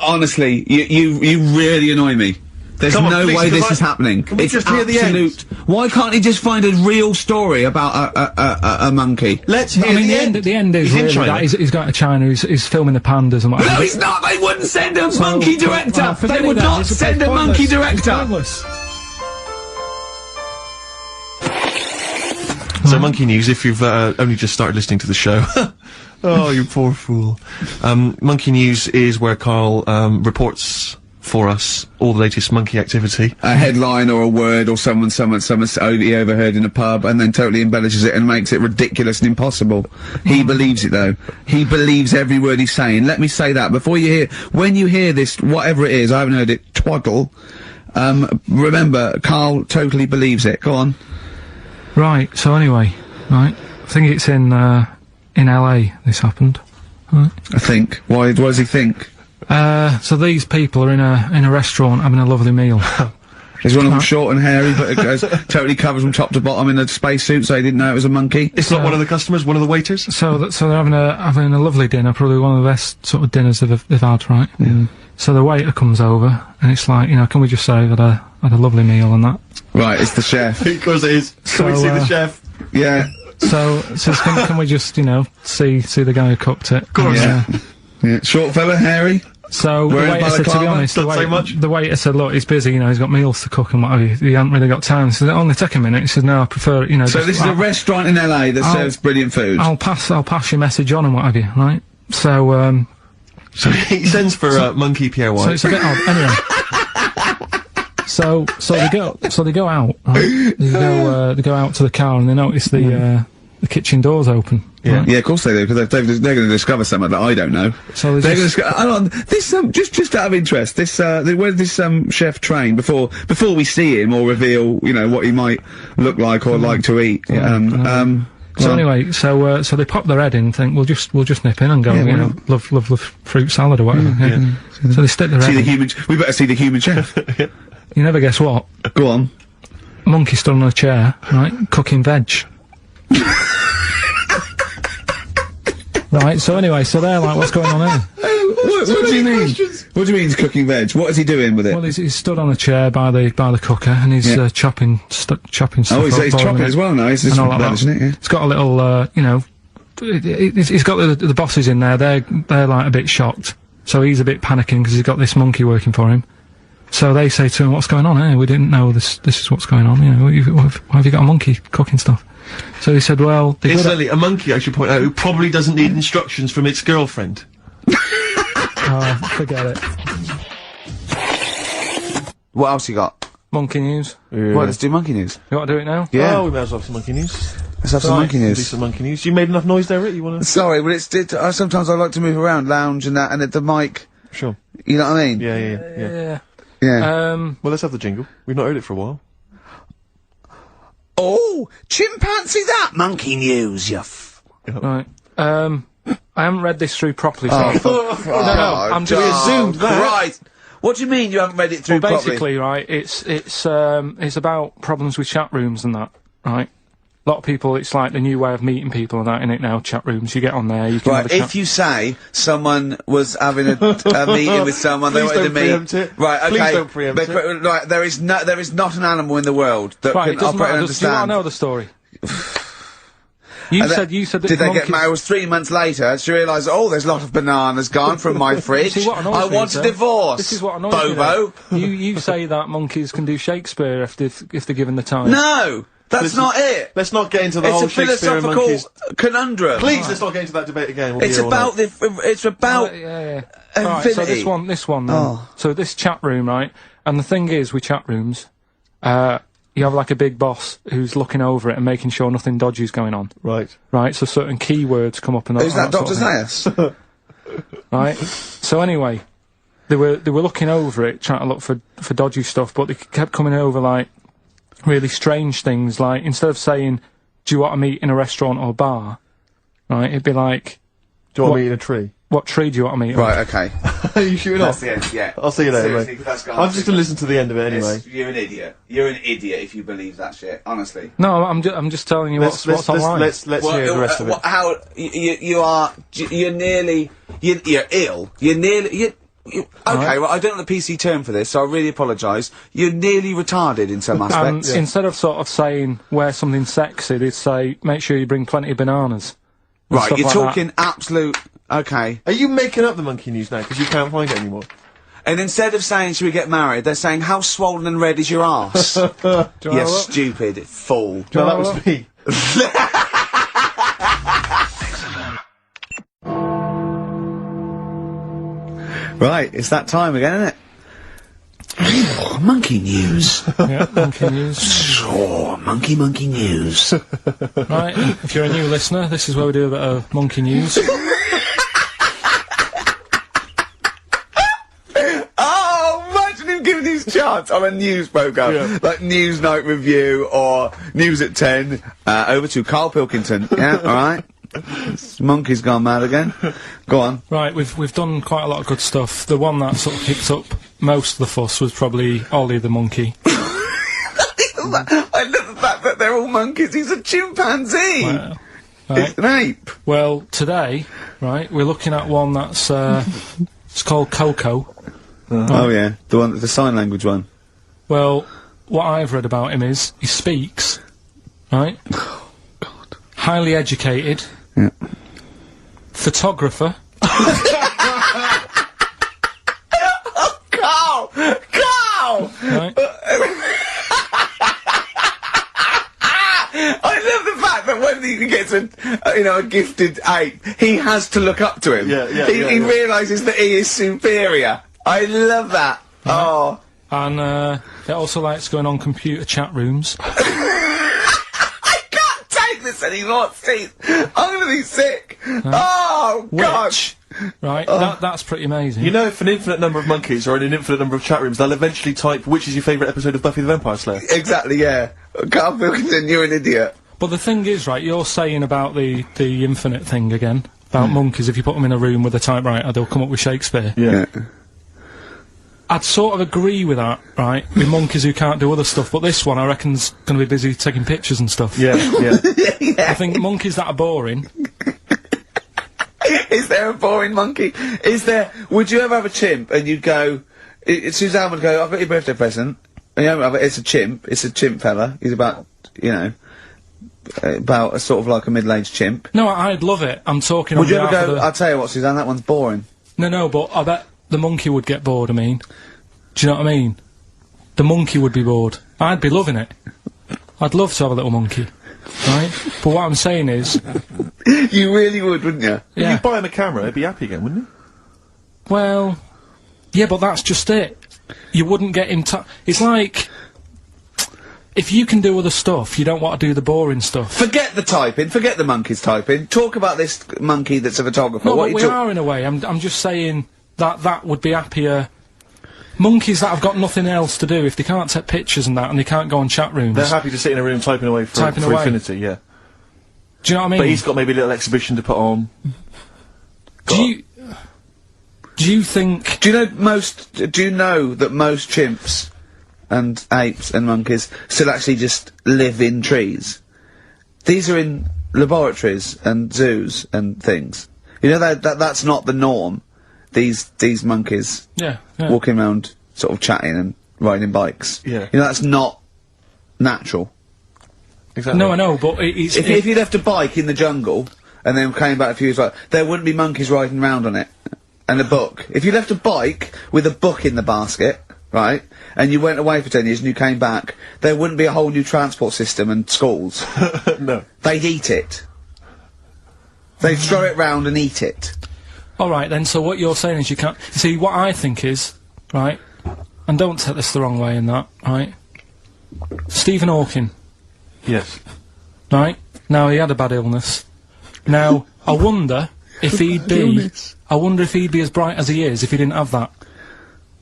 Honestly, you really annoy me. There's Come on, no please, way because this is happening. Can we It's just hear the end? absolute. Why can't he just find a real story about a monkey? Let's hear I mean, the the end is He's in really China. that he's going to China. He's filming the pandas and what. No, he's not. They wouldn't send a monkey director. They would not send a monkey director. So Monkey News, if you've only just started listening to the show. Oh, you poor fool. Monkey News is where Karl reports for us all the latest monkey activity. A headline or a word or someone he overheard in a pub and then totally embellishes it and makes it ridiculous and impossible. He believes it though. He believes every word he's saying. Let me say that before when you hear this, whatever it is, I haven't heard it, twaddle, remember, Karl totally believes it. Go on. Right. So anyway, right. I think it's in LA. This happened. Right. I think. Why does he think? So these people are in a restaurant having a lovely meal. Is one of them short and hairy, but it goes totally covers from top to bottom in a spacesuit, so he didn't know it was a monkey? It's not one of the customers, one of the waiters? So they're having a lovely dinner, probably one of the best sort of dinners they've had, right? Yeah. So the waiter comes over, and it's like, you know, can we just say that I had a lovely meal and that? Right, it's the chef. Of course it is. Can we So, see the chef? Yeah. So can we just, you know, see the guy who cooked it? Of course. Yeah. Short fella, hairy. So the Wearing waiter said, to be balaclava? honest, Doesn't say much. the waiter said, look, he's busy, you know, he's got meals to cook and what have you. He hasn't really got time. He said, only take a minute. He said, no, I prefer, you know. So just- this is a restaurant in LA that serves brilliant food. I'll pass your message on and what have you, right? So, So he sends for Monkey Pierre so White. it's a bit odd. Anyway. So they go out, right? They go out to the car and they notice the kitchen door's open. Yeah. right? Yeah, of course they do, because they're going to discover something that I don't know. So They're there's going to hold on, this, just out of interest, this, where does this, chef train before we see him or reveal, you know, what he might look like or like to eat? So well, anyway, so they pop their head in and think, we'll just nip in and go, Yeah, you why know, not? love fruit salad or whatever. Yeah. So they stick their see head the in. we better see the human chef. You never guess what? Go on. Monkey stood on a chair, right, cooking veg. Right, so anyway, so they're like, what's going on here? What do you mean? What do you mean he's cooking veg? What is he doing with it? Well, he's stood on a chair by the cooker and he's chopping stuff. Oh, he's chopping as well now. He's just veg, isn't it? Yeah. It's got a little, he's got the bosses in there. They're like a bit shocked. So he's a bit panicking because he's got this monkey working for him. So they say to him, "What's going on? Hey, we didn't know this is what's going on. Why have you got a monkey cooking stuff?" So he said, "Well, incidentally, a monkey, I should point out, who probably doesn't need instructions from its girlfriend." Forget it. What else you got? Monkey news. Well, let's do monkey news. You want to do it now? Yeah. Oh, we may as well have some monkey news. Let's have some monkey Do news. some monkey news. You made enough noise there, Rick? You want to? Sorry, but sometimes I like to move around, lounge and that, and at the mic. Sure. You know what I mean? Yeah. Yeah. Well, let's have the jingle. We've not heard it for a while. Oh, chimpanzee that monkey news, you Right. I haven't read this through properly, so I thought- No, I'm just assumed that. Right. What do you mean you haven't read it through Well, properly? basically, right, it's about problems with chat rooms and that, right? A lot of people, it's like the new way of meeting people and that, innit now, chat rooms. You get on there, you can have Right, a chat. if you say someone was having a meeting with someone, they Please wanted to don't meet. preempt it. Right, okay. Please don't preempt it. Right, there is not an animal in the world that Right, can it doesn't operate and matter. Do you want understand. to know the story? You said that Did they monkeys... get married? It was 3 months later. She realised, oh, there's a lot of bananas gone from my fridge. See, what annoys I me want is, a divorce. This is what annoys Bobo. me. You say that monkeys can do Shakespeare if they're given the time. No, that's not it. Let's not get into the It's whole a Shakespeare and philosophical monkeys. conundrum. Please, let's not get into that debate again. We'll It's be here all about night. it's about Yeah. infinity. Right, so this one then. Oh. So this chat room, right? And the thing is, with chat rooms, you have like a big boss who's looking over it and making sure nothing dodgy's going on. Right. Right, so certain keywords come up and Who's that, sort Dr. of thing. Zayas? Right? So anyway, they were looking over it, trying to look for dodgy stuff, but they kept coming over like really strange things, like instead of saying, "Do you want to meet in a restaurant or bar?" Right, it'd be like, Do you want What- me in a tree? "What tree do you want to meet?" Right, okay. Are you shooting off? the end, yeah. I'll see you later, Seriously, mate. that's gone I'm just going to listen to the end of it anyway. You're an idiot. You're an idiot if you believe that shit, honestly. No, I'm just telling you what's online. Let's hear the rest of it. How you're nearly you're ill. You're nearly okay. Well, I don't know the PC term for this, so I really apologise. You're nearly retarded in some And aspects. instead of sort of saying wear something sexy, they'd say make sure you bring plenty of bananas. and Right, stuff you're like that. talking absolute. Okay. Are you making up the monkey news now because you can't find it anymore? And instead of saying should we get married, they're saying how swollen and red is your arse? Do you wanna You have a look? stupid fool. No, that have a was look? me. Right, it's that time again, isn't it? Oh, monkey news. Yeah, monkey news. Oh, monkey news. Right, if you're a new listener, this is where we do a bit of monkey news. Oh, imagine him giving these charts on a news programme, like News Night Review or News at 10, over to Karl Pilkington. Yeah, alright. Monkey's gone mad again. Go on. Right, we've done quite a lot of good stuff. The one that sort of picked up most of the fuss was probably Ollie the monkey. I love the fact that they're all monkeys. He's a chimpanzee. Right. It's an ape. Well, today, right, we're looking at one that's it's called Coco. Oh yeah, the sign language one. Well, what I've read about him is he speaks, right? Highly educated. Yeah. Photographer. Carl! Right? I love the fact that when he gets a gifted ape, he has to look up to him. He realises that he is superior. I love that. Oh. And it also likes going on computer chat rooms. I can't take this anymore, Steve. I'm gonna be sick. Oh, God. Which, right, that's pretty amazing. You know, if an infinite number of monkeys are in an infinite number of chat rooms, they'll eventually type, which is your favourite episode of Buffy the Vampire Slayer? Exactly, yeah. Carl Pilkington, you're an idiot. But the thing is, right, you're saying about the infinite thing again, about monkeys, if you put them in a room with a typewriter, they'll come up with Shakespeare. Yeah. I'd sort of agree with that, right, with monkeys who can't do other stuff, but this one I reckon's going to be busy taking pictures and stuff. Yeah. I think monkeys that are boring, Is there a boring monkey? Is there? Would you ever have a chimp and you'd go? Suzanne would go, "I've got your birthday present." And you know, it's a chimp. It's a chimp fella. He's about, you know, about a sort of like a middle-aged chimp. No, I'd love it. I'm talking. Would on you ever behalf go? of the- I'll tell you what, Suzanne. That one's boring. No, but I bet the monkey would get bored. I mean, do you know what I mean? The monkey would be bored. I'd be loving it. I'd love to have a little monkey, right? But what I'm saying is, You really would, wouldn't you? If yeah. you buy him a camera, he'd be happy again, wouldn't he? Well, yeah, but that's just it. You wouldn't get him to... It's like... If you can do other stuff, you don't want to do the boring stuff. Forget the typing. Forget the monkey's typing. Talk about this monkey that's a photographer. No, what but you we talk- are in a way. I'm just saying that would be happier. Monkeys that have got nothing else to do, if they can't take pictures and that, and they can't go on chat rooms. They're happy to sit in a room typing away for Typing away. infinity, yeah. Do you know what I mean? But he's got maybe a little exhibition to put on. Do you think... Do you know that most chimps and apes and monkeys still actually just live in trees? These are in laboratories and zoos and things. You know that's not the norm. These monkeys Yeah. walking around sort of chatting and riding bikes. Yeah. You know that's not natural. Exactly. No, I know, but it's... If you left a bike in the jungle and then came back a few years later, there wouldn't be monkeys riding around on it. And a book. If you left a bike with a book in the basket, right, and you went away for 10 years and you came back, there wouldn't be a whole new transport system and schools. No. They'd eat it. They'd throw it round and eat it. Alright then, so what you're saying is you can't... See, what I think is, right, and don't take this the wrong way in that, right, Stephen Hawking, Yes. right, now he had a bad illness. Now, I wonder if he'd be... I wonder if he'd be as bright as he is if he didn't have that.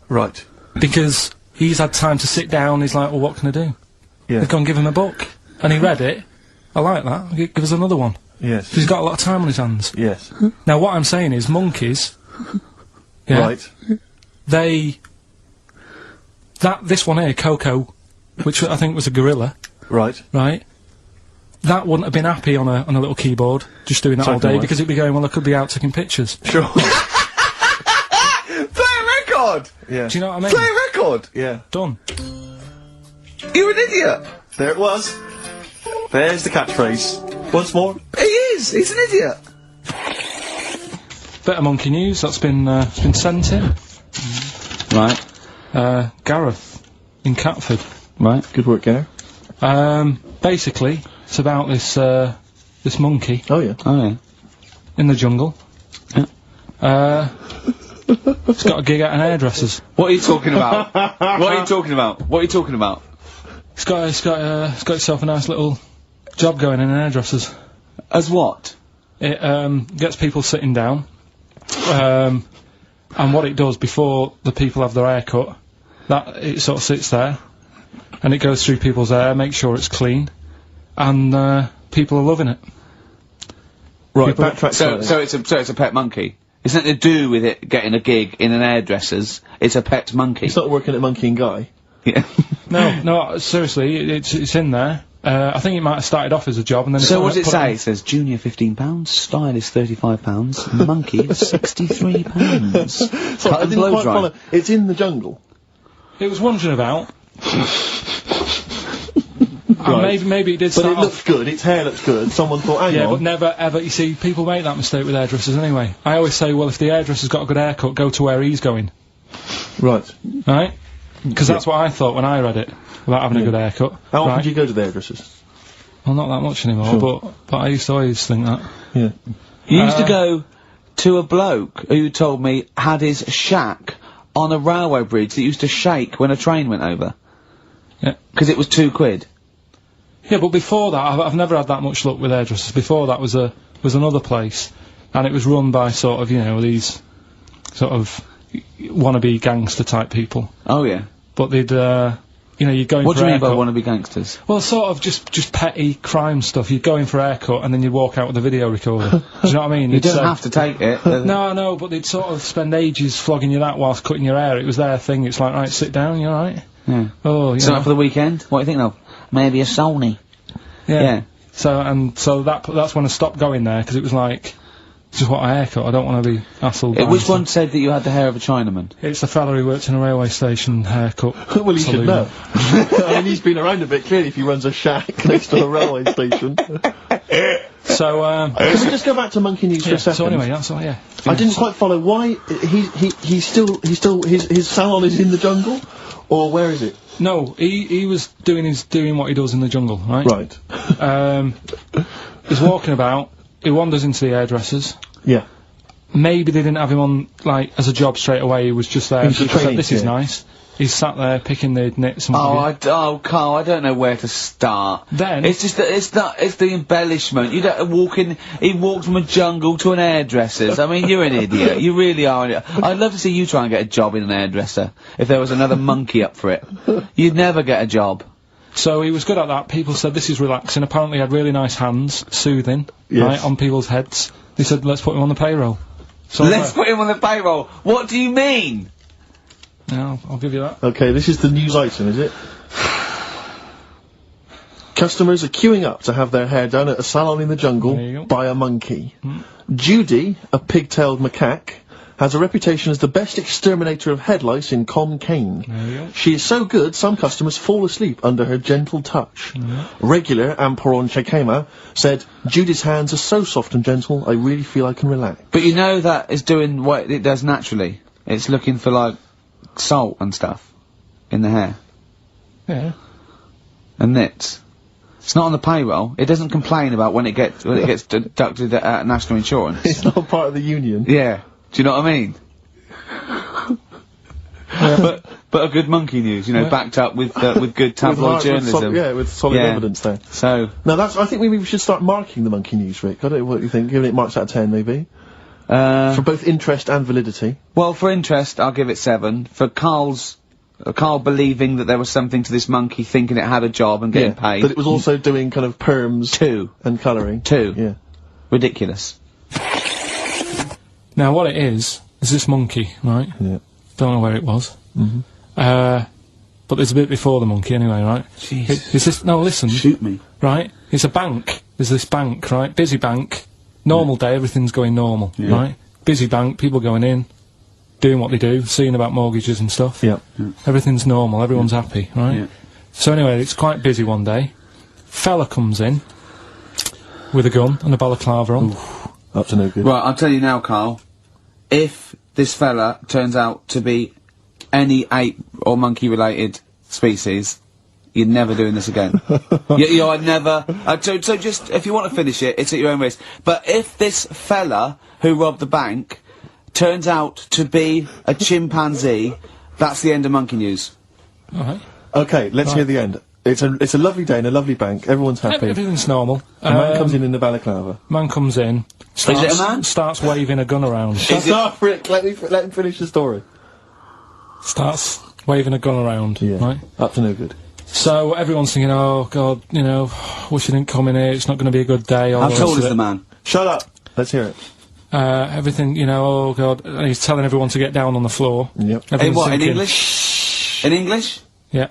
Right. Because he's had time to sit down, he's like, well, what can I do? Yeah. They've gone and give him a book. And he read it. I like that. Give us another one. Yes. 'Cause he's got a lot of time on his hands. Yes. Now, what I'm saying is, monkeys... Yeah, Right. This one here, Coco, which I think was a gorilla, Right. right? That wouldn't have been happy on a little keyboard, just doing that all Typing day, away. because it'd be going, well, I could be out taking pictures. Sure. Play a record! Yeah. Do you know what I mean? Play a record! Yeah. Done. You're an idiot! There it was. There's the catchphrase. Once more. He is! He's an idiot! Bit of monkey news that's been sent in. Right. Gareth in Catford. Right. Good work, Gary. Basically, it's about this monkey Oh, yeah. Oh, yeah. in the jungle. It's got a gig at an hairdresser's. What are you talking about? What are you talking about? What are you talking about? It's got itself a nice little job going in an hairdresser's. As what? It gets people sitting down, and what it does before the people have their hair cut, that it sort of sits there, and it goes through people's hair, makes sure it's clean, and people are loving it. Right, People- backtrack So slightly. it's a pet monkey. It's nothing to do with it getting a gig in an hairdresser's. It's a pet monkey. It's not working at Monkey and Guy. Yeah. No, seriously, it's in there. I think it might have started off as a job, and then So what does it put say? It says junior £15, stylist £35, monkey £63. Sorry, I and didn't blow quite dry. follow. It's in the jungle. It was wandering about. And maybe it did But start it off. looks good, its hair looks good, someone thought, hang Yeah, on. but never ever. You see, people make that mistake with hairdressers anyway. I always say, well, if the hairdresser's got a good haircut, go to where he's going, Right. right? Because that's what I thought when I read it about having a good haircut. How often right? do you go to the hairdressers? Well, not that much anymore, Sure. but I used to always think that. Yeah. You used to go to a bloke who told me had his shack on a railway bridge that used to shake when a train went over. Yeah. Because it was £2. Yeah, but before that, I've never had that much luck with hairdressers. Before that was another place, and it was run by sort of, you know, these sort of wannabe gangster type people. Oh, yeah. But they'd, you know, you'd go in What for do you mean by haircut. wannabe gangsters? Well, sort of just petty crime stuff. You'd go in for a haircut and then you'd walk out with a video recorder. Do you know what I mean? You You'd don't say- have to take it. No, but they'd sort of spend ages flogging you that whilst cutting your hair. It was their thing. It's like, right, sit down, you alright? Yeah. Oh, you So know. for the weekend? What do you think of? Maybe a Sony. Yeah. Yeah. So that's when I stopped going there, because it was like, just want a haircut. I don't want to be hassled. by Which anything. one said that you had the hair of a Chinaman? It's the fella who worked in a railway station haircut. Well, he should saloon. know. I mean, he's been around a bit, clearly, if he runs a shack next to a railway station. So, Can we just go back to Monkey News for a second? so anyway, that's all, yeah. I didn't quite follow why he's still his salon is in the jungle, or where is it? No, he was doing what he does in the jungle, right? Right. He's walking about, he wanders into the hairdressers. Yeah. Maybe they didn't have him on, like, as a job straight away, he was just there. He was People training, said, this is yeah. nice. He's sat there picking the nits and what have you. Carl, I don't know where to start. Then- it's just that it's the embellishment. You don't walk in. He walked from a jungle to an hairdresser's. I mean, you're an idiot. You really are an idiot. I'd love to see you try and get a job in an hairdresser if there was another monkey up for it. You'd never get a job. So he was good at that. People said this is relaxing. Apparently he had really nice hands, soothing, Yes. right, on people's heads. They said, let's put him on the payroll. So Let's put him on the payroll. What do you mean? Yeah, I'll give you that. Okay, this is the news item, is it? Customers are queuing up to have their hair done at a salon in the jungle There you go. by a monkey. Judy, a pig-tailed macaque, has a reputation as the best exterminator of head lice in Com Cane. There you go. She is so good, some customers fall asleep under her gentle touch. Regular Amporon Chekema said, Judy's hands are so soft and gentle, I really feel I can relax. But you know that is doing what it does naturally. It's looking for like salt and stuff in the hair Yeah. and nits. It's not on the payroll. It doesn't complain about when it gets deducted at national insurance. It's not part of the union. Yeah. Do you know what I mean? But a good monkey news, you know, backed up with good tabloid journalism. With solid Yeah. evidence there. So, Now I think maybe we should start marking the monkey news, Rick. I don't know what you think, giving it marks out of 10 maybe. For both interest and validity. well, for interest, I'll give it 7. For Carl believing that there was something to this monkey, thinking it had a job and getting paid. That it was also doing kind of perms 2. and colouring. 2. Yeah. Ridiculous. Now what it is this monkey, right? Yeah. Don't know where it was. But there's a bit before the monkey anyway, right? Jeez. It's this, no, listen. Shoot me. Right? It's a bank. There's this bank, right? Busy bank. Normal day, everything's going normal, right? Busy bank, people going in, doing what they do, seeing about mortgages and stuff. Yeah. Everything's normal, everyone's happy, right? Yeah. So anyway, it's quite busy one day. Fella comes in with a gun and a balaclava on. Up to no good. Right, I'll tell you now, Carl. If this fella turns out to be any ape or monkey-related species, you're never doing this again. You're never... so just, if you want to finish it, it's at your own risk. But if this fella who robbed the bank turns out to be a chimpanzee, that's the end of monkey news. Alright. Okay, let's hear the end. It's a lovely day in a lovely bank. Everyone's happy. Everything's normal. A man comes in the balaclava. Man comes in, it a man? starts waving a gun around. Shut up, Rick. Let him finish the story. Starts waving a gun around, right? Up to no good. So everyone's thinking, oh God, you know, wish he didn't come in here, it's not going to be a good day. How tall is the man? Shut up. Let's hear it. Everything, you know, oh God, and he's telling everyone to get down on the floor. Yep. Hey, Everyone's what, in thinking, English? In English? Yeah.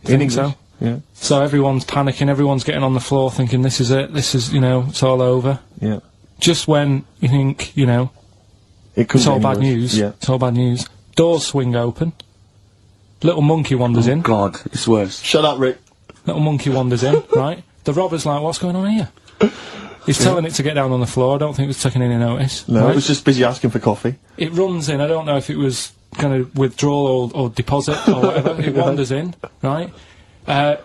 In English. So? Yeah. So everyone's panicking, everyone's getting on the floor thinking this is it, this is, you know, it's all over. Yeah. Just when you think, you know, It could it's be all any bad worse. news, Yeah. it's all bad news. Doors swing open. Little monkey wanders in. God, it's worse. Shut up, Rick. Little monkey wanders in, right? The robber's like, what's going on here? He's telling it to get down on the floor, I don't think it was taking any notice. No, right? it was just busy asking for coffee. It runs in, I don't know if it was kind of withdrawal or deposit or whatever. It wanders in, right?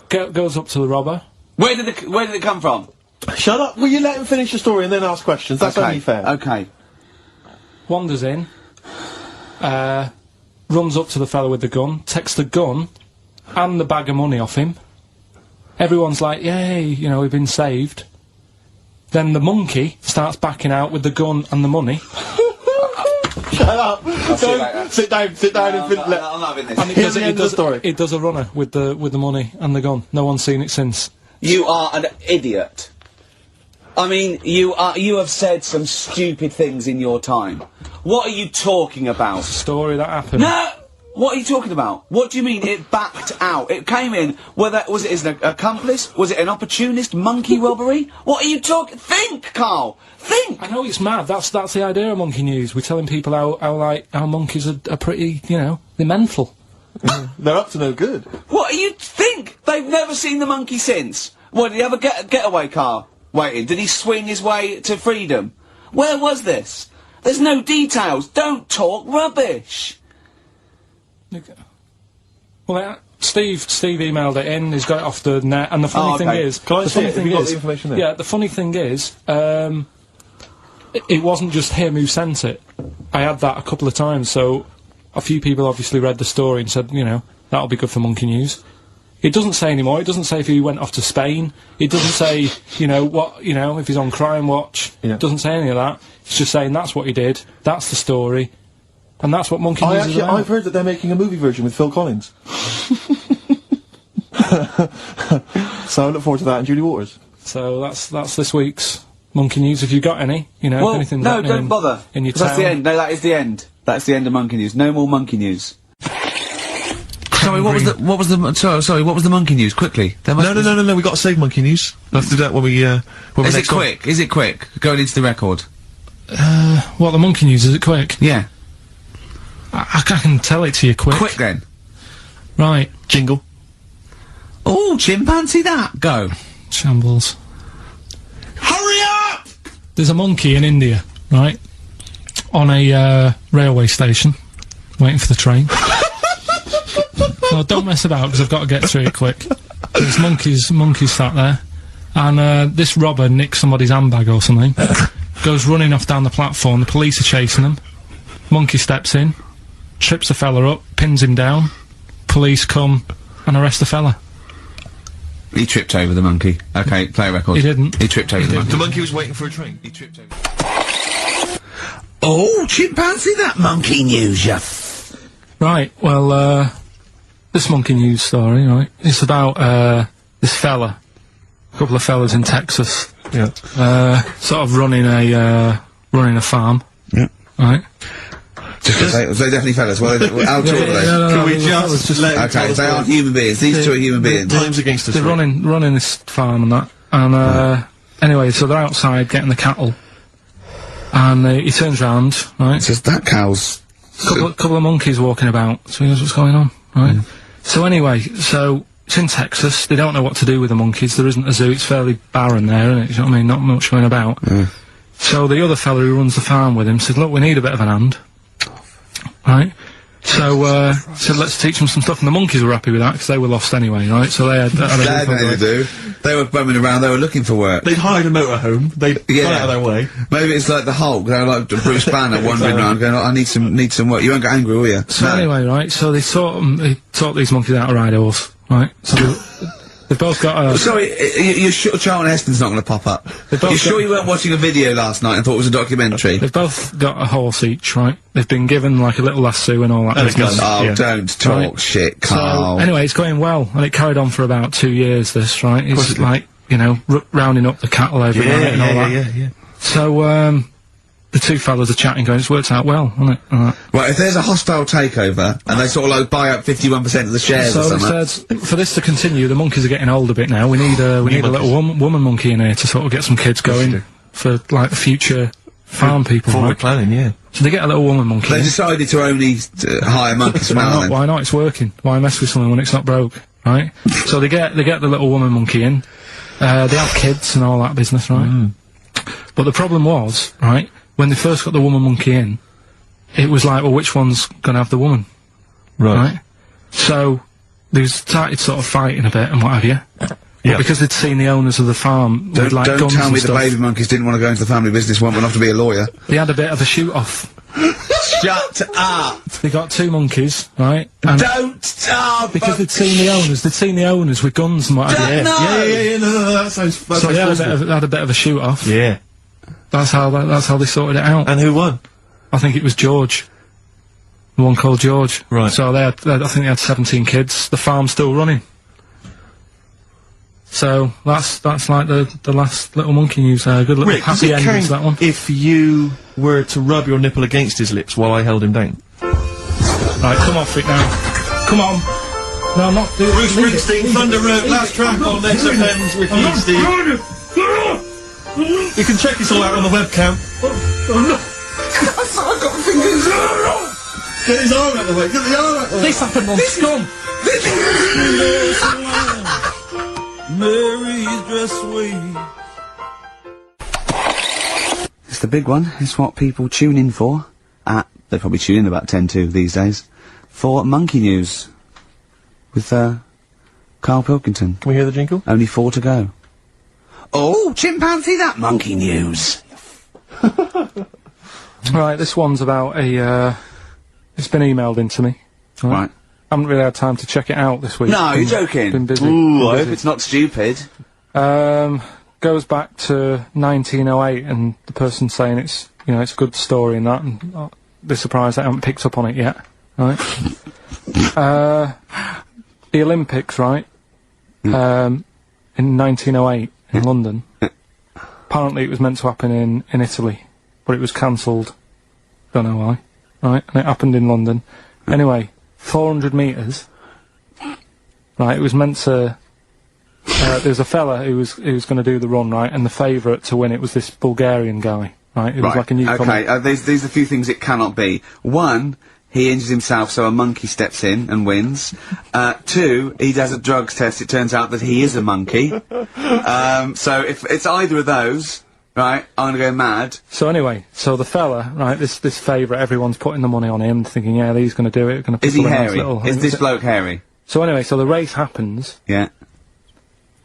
Goes up to the robber. Where did it come from? Shut up. Will you let him finish the story and then ask questions? That's only fair. Okay. Wanders in. Runs up to the fellow with the gun. Takes the gun and the bag of money off him. Everyone's like, yay, you know, we've been saved. Then the monkey starts backing out with the gun and the money. Shut up. see you later. Sit down and I'm not having this. And Here's the end of the story. It does a runner with the money and the gun. No one's seen it since. You are an idiot. I mean, you have said some stupid things in your time. What are you talking about? Story that happened. No! What are you talking about? What do you mean it backed out? It came in, was it an accomplice? Was it an opportunist monkey robbery? What are you talking? Think, Karl! Think! I know it's mad, that's the idea of Monkey News. We're telling people how monkeys are pretty, you know, they're mental. They're up to no good. What do you think? They've never seen the monkey since. What, did he have a getaway car waiting? Did he swing his way to freedom? Where was this? There's no details. Don't talk rubbish. Well, Steve emailed it in. He's got it off the net. And the funny thing is, can I see it? Have you got the information there? Yeah, the funny thing is, it wasn't just him who sent it. I had that a couple of times. So a few people obviously read the story and said, you know, that'll be good for Monkey News. It doesn't say anymore. It doesn't say if he went off to Spain. It doesn't say, you know, what, you know, if he's on Crime Watch. Yeah. It doesn't say any of that. It's just saying that's what he did. That's the story. And that's what Monkey News is about. I've heard that they're making a movie version with Phil Collins. So I look forward to that and Julie Waters. So that's this week's Monkey News. If you've got any, you know, if anything's happening don't bother. in your town. That's the end. No, that is the end. That's the end of Monkey News. No more Monkey News. Sorry, what was the Monkey News? Quickly. No, we got to save Monkey News. We'll have to do that when we, Is it quick? Is it quick? Going into the record. What, the Monkey News, is it quick? Yeah. I can tell it to you quick. Quick then. Right. Jingle. Oh, chimpanzee that. Go. Shambles. Hurry up! There's a monkey in India, right? On a, railway station. Waiting for the train. No, don't mess about, because I've got to get through it quick. There's monkeys sat there. And, this robber nicks somebody's handbag or something. Goes running off down the platform. The police are chasing him. Monkey steps in. Trips the fella up, pins him down, police come and arrest the fella. He tripped over the monkey. Okay, play a record. He didn't. He tripped over the monkey. The monkey was waiting for a train. He tripped over. Oh, chimpanzee that Monkey News, ya. Right, well, this Monkey News story, right, it's about, this fella, a couple of fellas in Texas. Yeah. Sort of running a farm. Yeah. Right. They're definitely fellas. Well, how tall are they? No, Can we just let Okay, they aren't human beings. These two are human beings. Time's against us. They're running this farm and that. And, anyway, so they're outside getting the cattle. And, he turns round, right? It's just that cow's... Couple of monkeys walking about. So he knows what's going on, right? So anyway, so it's in Texas. They don't know what to do with the monkeys. There isn't a zoo. It's fairly barren there, isn't it? You know what I mean? Not much going about. So the other fella who runs the farm with him said, look, we need a bit of an hand. Right? So, said, let's teach them some stuff. And the monkeys were happy with that, because they were lost anyway, right? So they had They had to do. They were bumming around, they were looking for work. They'd hired a motorhome. They'd gone out of their way. Maybe it's like the Hulk. They were like Bruce Banner wandering around going, I need some work. You won't get angry, will you? So anyway, right, so they taught these monkeys how to ride a horse, right? So they've both got a... Sorry, you're sure Charlton Heston's not going to pop up? You're sure you weren't watching a video last night and thought it was a documentary? They've both got a horse each, right? They've been given, like, a little lasso and all that business. Oh, don't talk shit, Karl. So, anyway, it's going well, and it carried on for about 2 years, this, right? It's like, you know, rounding up the cattle every night and all that. Yeah. So, the two fellas are chatting, going, it's worked out well, hasn't it? Right, if there's a hostile takeover, and they sort of like buy up 51% of the shares or So something... they said, for this to continue, the monkeys are getting old a bit now, we need a little woman monkey in here to sort of get some kids going for, like, the future farm people, Forward right? planning, yeah. So they get a little woman monkey. They decided to only hire monkeys from now Why not? It's working. Why mess with something when it's not broke, right? So they get the little woman monkey in. They have kids and all that business, right? But the problem was, right, when they first got the woman monkey in, it was like, well, which one's gonna have the woman? Right? So they started sort of fighting a bit and what have you. Yeah. Because they'd seen the owners of the farm with, like, Don't guns tell and me the stuff. baby monkeys didn't want to go into the family business, went off to be a lawyer. They had a bit of a shoot-off. Shut up! They got two monkeys, right? And Don't stop! because they'd seen the owners with guns and what have you. Yeah, no, that sounds So they had a bit of a shoot-off. Yeah. That's how they sorted it out. And who won? I think it was George. The one called George. Right. So I think they had 17 kids. The farm's still running. So that's like the last little monkey news. Good little Rick, does happy it ending count to that one. if you were to rub your nipple against his lips while I held him down? Right, come off it now. Come on. No, I'm not doing it. Bruce Springsteen, Thunder Road, last track on Next FM's with you, Steve. You can check this all out on the webcam. I've got fingers. Get his arm out of the way, get the arm out of the way. This happened on Scum. Mary's dress away. It's the big one. It's what people tune in for. They probably tune in about 10 to these days. For Monkey News. With, Karl Pilkington. Can we hear the jingle? Only 4 to go. Oh, chimpanzee, that monkey news. Right, this one's about a, it's been emailed in to me. Right. Haven't really had time to check it out this week. No, you're joking. Been busy. Ooh, I Been hope it's not stupid. Goes back to 1908, and the person's saying it's, you know, it's a good story and that, and they're surprised I haven't picked up on it yet. Right? The Olympics, right? In 1908 in London. Apparently it was meant to happen in Italy, but it was cancelled. Don't know why. Right? And it happened in London. Anyway, 400 metres. Right, it was meant to... there's a fella who was going to do the run, right, and the favourite to win it was this Bulgarian guy, right? It was like a newcomer. Okay, these are a few things it cannot be. 1, he injures himself, so a monkey steps in and wins. 2, he does a drugs test, it turns out that he is a monkey. So if it's either of those, right, I'm gonna go mad. So anyway, so the fella, right, this favourite, everyone's putting the money on him, thinking, yeah, he's going to do it. Gonna Is he hairy? Is this bloke hairy? So anyway, so the race happens, Yeah.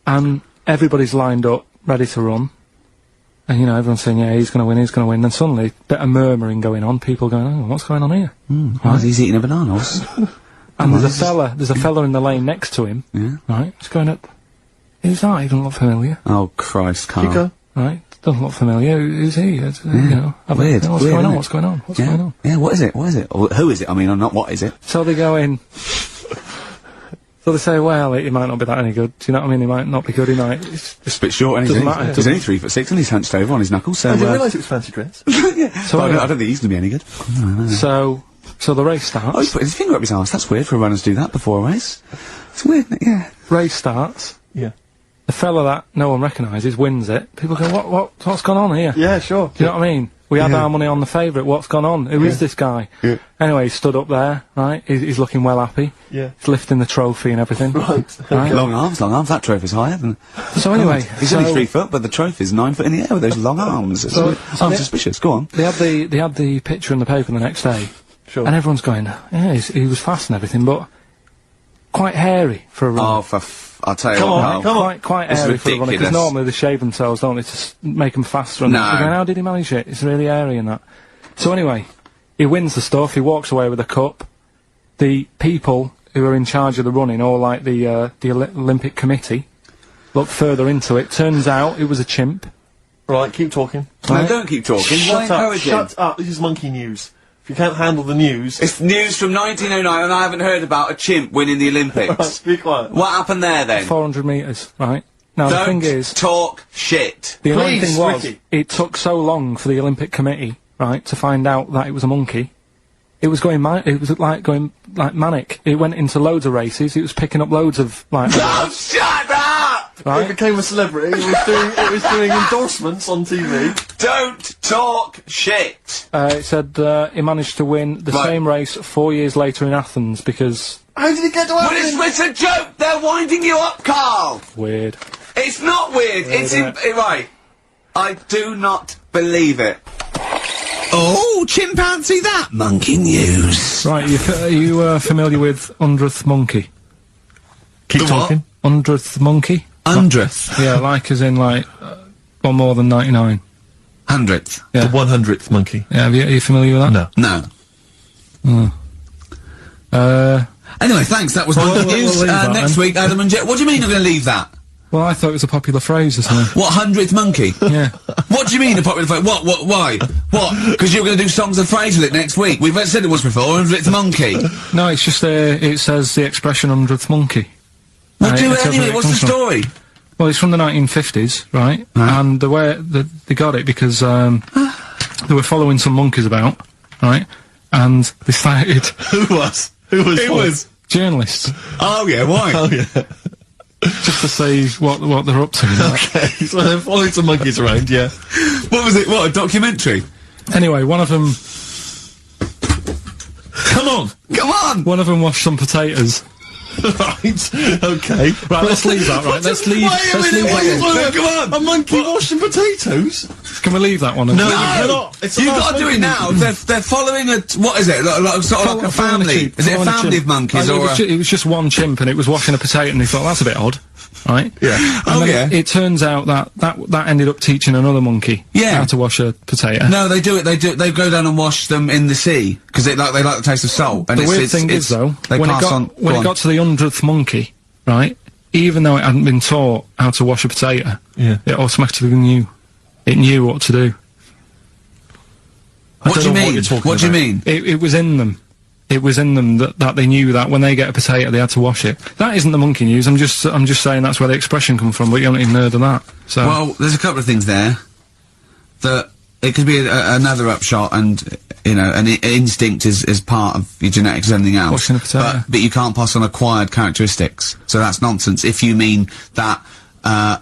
and everybody's lined up, ready to run. And, you know, everyone's saying, yeah, he's going to win, he's going to win. Then suddenly, bit of murmuring going on, people going, oh, what's going on here? Oh, he's eating a banana. And there's a fella in the lane next to him, Yeah. right, he's going up, who's that? He doesn't look familiar, Oh, Christ, Karl. Keep going. right? Doesn't look familiar, who's he? You know, Weird, what's weird, going on, isn't what's going on, what's Yeah. going on? Yeah, what is it? What is it? Or who is it? I mean, not what is it? So they go in. So they say, well, he might not be that any good. Do you know what I mean? He might not be good. He might. It's a bit short, and Doesn't matter, he's only 3'6", and he's hunched over on his knuckles. So I didn't realise it was fancy dress. So I don't think he's gonna be any good. So the race Oh, starts. he's put his finger up his arse. That's weird for runners to do that before a race. It's weird, isn't it? Yeah. Race starts. Yeah. The fella that no one recognises wins it. People go, what's gone on here? Yeah, sure. Do you know what I mean? We had our money on the favourite. What's gone on? Who is this guy? Yeah. Anyway, he stood up there, right? He's looking well happy. Yeah. He's lifting the trophy and everything. Right. Right? Long arms. That trophy's higher than... So anyway, He's only 3 foot, but the trophy's 9 foot in the air with those long arms. It's I'm suspicious. Go on. they had the picture in the paper the next day. Sure. And everyone's going, yeah, he was fast and everything, but quite hairy for a runner. Oh, I'll tell you Come what, on, Karl. come on. Quite This is airy for a runner, because ridiculous. normally they shave themselves, don't they, to make them faster. And No. they're going, how did he manage it? It's really airy and that. So anyway, he wins the stuff, he walks away with a cup. The people who are in charge of the running, or like the Olympic Committee, look further into it. Turns out it was a chimp. Right, keep talking. No, don't keep talking. Why Shut up, encourage him? shut up. This is monkey news. If you can't handle the news... It's news from 1909, and I haven't heard about a chimp winning the Olympics. Right, be quiet. What happened there, then? 400 metres, right? Now the Don't thing is, talk shit. the annoying Please, thing was, Ricky. it took so long for the Olympic Committee, right, to find out that it was a monkey. It was going going manic. It went into loads of races. It was picking up loads of like. Oh, shut up! It Right? became a celebrity. It was doing endorsements on TV. Don't talk shit! It said he managed to win the Right. same race 4 years later in Athens because How did it get to Well, Athens? it's a joke! They're winding you up, Karl! weird. It's not weird, it's isn't right. I do not believe it. Oh, chimpanzee, that monkey news. Right, are you familiar with 100th monkey? Keep talking. 100th monkey? 100th. Yeah, like as in like one more than 99. 100th. Yeah. The 100th monkey. Yeah, are you familiar with that? No. No. Uh, Anyway, thanks, that was monkey we'll news. leave that Next then. week, Adam and Jet. What do you mean you're going to leave that? well, I thought it was a popular phrase or something. What, 100th monkey? Yeah. What do you mean a popular phrase? What, why? What? Because you're going to do songs of phrase with it next week. We've said it was before, 100th monkey. No, it's just it says the expression 100th monkey. Well, do It it tells anyway, where it what's the comes from. story? Well, it's from the 1950s, right? And the way they got it because they were following some monkeys about, right? and they started Who was? Who was? journalists Oh yeah, why? Oh yeah. just to see what they're up to. and that. Okay, so they're following some monkeys around, yeah. What was it? What, a documentary? Anyway, one of them Come on! Come on! washed some potatoes. Right, okay. Right, let's leave that. Right, let's leave that one. Come on! A monkey washing potatoes? Can we leave that one? No, you cannot. It's the You've last got to do it monkey now. movie. They're following a, what is it? Sort of like a family. Is it a family of monkeys or it was just one chimp and it was washing a potato and they thought that's a bit odd, right? Yeah. And then yeah. it turns out that ended up teaching another monkey how to wash a potato. No, they do it. They go down and wash them in the sea because they like the taste of salt. And The weird thing is though, they when pass on. it got to the 100th monkey, right? Even though it hadn't been taught how to wash a potato, Yeah. it automatically knew. It knew what to do. What do you mean? What do you mean? It was in them. It was in them that they knew that when they get a potato they had to wash it. That isn't the monkey news. I'm just saying that's where the expression come from. But you haven't even heard of that. So Well, there's a couple of things there that it could be another upshot, and you know, an instinct is part of your genetics as anything else. Washing a potato. But you can't pass on acquired characteristics, so that's nonsense. If you mean that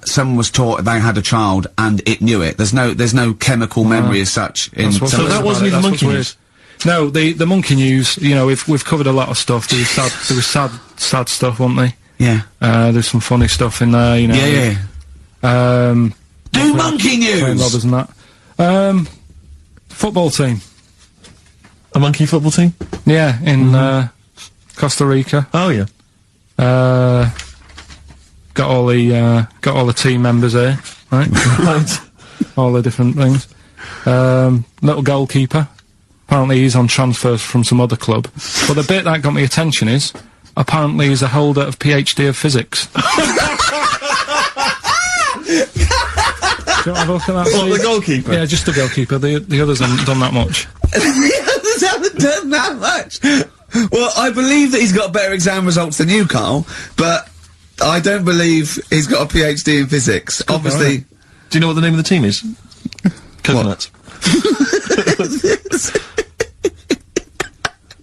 someone was taught they had a child and it knew it, there's no chemical memory as such. In That's what's some- weird that about wasn't it, even that's monkey what's news? weird. No, the monkey news. You know, we've covered a lot of stuff. There was sad stuff, wasn't there? yeah. There's some funny stuff in there. You know. Yeah. Do monkey Playing news. robbers and that. Football team. A monkey football team? Yeah, in Costa Rica. Oh, yeah. Got all the team members there, right? Right. All the different things. Little goalkeeper. Apparently he's on transfers from some other club. But the bit that got me attention is, apparently he's a holder of PhD of physics. Do you want to have a look at that, What, Steve? the goalkeeper? Yeah, just the goalkeeper. The others haven't done that much. The others haven't done that much. Well, I believe that he's got better exam results than you, Carl, but I don't believe he's got a PhD in physics. Obviously. Do you know what the name of the team is? Coconuts.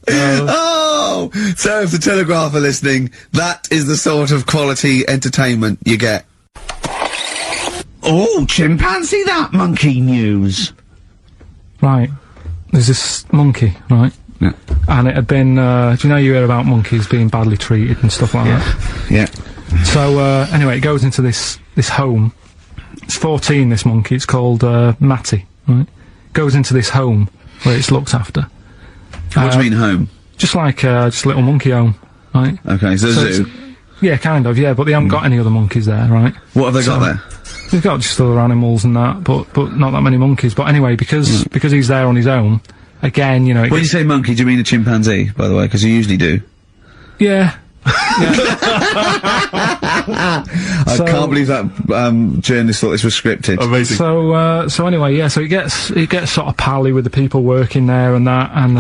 Oh! So if the Telegraph are listening, that is the sort of quality entertainment you get. Oh, chimpanzee, that monkey news. Right. There's this monkey, right? Yeah. And it had been, do you know you hear about monkeys being badly treated and stuff like that? Yeah. So, anyway, it goes into this home. It's 14, this monkey. It's called, Matty, right? Goes into this home where it's looked after. What do you mean home? Just like, just a little monkey home, right? Okay, so So zoo. it's- Yeah, kind of, yeah, but they haven't got any other monkeys there, right? What have they got there? They've got just other animals and that, but not that many monkeys. But anyway, because he's there on his own, again, you know, it When you gets- say monkey, do you mean a chimpanzee, by the way? Because you usually do. yeah. I So- can't believe that journalist thought this was scripted. Amazing. So anyway, yeah, so it gets sort of pally with the people working there and that, and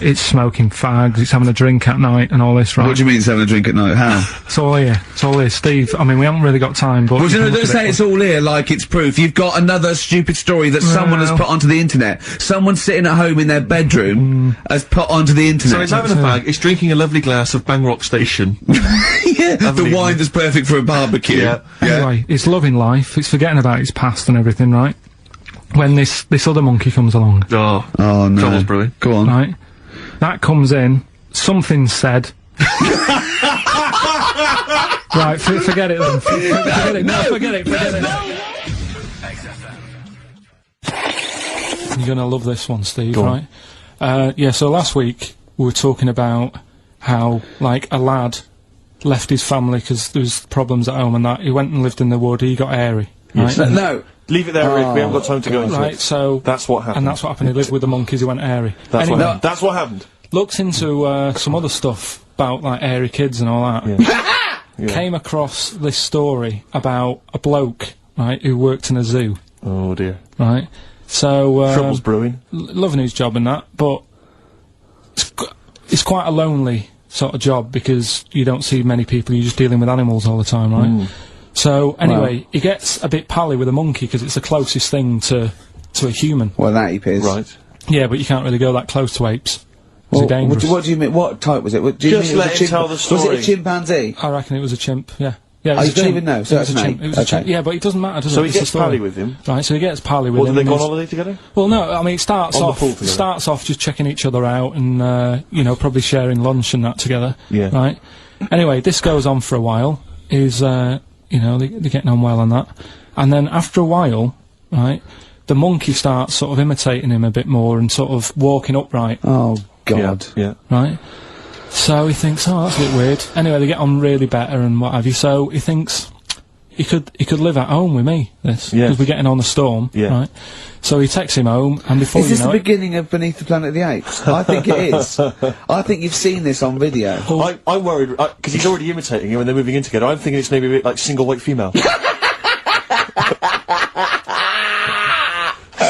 it's smoking fags, it's having a drink at night and all this, right? What do you mean it's having a drink at night? How? It's all here, Steve. I mean, we haven't really got time, but Well, you you know, can don't look at say it. it's all here like it's proof. You've got another stupid story that someone has Well- put onto the internet. Someone sitting at home in their bedroom has put onto the internet. So he's having a fag, he's drinking a lovely glass of Bang Rock Station. yeah, the Unbelievable. wine that's perfect for a barbecue. Yeah. Anyway, it's loving life. It's forgetting about its past and everything, right? When this other monkey comes along, Oh. Oh no. Trouble's brewing. Go on. right? That comes in. Something said. Right, forget it then. Forget it. No, forget it. You're gonna love this one, Steve. Go on. Right? Yeah. So last week we were talking about how, like, a lad left his family because there was problems at home and that. He went and lived in the wood. He got airy. Right? No. Leave it there, Rick. We haven't got time to go into Right. it. So That's what happened. And that's what happened. He lived with the monkeys. He went airy. That's Anyway, what happened. That's what happened. looked into some other stuff about, like, airy kids and all that. Yeah. Came across this story about a bloke, right, who worked in a zoo, Oh dear. right? So Trouble's brewing. loving his job and that, but it's quite a lonely sort of job because you don't see many people. You're just dealing with animals all the time, right? So anyway, he gets a bit pally with a monkey because it's the closest thing to a human. Well, that he is. Right. Yeah, but you can't really go that close to apes. Was he dangerous? What do you mean? What type was it? What, do you Just mean it was let a him tell the story. Was it a chimpanzee? I reckon it was a chimp, yeah. Yeah, it Oh, was you a don't chimp. even know, so It was that's a chimp. name. It was a Okay. chimp. Yeah, but it doesn't matter, does it? So he It's a gets story. pally with him. Right, so he gets pally with Or do him. they and go on he's- holiday together? Well, no, I mean, it starts On the off, pool together. starts off just checking each other out and, you know, probably sharing lunch and that together. Yeah. Right? Anyway, this goes on for a while. You know, they're getting on well on that. And then after a while, right, the monkey starts sort of imitating him a bit more and sort of walking upright, Oh, God. Yeah. right? So he thinks, oh, that's a bit weird. Anyway, they get on really better and what have you. So he thinks he could live at home with me. This Yeah. because we're getting on the storm, Yeah. right? So he takes him home, and before Is you this know the it, beginning of Beneath the Planet of the Apes? I think it is. I think you've seen this on video. I'm worried, because he's already imitating him and they're moving in together. I'm thinking it's maybe a bit like single white female.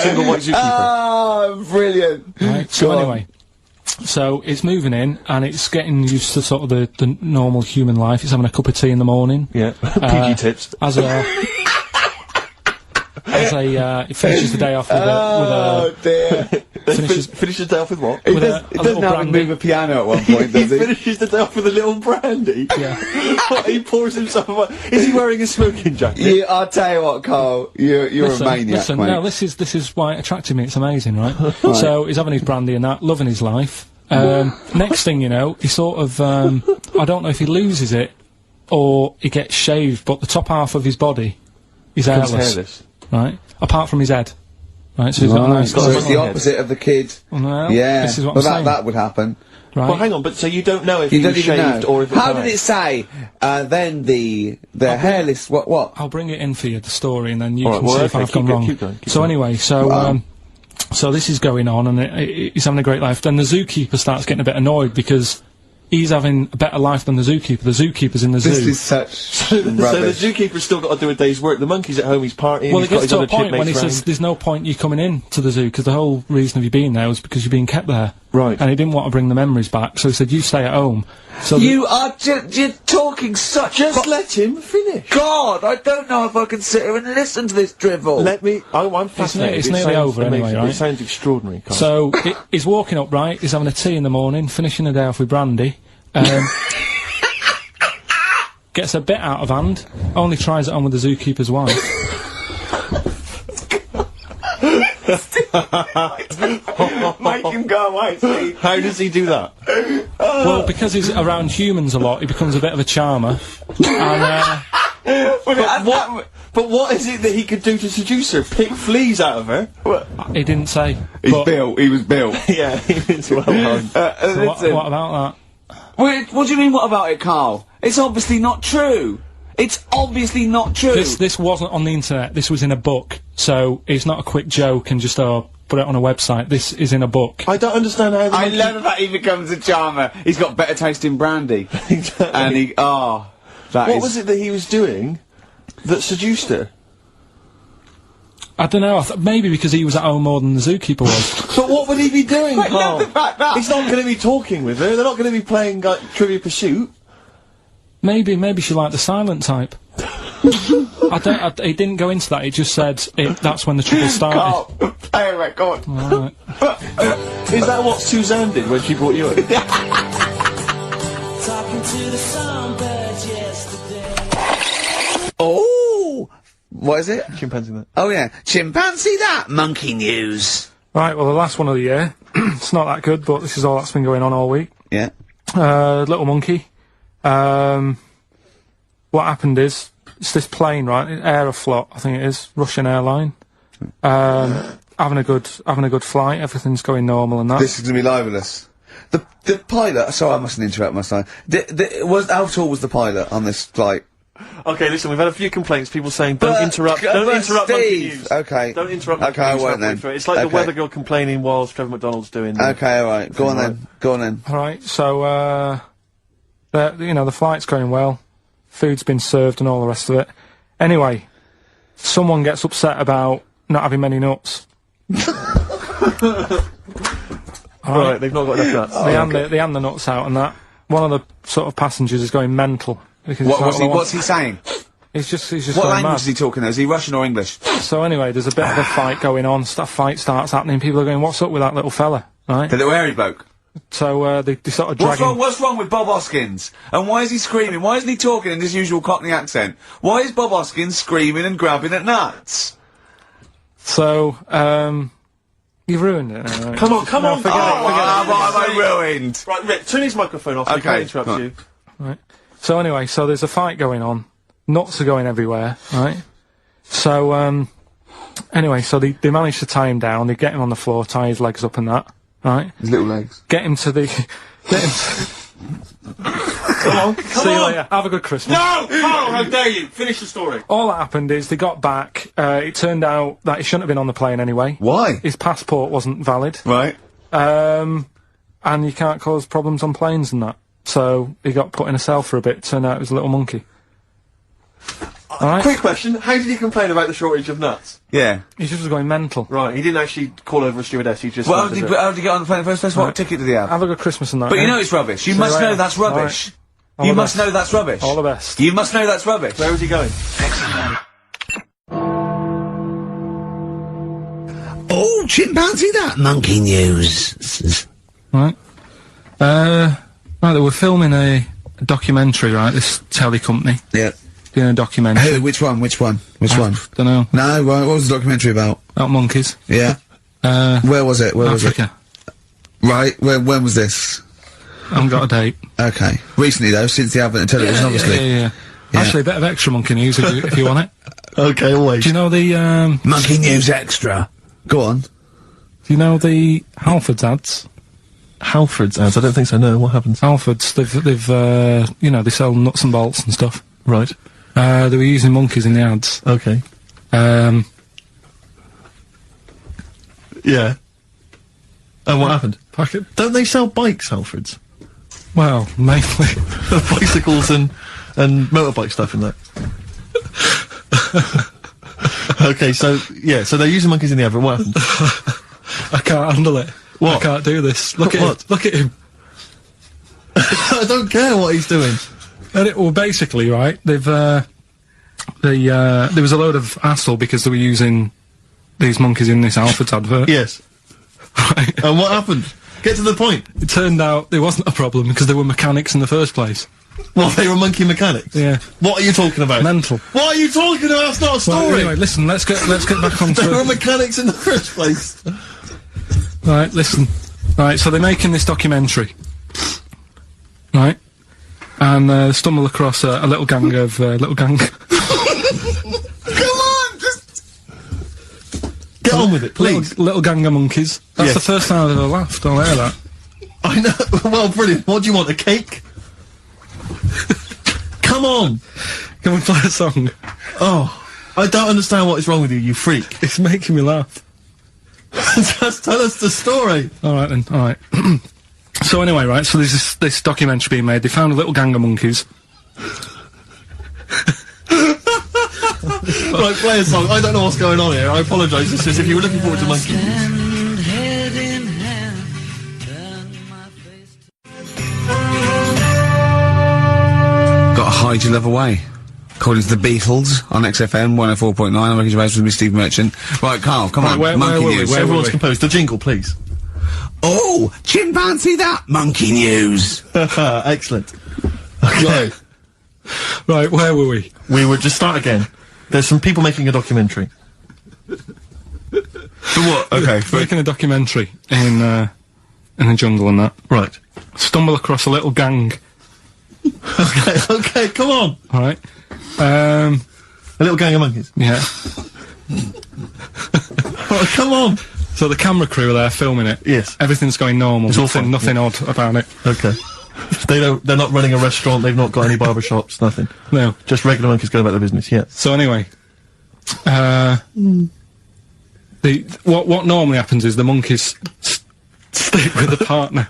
Single white zookeeper. Oh, brilliant. right? So Go on. anyway, so it's moving in, and it's getting used to sort of the normal human life. It's having a cup of tea in the morning. Yeah. PG tips. As it finishes the day off with Oh, dear. Finishes the day off with what? He with does, a he doesn't little have brandy. him move a piano at one point, He does he? finishes the day off with a little brandy. Yeah. What, he pours himself. Is he wearing a smoking jacket? I'll tell you what, Carl. You're a maniac, listen, mate. no, this is why it attracted me. It's amazing, right? So he's having his brandy and that, loving his life. Next thing you know, he sort of, I don't know if he loses it or he gets shaved, but the top half of his body is Becomes hairless, hairless. right? Apart from his head, right? So he's got a nice. So got a it's the head. opposite of the kid. Well, Yeah. this is what well, I'm saying. that would happen. Right? Well, hang on, but so you don't know if You he don't was even shaved know. or if it How was did it say? Then the hairless. What? I'll bring it in for you, the story, and then you All right, can well, see if okay, I've gone keep wrong. going, keep so going. anyway, so this is going on, and he's having a great life. Then the zookeeper starts getting a bit annoyed because he's having a better life than the zookeeper. The zookeeper's in the zoo. This is such So the rubbish. zookeeper's still got to do a day's work. The monkey's at home, he's partying. Well, he's it got gets his to a other point when he chipmates says, round. "There's no point you coming in to the zoo because the whole reason of you being there was because you're being kept there." Right. And he didn't want to bring the memories back, so he said, "You stay at home." So You are you're talking such. Just let him finish. God, I don't know if I can sit here and listen to this drivel. Let me. I'm fascinated. it's It nearly sounds over anyway, amazing. right? It sounds extraordinary. Carl. So he's walking upright. He's having a tea in the morning, finishing the day off with brandy. Gets a bit out of hand. Only tries it on with the zookeeper's wife. Make him go away, Steve. How does he do that? Well, because he's around humans a lot, he becomes a bit of a charmer. And But what is it that he could do to seduce her? Pick fleas out of her? he didn't say. He's But built. He was built. Yeah, it's well done. so what about Wait, what do you mean? What about it, Carl? It's obviously not true. It's obviously not true. that? This wasn't on the internet. This was in a book. So it's not a quick joke and just put it on a website. This is in a book. I don't understand how the I monkey... love that he becomes a charmer. He's got better taste in brandy. And he, that What is- was it that he was doing that seduced her? I don't know. Maybe because he was at home more than the zookeeper was. But what would he be doing, Wait, Carl? no, the fact that- He's not going to be talking with her. They're not going to be playing like Trivia Pursuit. Maybe she liked the silent type. He didn't go into that. He just said that's when the trouble started. Carl, play a record. Alright. Is that what Suzanne did when she brought you in? Oh, what is it? Chimpanzee that. Oh yeah, chimpanzee that monkey news. Right, well, the last one of the year. It's not that good, but this is all that's been going on all week. Yeah. Little monkey. What happened is, it's this plane, right? Aeroflot, I think it is, Russian airline. Having a good flight, everything's going normal and that. This is gonna be libelous. The pilot. Sorry, I mustn't interrupt my son. How tall was the pilot on this flight? Okay, listen, we've had a few complaints. People saying, don't interrupt monkey Steve. news. Okay. Don't interrupt monkey Okay, I news won't halfway then. through. It's like the Okay. weather girl complaining whilst Trevor McDonald's doing... Okay, all right. Go on then. Go on then. Alright, so, the flight's going well. Food's been served and all the rest of it. Anyway, someone gets upset about not having many nuts. Right, they've not got enough nuts. They hand the nuts out and that. One of the sort of passengers is going mental. Because What's he saying? He's just What going language mad. is he talking? Is he Russian or English? So anyway, there's a bit of a fight going on. Fight starts happening. People are going, "What's up with that little fella?" Right? The little hairy bloke. So, they sort of drag him. What's wrong with Bob Hoskins? And why is he screaming? Why isn't he talking in his usual Cockney accent? Why is Bob Hoskins screaming and grabbing at nuts? So, you've ruined it. Come on, come on. Forget it. What have I ruined? Right, Rick, turn his microphone off. I Okay, can't interrupt right. you. Right. So anyway, so there's a fight going on. Nuts are going everywhere, right? So, anyway, so they manage to tie him down. They get him on the floor, tie his legs up and that, right? His little legs. Get him to the... Come on, come See you on. later. Have a good Christmas. No! Carl, how dare you! Finish the story. All that happened is they got back. It turned out that he shouldn't have been on the plane anyway. Why? His passport wasn't valid. Right. And you can't cause problems on planes and that. So he got put in a cell for a bit. Turned out it was a little monkey. Alright? Quick question, how did he complain about the shortage of nuts? Yeah. He just was going mental. Right, he didn't actually call over a stewardess, he just... Well, how wanted did, to- how did he get on the plane in the first place? What ticket did he have? Have a good Christmas and that. But you yeah? know it's rubbish. You See must you know later. that's rubbish. All You the must best. know that's rubbish. All the best. You must know that's rubbish. Where was he going? Oh, chimpanzee, that monkey news. Right. Right, they were filming a documentary, right, this telly company, Yeah. doing a documentary. Who? Which one? Which one? Which one? Don't know. No, right, what was the documentary about? About monkeys. Yeah. Where was it? Where was it? Africa. Right, when was this? I haven't got a date. Okay. Recently though, since the advent of television, obviously. Yeah. Actually, a bit of extra monkey news if you want it. Okay, always. Do you know the, Monkey news extra. Go on. do you know the Halfords ads? Halford's ads, I don't think so, no, what happens? Halfords, they've, you know, they sell nuts and bolts and stuff. Right, They were using monkeys in the ads. okay. Yeah. And what happened? Pocket. Don't they sell bikes, Halford's? Well, mainly. Bicycles and motorbike stuff in that. Okay, so, yeah, so they're using monkeys in the advert, what happened? I can't handle it. What? I can't do this. Look at What? him. Look at him. I don't care what he's doing. Well, basically, right, they've, there was a load of hassle because they were using these monkeys in this Alfred's advert. Yes. Right. And what happened? Get to the point. It turned out there wasn't a problem because they were mechanics in the first place. Well, they were monkey mechanics? Yeah. What are you talking about? Mental. What are you talking about? That's not a Right, story! anyway, listen, let's get back on They were to mechanics in the first place. Right, listen. Right, so they're making this documentary. Right? And, stumble across a little gang of, Come on, just... Get on with it, please. little gang of monkeys. That's Yes. the first time I've ever laughed, I'll hear that. I know. Well, brilliant. What do you want, a cake? Come on! Can we play a song? Oh, I don't understand what is wrong with you, you freak. It's making me laugh. Just tell us the story. Alright then, alright. So anyway, right, so there's this documentary being made. They found a little gang of monkeys. Right, play a song. I don't know what's going on here. I apologise. It's just if you were looking forward to monkey news. Got to hide your love away. According to the Beatles on XFM 104.9, I'm Ricky Gervais with me, Steve Merchant. Right, Carl, come on, where monkey were we? news. Where were Everyone's we? composed. The jingle, please. Oh, chimpanzee, that monkey news. Excellent. Okay. Right, where were we? We would just start again. There's some people making a documentary. For what? Okay, Making a documentary in the jungle and that. Right. Stumble across a little gang. Okay, come on. Alright. A little gang of monkeys. Yeah. Oh, come on. So the camera crew are there filming it. Yes. Everything's going normal. It's all fine, Nothing odd about it. Okay. They're not running a restaurant, they've not got any barber shops, nothing. No. Just regular monkeys going about their business, yeah. So anyway, what normally happens is the monkeys stick with the partner.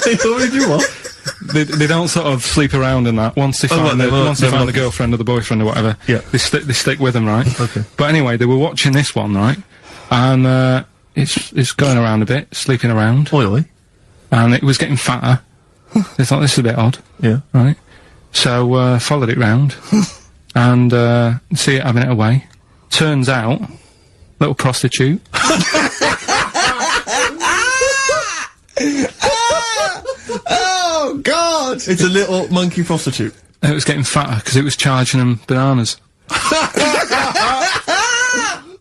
They already do what? They don't sort of sleep around in that. Once they find the girlfriend or the boyfriend or whatever, Yeah. they stick with them, right? Okay. But anyway, they were watching this one, right? And it's going around a bit, sleeping around, Oi. and it was getting fatter. They thought this is a bit odd. Yeah. Right. So, followed it round, and, see it having it away. Turns out, little prostitute. Oh, God! It's a little monkey prostitute. It was getting fatter because it was charging them bananas.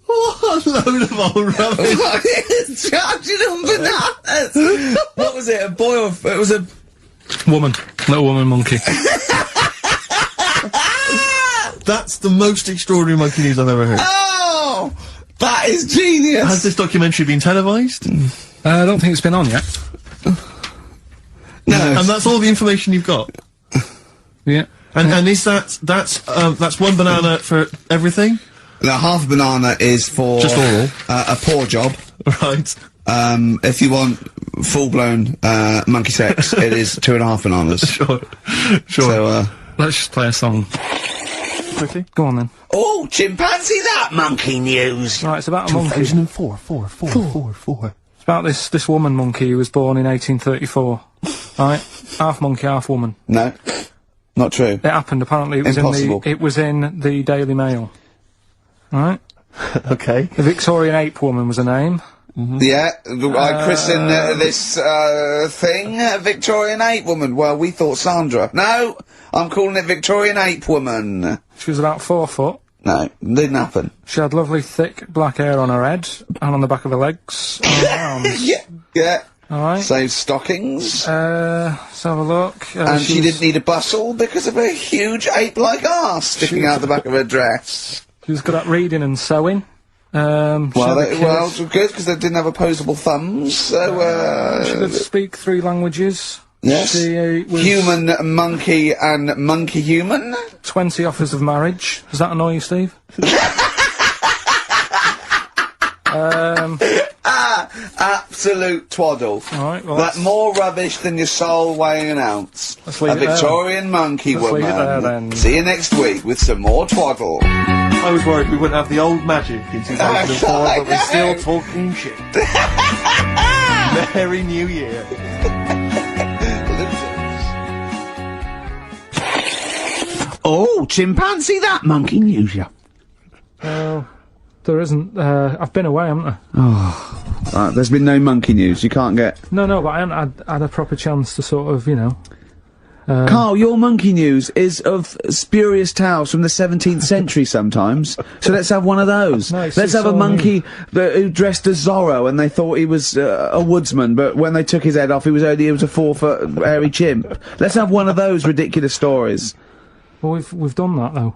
What a load of old rubbish. It's charging them bananas! What was it, a boy or... It was a... Woman. Little woman monkey. That's the most extraordinary monkey news I've ever heard. Oh! That is genius! Has this documentary been televised? I don't think it's been on yet. No. And that's all the information you've got? Yeah. And is that's one banana for everything? Now, half a banana is for... Just oral? A poor job. Right. If you want full-blown, monkey sex, it is 2.5 bananas. Sure. So, Let's just play a song. Quickly. Go on then. Oh, chimpanzee that monkey news. Right, it's about a monkey. 2004. It's about this woman monkey who was born in 1834. Right? Half monkey, half woman. no. Not true. It happened, apparently. It was Impossible. it was in the Daily Mail. Right? Okay. The Victorian Ape Woman was her name. Yeah, I christen this thing Victorian Ape Woman. Well, we thought Sandra. No, I'm calling it Victorian Ape Woman. She was about 4 foot. No, didn't happen. She had lovely thick black hair on her head and on the back of her legs and her arms. Yeah. Alright. Save stockings. Let's have a look. And she didn't need a bustle because of her huge ape-like arse sticking out the back of her dress. She was good at reading and sewing. Well, it's good because they didn't have opposable thumbs. So she could speak 3 languages. yes, She was human, monkey, and monkey-human. 20 offers of marriage. Does that annoy you, Steve? Absolute twaddle. Alright, well, That's more rubbish than your soul weighing an ounce. Let's leave A it there. Victorian monkey Let's woman. leave it there, then. See you next week with some more twaddle. I was worried we wouldn't have the old magic in 2004, but we're still talking shit. Merry New Year. Oh, chimpanzee that monkey news, yeah. well, there isn't. I've been away, haven't I? There's been no monkey news. You can't get... No, but I haven't had a proper chance to sort of, you know... Carl, your monkey news is of spurious tales from the 17th century sometimes. So let's have one of those. No, it's let's just have a all monkey who dressed as Zorro and they thought he was a woodsman, but when they took his head off he was a 4-foot hairy chimp. Let's have one of those ridiculous stories. Well, we've done that, though.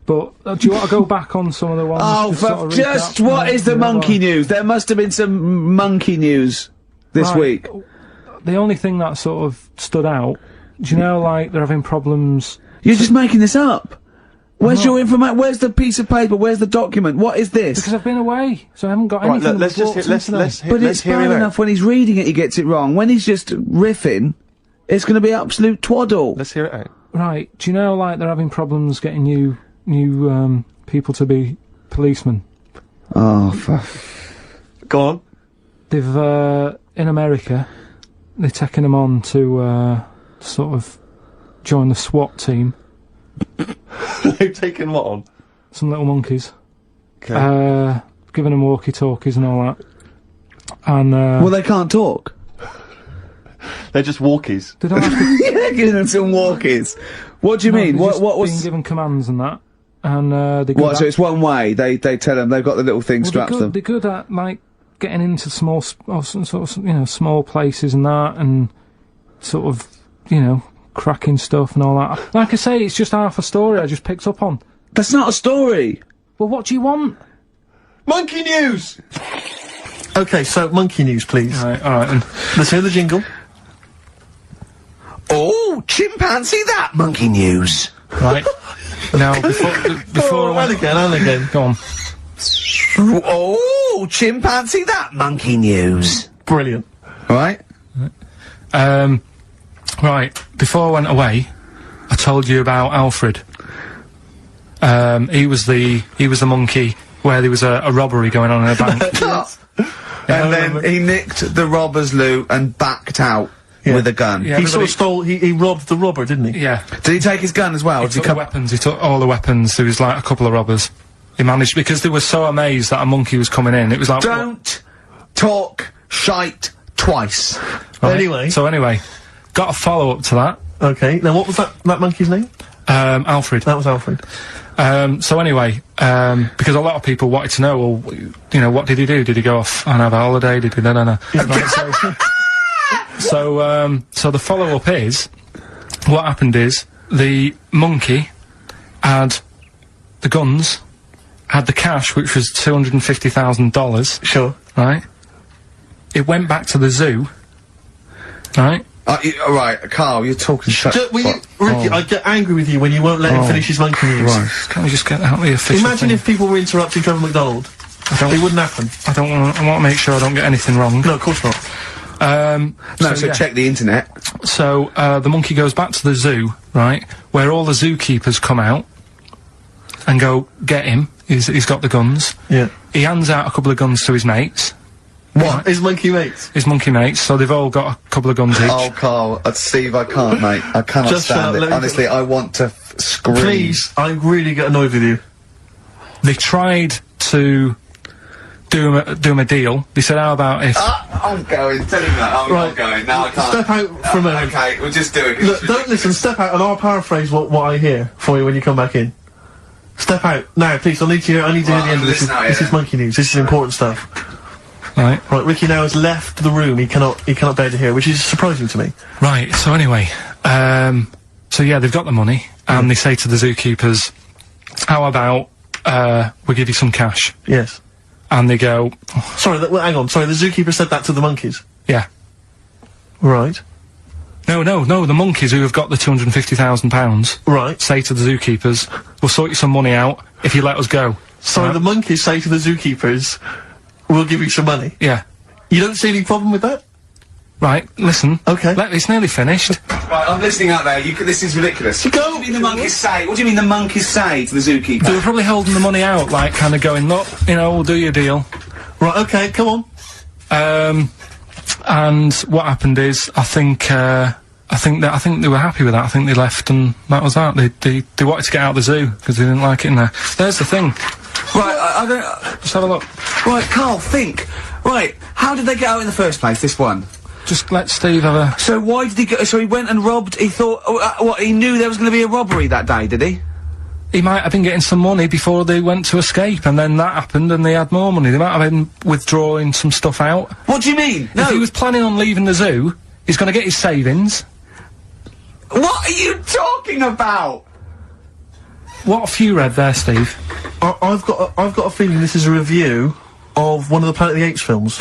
But, do you want to go back on some of the ones? Oh, just sort of just recap? what is the Yeah, monkey go on. news? There must have been some monkey news this Right. week. The only thing that sort of stood out, do you know, like, they're having problems... You're just making this up. Where's not. your information? Where's the piece of paper? Where's the document? What is this? Because I've been away, so I haven't got Right, anything. let's just brought hear, let's into let's them. hear, But let's it's hear bad him out. enough when he's reading it, he gets it wrong. When he's just riffing, it's going to be absolute twaddle. Let's hear it out. Right, do you know, like, they're having problems getting new people to be policemen? Oh, fuck. Go on. They've, in America, they're taking them on to, sort of join the SWAT team. They've taken what on? Some little monkeys. Okay. Giving them walkie-talkies and all that. And, Well, they can't talk. They're just walkies. they don't have to... Yeah, giving them some walkies. What do you mean? they're just What being was... given commands and that. And, they're good What, so at- it's one way? They tell them, they've got the little thing Well, strapped to them. they're good at, like, getting into small, sort of, you know, small places and that, and sort of, you know, cracking stuff and all that. Like I say, it's just half a story I just picked up on. That's not a story. Well, what do you want? Monkey news! Okay, so monkey news, please. Alright, then. Let's hear the jingle. Oh, chimpanzee that monkey news. Right. Now, before I went... and again. Go on. Oh, chimpanzee that monkey news. Brilliant. Right? Right, before I went away, I told you about Alfred. He was the monkey where there was a robbery going on in a bank. And then he nicked the robber's loot and backed out with a gun. Yeah, He sort of everybody- stole, he robbed the robber, didn't he? Yeah. Did he take his gun as well? He Did he took the weapons, he took all the weapons, there was like a couple of robbers. He managed, because they were so amazed that a monkey was coming in, it was like... Don't talk shite twice. Right? Anyway. So anyway, got a follow-up to that. Okay, now what was that monkey's name? Alfred. That was Alfred. So anyway, because a lot of people wanted to know, well, you know, what did he do? Did he go off and have a holiday? Did he? No. Right, so the follow-up is, what happened is, the monkey had the guns, had the cash, which was $250,000. Sure. Right? It went back to the zoo. Right? Right, Carl, you're talking such... Ricky, I get angry with you when you won't let him finish his monkey news. Right. Can't we just get out the official Imagine thing? if people were interrupting Trevor McDonald. It wouldn't happen. I want to make sure I don't get anything wrong. No, of course not. So yeah. check the internet. So, the monkey goes back to the zoo, right, where all the zookeepers come out and go, get him, he's got the guns. Yeah. He hands out a couple of guns to his mates. What? His monkey mates? His monkey mates, so they've all got a couple of guns each. Oh, Carl, Steve, I can't, mate. I cannot Just stand let it. me- Honestly, I want to scream. Please, I really get annoyed with you. They tried to do him a deal. They said, how about if... I'm going. Tell him that. I'm Right. not going. No, I can't. Step out for a moment. Okay, we'll just do it. Look, don't listen, step out and I'll paraphrase what I hear for you when you come back in. Step out. Now, please, I need to hear the end of this. listen out, This yeah. is monkey news. This is important stuff. Right. Right, Ricky now has left the room. He cannot bear to hear, which is surprising to me. Right, so anyway, so yeah, they've got the money, and they say to the zookeepers, how about, we give you some cash? Yes. And they go, Sorry, hang on. Sorry, the zookeeper said that to the monkeys. yeah. Right. No, the monkeys who have got the £250,000 Right. say to the zookeepers, we'll sort you some money out if you let us go. Sorry, Right. the monkeys say to the zookeepers, we'll give you some money. Yeah. You don't see any problem with that? Right, listen. Okay. It's nearly finished. Right, I'm listening out there. This is ridiculous. Go. What do you mean the monkeys say? What do you mean the monkeys say to the zookeeper? They were probably holding the money out, like, kind of going, look, you know, we'll do your deal. Right, okay, come on. And what happened is, I think they were happy with that. I think they left, and that was that. They wanted to get out of the zoo because they didn't like it in there. There's the thing. Right, I don't... Just have a look. Right, Carl, think. Right, how did they get out in the first place, this one? Just let Steve have a... So why did he go... So he went and robbed... He thought... what, he knew there was going to be a robbery that day, did he? He might have been getting some money before they went to escape, and then that happened, and they had more money. They might have been withdrawing some stuff out. What do you mean? No. If he was planning on leaving the zoo, he's going to get his savings. What are you talking about? What have you read there, Steve? I've got a feeling this is a review of one of the Planet of the Apes films.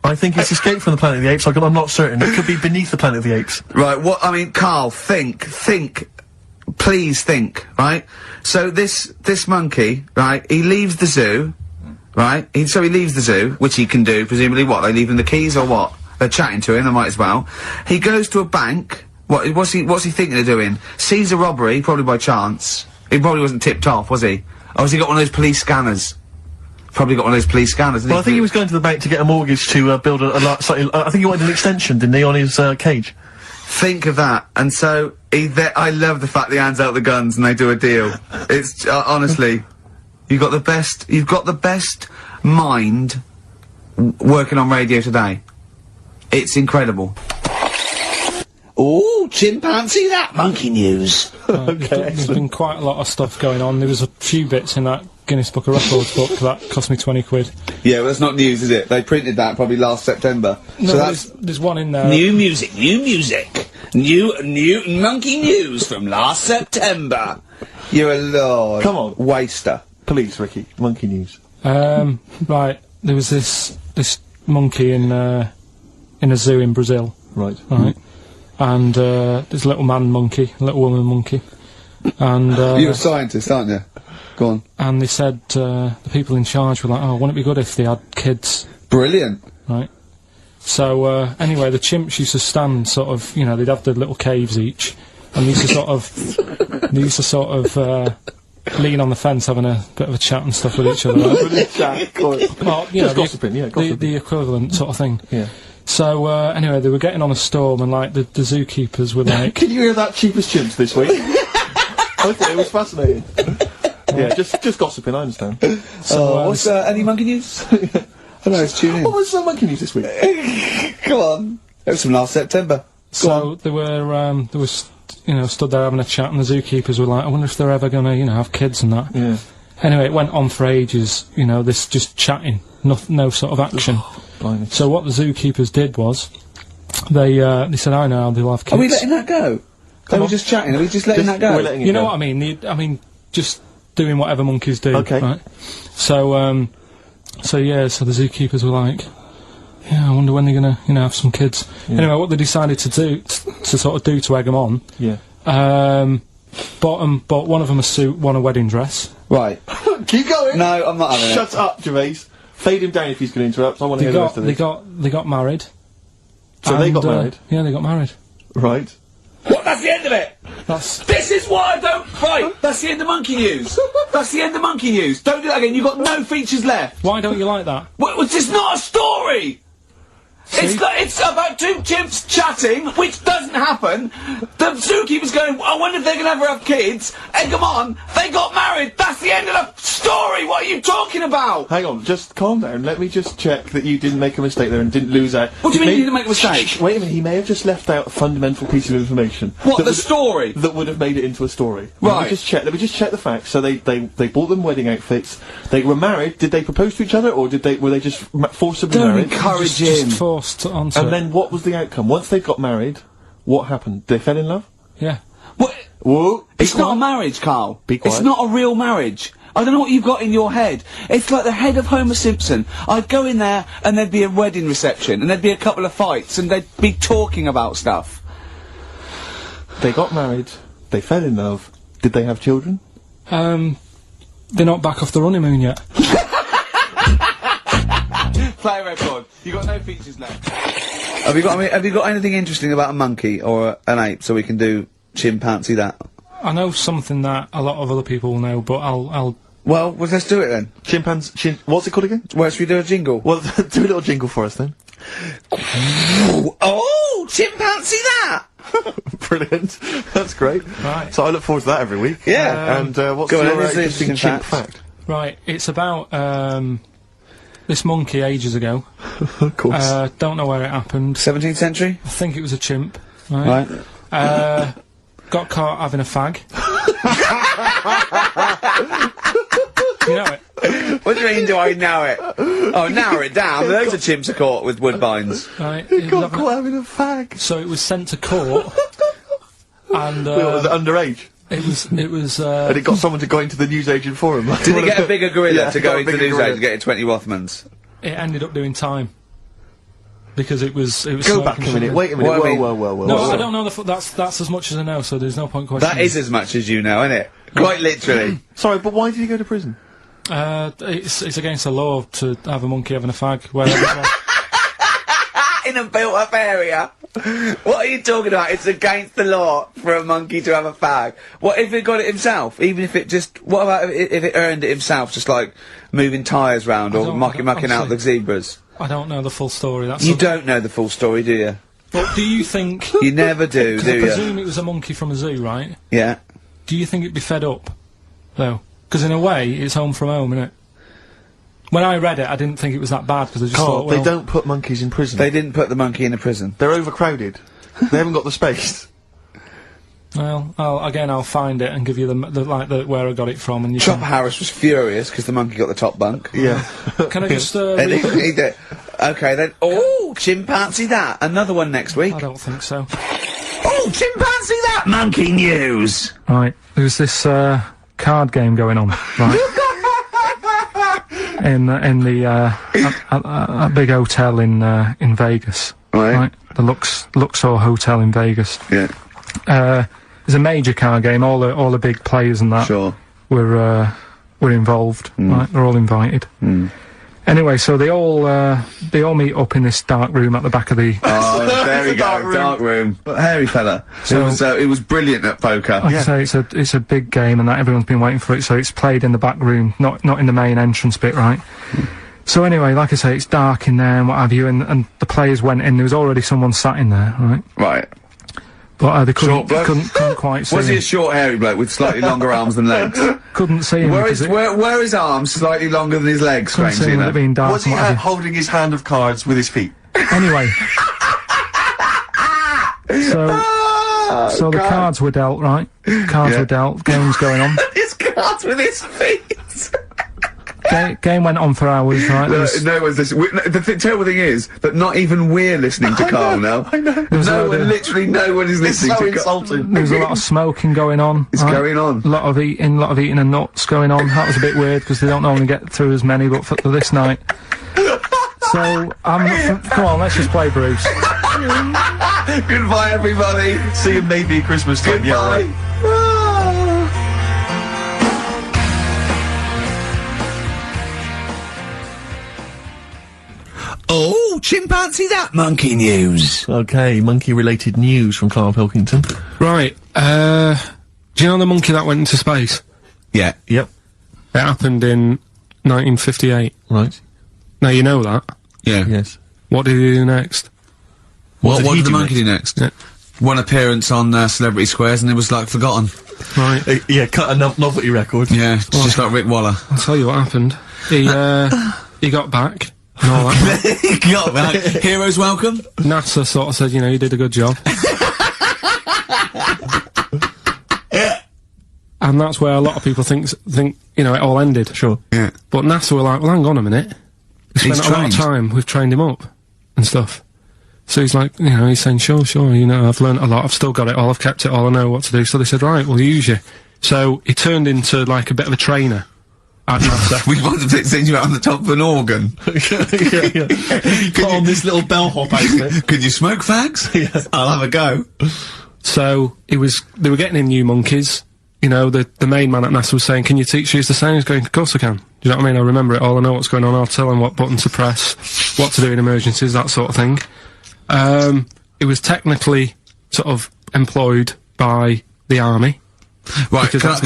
I think it's Escape from the Planet of the Apes. I'm not certain. It could be Beneath the Planet of the Apes. Right, what... I mean, Carl, think. Please think, right? So this monkey, right, he leaves the zoo, right? So he leaves the zoo, which he can do, presumably what? They leave him the keys or what? They're chatting to him, they might as well. He goes to a bank. What's he thinking of doing? Sees a robbery, probably by chance. He probably wasn't tipped off, was he? Or has he got one of those police scanners? Probably got one of those police scanners. Well, I think he was going to the bank to get a mortgage to build I think he wanted an extension, didn't he, on his cage? Think of that. And so, I love the fact that he hands out the guns and they do a deal. It's, honestly, you've got the best mind working on radio today. It's incredible. Oh, chimpanzee, that monkey news. There's been quite a lot of stuff going on. There was a few bits in that Guinness Book of Records book that cost me 20 quid. Yeah, well, that's not news, is it? They printed that probably last September. No, so that's... there's one in there. New music. New monkey news from last September. You're a lord. Come on. Waster. Please, Ricky. Monkey news. Right, there was this monkey in a zoo in Brazil. Right. Right. And there's a little man monkey, a little woman monkey. And You're a scientist, aren't you? Go on. and they said the people in charge were like, oh, wouldn't it be good if they had kids? Brilliant. Right. So anyway, the chimps used to stand sort of, you know, they'd have their little caves each, and they used to sort of lean on the fence having a bit of a chat and stuff with each other. Right? Well, you know, gossiping, yeah, gossiping. the equivalent sort of thing. Yeah. So anyway, they were getting on a storm, and like the zookeepers were like, Can you hear that cheapest chimps this week? I thought it was fascinating. Yeah, just gossiping, I understand. What's any monkey news? I don't know, it's tune in. What was monkey news this week? Come on. It was from last September. So there was, stood there having a chat, and the zookeepers were like, I wonder if they're ever gonna, have kids and that. Yeah. Anyway, it went on for ages, this just chatting, no sort of action. Blimey. So what the zookeepers did was, they said, I know, they'll have kids. Are we letting that go? They were just chatting, are we just letting that go? We're letting it You know go. what I mean? Just doing whatever monkeys do. Okay. Right? So the zookeepers were like, yeah, I wonder when they're gonna, have some kids. Yeah. Anyway, what they decided to do, to egg them on, Yeah. bought one of them a suit, one a wedding dress. Right. Keep going! No, I'm not having it. Shut up, Gervais. Fade him down if he's going to interrupt. I want to hear the rest of this. They got married. So they got married? Yeah, they got married. Right. What? That's the end of it! That's This is why I don't... Right, that's the end of monkey news. That's the end of monkey news. Don't do that again, you've got no features left. why don't you like that? Well, it's just not a story! It's about two chimps chatting, which doesn't happen. The zookeeper's going, I wonder if they're going to ever have kids. Egg them on. They got married. That's the end of the story. What are you talking about? Hang on, just calm down. Let me just check that you didn't make a mistake there and didn't lose out. What do you mean you didn't make a mistake? Shh, wait a minute, he may have just left out a fundamental piece of information. What, that the would- story? That would have made it into a story. Right. Let me just check the facts. So they bought them wedding outfits. They were married. Did they propose to each other, or were they just forcibly Don't married? encourage Just him. forced onto And it. then what was the outcome? Once they got married, what happened? They fell in love? Yeah. What? Whoa! It's not a marriage, Karl. Be quiet. It's not a real marriage. I don't know what you've got in your head. It's like the head of Homer Simpson. I'd go in there and there'd be a wedding reception and there'd be a couple of fights and they'd be talking about stuff. They got married. They fell in love. Did they have children? They're not back off the honeymoon yet. Play a record. You got no features left. Have you got anything interesting about a monkey or an ape so we can do chimpanzee that? I know something that a lot of other people will know, but I'll Well, let's do it then. What's it called again? Where should we do a jingle? Well, do a little jingle for us then. Oh, chimpanzee that! Brilliant. That's great. Right. So I look forward to that every week. Yeah. And what's Go on, your then, interesting interesting chimp facts. fact? Right, it's about this monkey ages ago. Of course. Don't know where it happened. 17th century? I think it was a chimp. Right. Got caught having a fag. You know it. What do you mean, do I know it? Oh, narrow it down. Loads of chimps are caught with woodbines. Right. He it was got having caught having a fag. So it was sent to court. And Was it underage? it was And it got someone to go into the newsagent for him. Did he get a bigger gorilla Yeah, to got go a into the bigger newsagent gorilla. to get 20 Rothmans? it ended up doing time. Because it was Go smoking back a minute. something. Wait a minute. What I mean- Whoa. No, I don't know that's as much as I know, so there's no point questioning. That is as much as you know, isn't it? Quite literally. Sorry, but why did he go to prison? It's against the law to have a monkey having a fag. Wherever it was. In a built-up area. What are you talking about? It's against the law for a monkey to have a fag. What if it got it himself? Even if it just... What about if it earned it himself, just like moving tyres round or mucking out the honestly, zebras? I don't know the full story. That's You don't know the full story, do you? But do you think? You never do, Because I do you? presume it was a monkey from a zoo, right? Yeah. Do you think it'd be fed up, though? Because in a way, it's home from home, isn't it? When I read it, I didn't think it was that bad because I just Carl, thought, well, they don't put monkeys in prison. They didn't put the monkey in a prison. They're overcrowded. They haven't got the space. Well, I'll find it and give you the where I got it from, and you Chopper can. Harris was furious because the monkey got the top bunk. Yeah. Can I just? And he did. Okay, then. Oh, chimpanzee that. Another one next week. I don't think so. Oh, chimpanzee that monkey news! Right, there's this card game going on, right? in the a big hotel in Vegas, Right. The Luxor Hotel in Vegas. Yeah. There's a major card game. All the big players and that Sure. were involved. Right, they're all invited. Anyway, so they all meet up in this dark room at the back of the. Oh, there we go. Dark room. But hairy fella. It was brilliant at poker. Like I say, it's a big game, and that everyone's been waiting for it. So it's played in the back room, not in the main entrance bit, right? So anyway, like I say, it's dark in there and what have you, and the players went in. There was already someone sat in there, right? Right. but they Short bloke? couldn't quite see Was he him. a short, hairy bloke with slightly longer arms than legs? Couldn't see him. Where because are his arms slightly longer than his legs, couldn't see strangely him with it enough? being dark. Was he and what have holding his hand of cards with his feet? you. Anyway. So the cards were dealt, right? Cards were dealt, games going on. His cards with his feet! Game went on for hours, right? There was- No one's listening. The terrible thing is that not even we're listening to Karl now. I know. Literally no one is listening So to Karl. insulting. There was a lot of smoking going on. It's going on. A lot of eating and nuts going on. That was a bit weird because they don't normally get through as many, but for this night. So, come on, let's just play Bruce. Goodbye, everybody. See you maybe at Christmas time. Yeah, Goodbye. right. Oh, chimpanzee that monkey news. Okay, monkey-related news from Karl Pilkington. Right, do you know the monkey that went into space? Yeah. Yep. It happened in 1958. Right. Now you know that. Yeah. Yes. What did he do next? What did he did the do monkey do next? Yeah. One appearance on Celebrity Squares and it was like forgotten. Right, Yeah, cut a novelty record. Yeah, just like Rick Waller. I'll tell you what happened. He got back and all that. Got that. Heroes welcome. NASA sort of said, you know, you did a good job. And that's where a lot of people think, you know, it all ended. Sure. Yeah. But NASA were like, well, hang on a minute. We spent He's a lot of trained. time, we've trained him up and stuff. So he's like, you know, he's saying, sure, you know, I've learnt a lot, I've still got it all, I've kept it all, I know what to do. So they said, right, we'll use you. So he turned into, like, a bit of a trainer at NASA. We wanted to send you out on the top of an organ. yeah. Put on this little bellhop outfit. Could you smoke fags? Yeah. I'll have a go. So they were getting in new monkeys. You know, the main man at NASA was saying, can you teach these the same? He's going, of course I can. Do you know what I mean? I remember it all, I know what's going on, I'll tell him what button to press, what to do in emergencies, that sort of thing. It was technically sort of employed by the army. Right, Because that's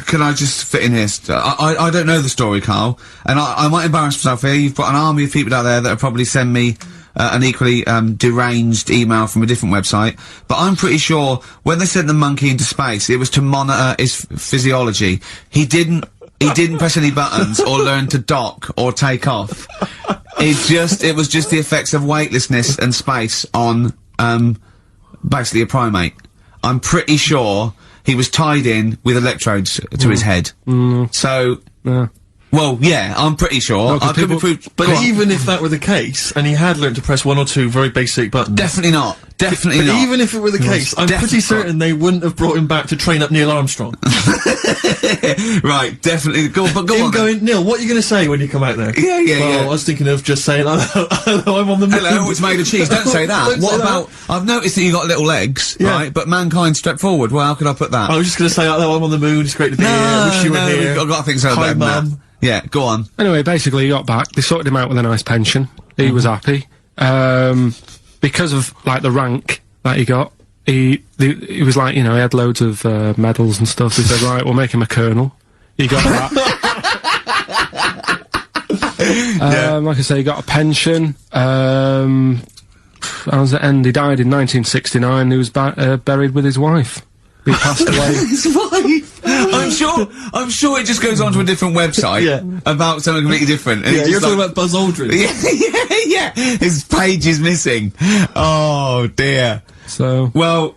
can I just fit in here? I don't know the story, Karl, and I might embarrass myself here. You've got an army of people out there that will probably send me an equally deranged email from a different website, but I'm pretty sure when they sent the monkey into space, it was to monitor his physiology. He didn't press any buttons or learn to dock or take off. It was just the effects of weightlessness and space on, basically a primate. I'm pretty sure he was tied in with electrodes to his head. So, Yeah. well, yeah, I'm pretty sure. Well, 'cause I could be people- proved. But Go on. even if that were the case, and he had learnt to press one or two very basic buttons. Definitely not. Definitely But not. even if it were the case, I'm definitely pretty certain they wouldn't have brought him back to train up Neil Armstrong. Right, definitely. Go on, Him then. going, Neil, what are you going to say when you come out there? Yeah, yeah, well, yeah. I was thinking of just saying, hello, I'm on the moon. Hello, it's made of cheese. Don't say that. Don't What say that. about? I've noticed that you got little legs, Yeah. right? But mankind stepped forward. Well, how could I put that? I was just going to say, hello, I'm on the moon, it's great to be here, wish you were here. I've got things so Hi, better than that. Mum. Yeah, go on. Anyway, basically, he got back. They sorted him out with a nice pension. He was happy. Because of, like, the rank that he got, he was like, you know, he had loads of medals and stuff. He said, right, we'll make him a colonel. He got that. Like I say, he got a pension. How does it end? He died in 1969. He was buried with his wife. He passed away. His wife. I'm sure it just goes on to a different website Yeah. about something completely different. And Yeah, it's you're just talking like- about Buzz Aldrin. yeah. His page is missing. Oh dear. So, Well,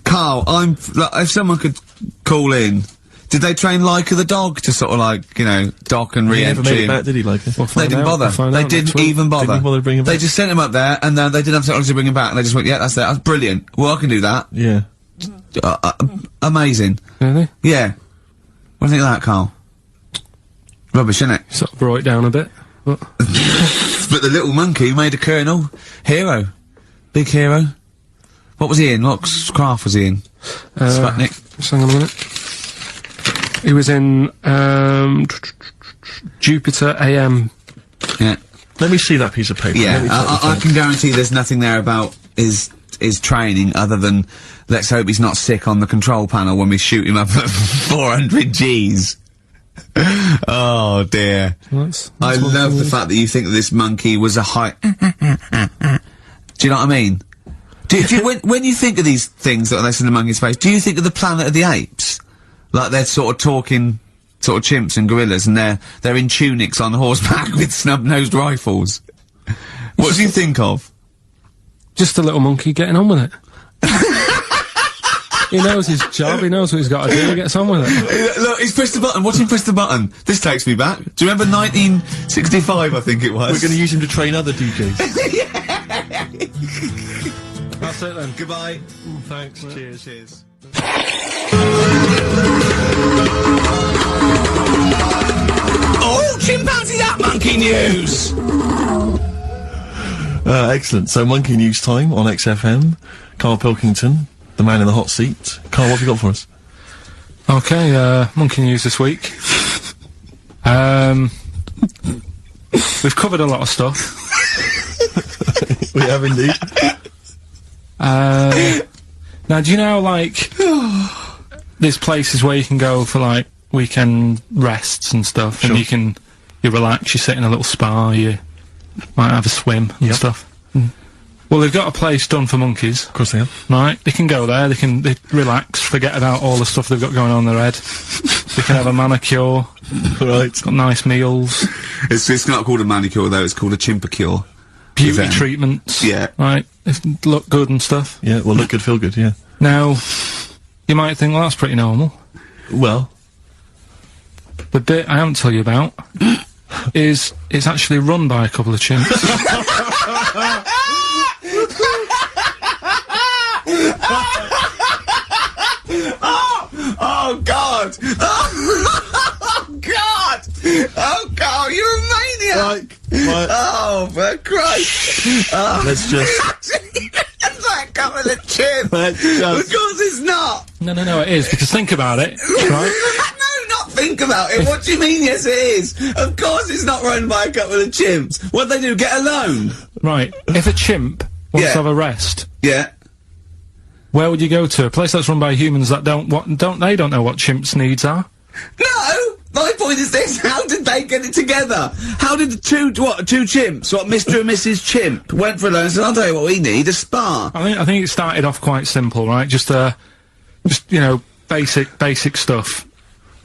Karl, like, if someone could call in, did they train Leica the dog to sort of like, you know, dock and He never made re-entry? it back, did he, like we'll They find didn't out. bother. We'll find They out next didn't week. even bother. Didn't bother to bring him They back. just sent him up there, and they didn't have technology to bring him back, and they just went, yeah, that's it. That's brilliant. Well, I can do that. Yeah. Amazing. Really? Yeah. What do you think of that, Karl? Rubbish, innit? Sort of brought it down a bit. But But the little monkey made a colonel. Hero. Big hero. What was he in? What craft was he in? Sputnik. just hang on a minute. He was in Jupiter AM. Yeah. Let me see that piece of paper. Let Yeah, me check the I thing. can guarantee there's nothing there about his training other than let's hope he's not sick on the control panel when we shoot him up at 400 Gs. Oh dear. That's I what love it the is. fact that you think that this monkey was a high. Do you know what I mean? When you think of these things that are less in the monkey space, do you think of the Planet of the Apes? Like they're sort of talking, sort of chimps and gorillas, and they're in tunics on horseback with snub-nosed rifles. What do you think of? Just a little monkey getting on with it. He knows his job, he knows what he's got to do, he gets on with it. Look, he's pressed the button. Watch him press the button. This takes me back. Do you remember 1965, I think it was? We're going to use him to train other DJs. That's it then. Goodbye. Thanks, cheers. Cheers. Oh, chimpanzee that monkey news! Excellent. So, Monkey News time on XFM. Karl Pilkington, the man in the hot seat. Karl, what have you got for us? Okay, monkey news this week. We've covered a lot of stuff. We have indeed. Now, do you know, like, there's places where you can go for, like, weekend rests and stuff, Sure. and you relax, you sit in a little spa, you might have a swim and Yep. stuff. Well, they've got a place done for monkeys. Of course they have. Right, they can go there, they relax, forget about all the stuff they've got going on in their head. They can have a manicure, Right. got nice meals, It's not called a manicure though, it's called a chimpacure. beauty Zen. treatments. Yeah. Right, they look good and stuff. Yeah, well, look good, feel good, yeah. Now, you might think, well, that's pretty normal. Well, The bit I haven't told you about is it's actually run by a couple of chimps. Oh God! Oh God! Oh God! You're a maniac! right. Oh, for Christ! Oh. Let's just... It's like a couple of chimps. Let's Of just... course it's not. No, it is, because think about it, right? No, not think about it. What do you mean? Yes, it is. Of course, it's not run by a couple of chimps. What they do? Get a loan? Right, if a chimp wants Yeah. to have a rest, Yeah. where would you go to? A place that's run by humans that don't know what chimps' needs are? No. My point is this: how did they get it together? How did the two chimps, Mr. and Mrs. Chimp, went for a loan and said, "I'll tell you what we need: a spa." I think it started off quite simple, right? Just you know, basic stuff.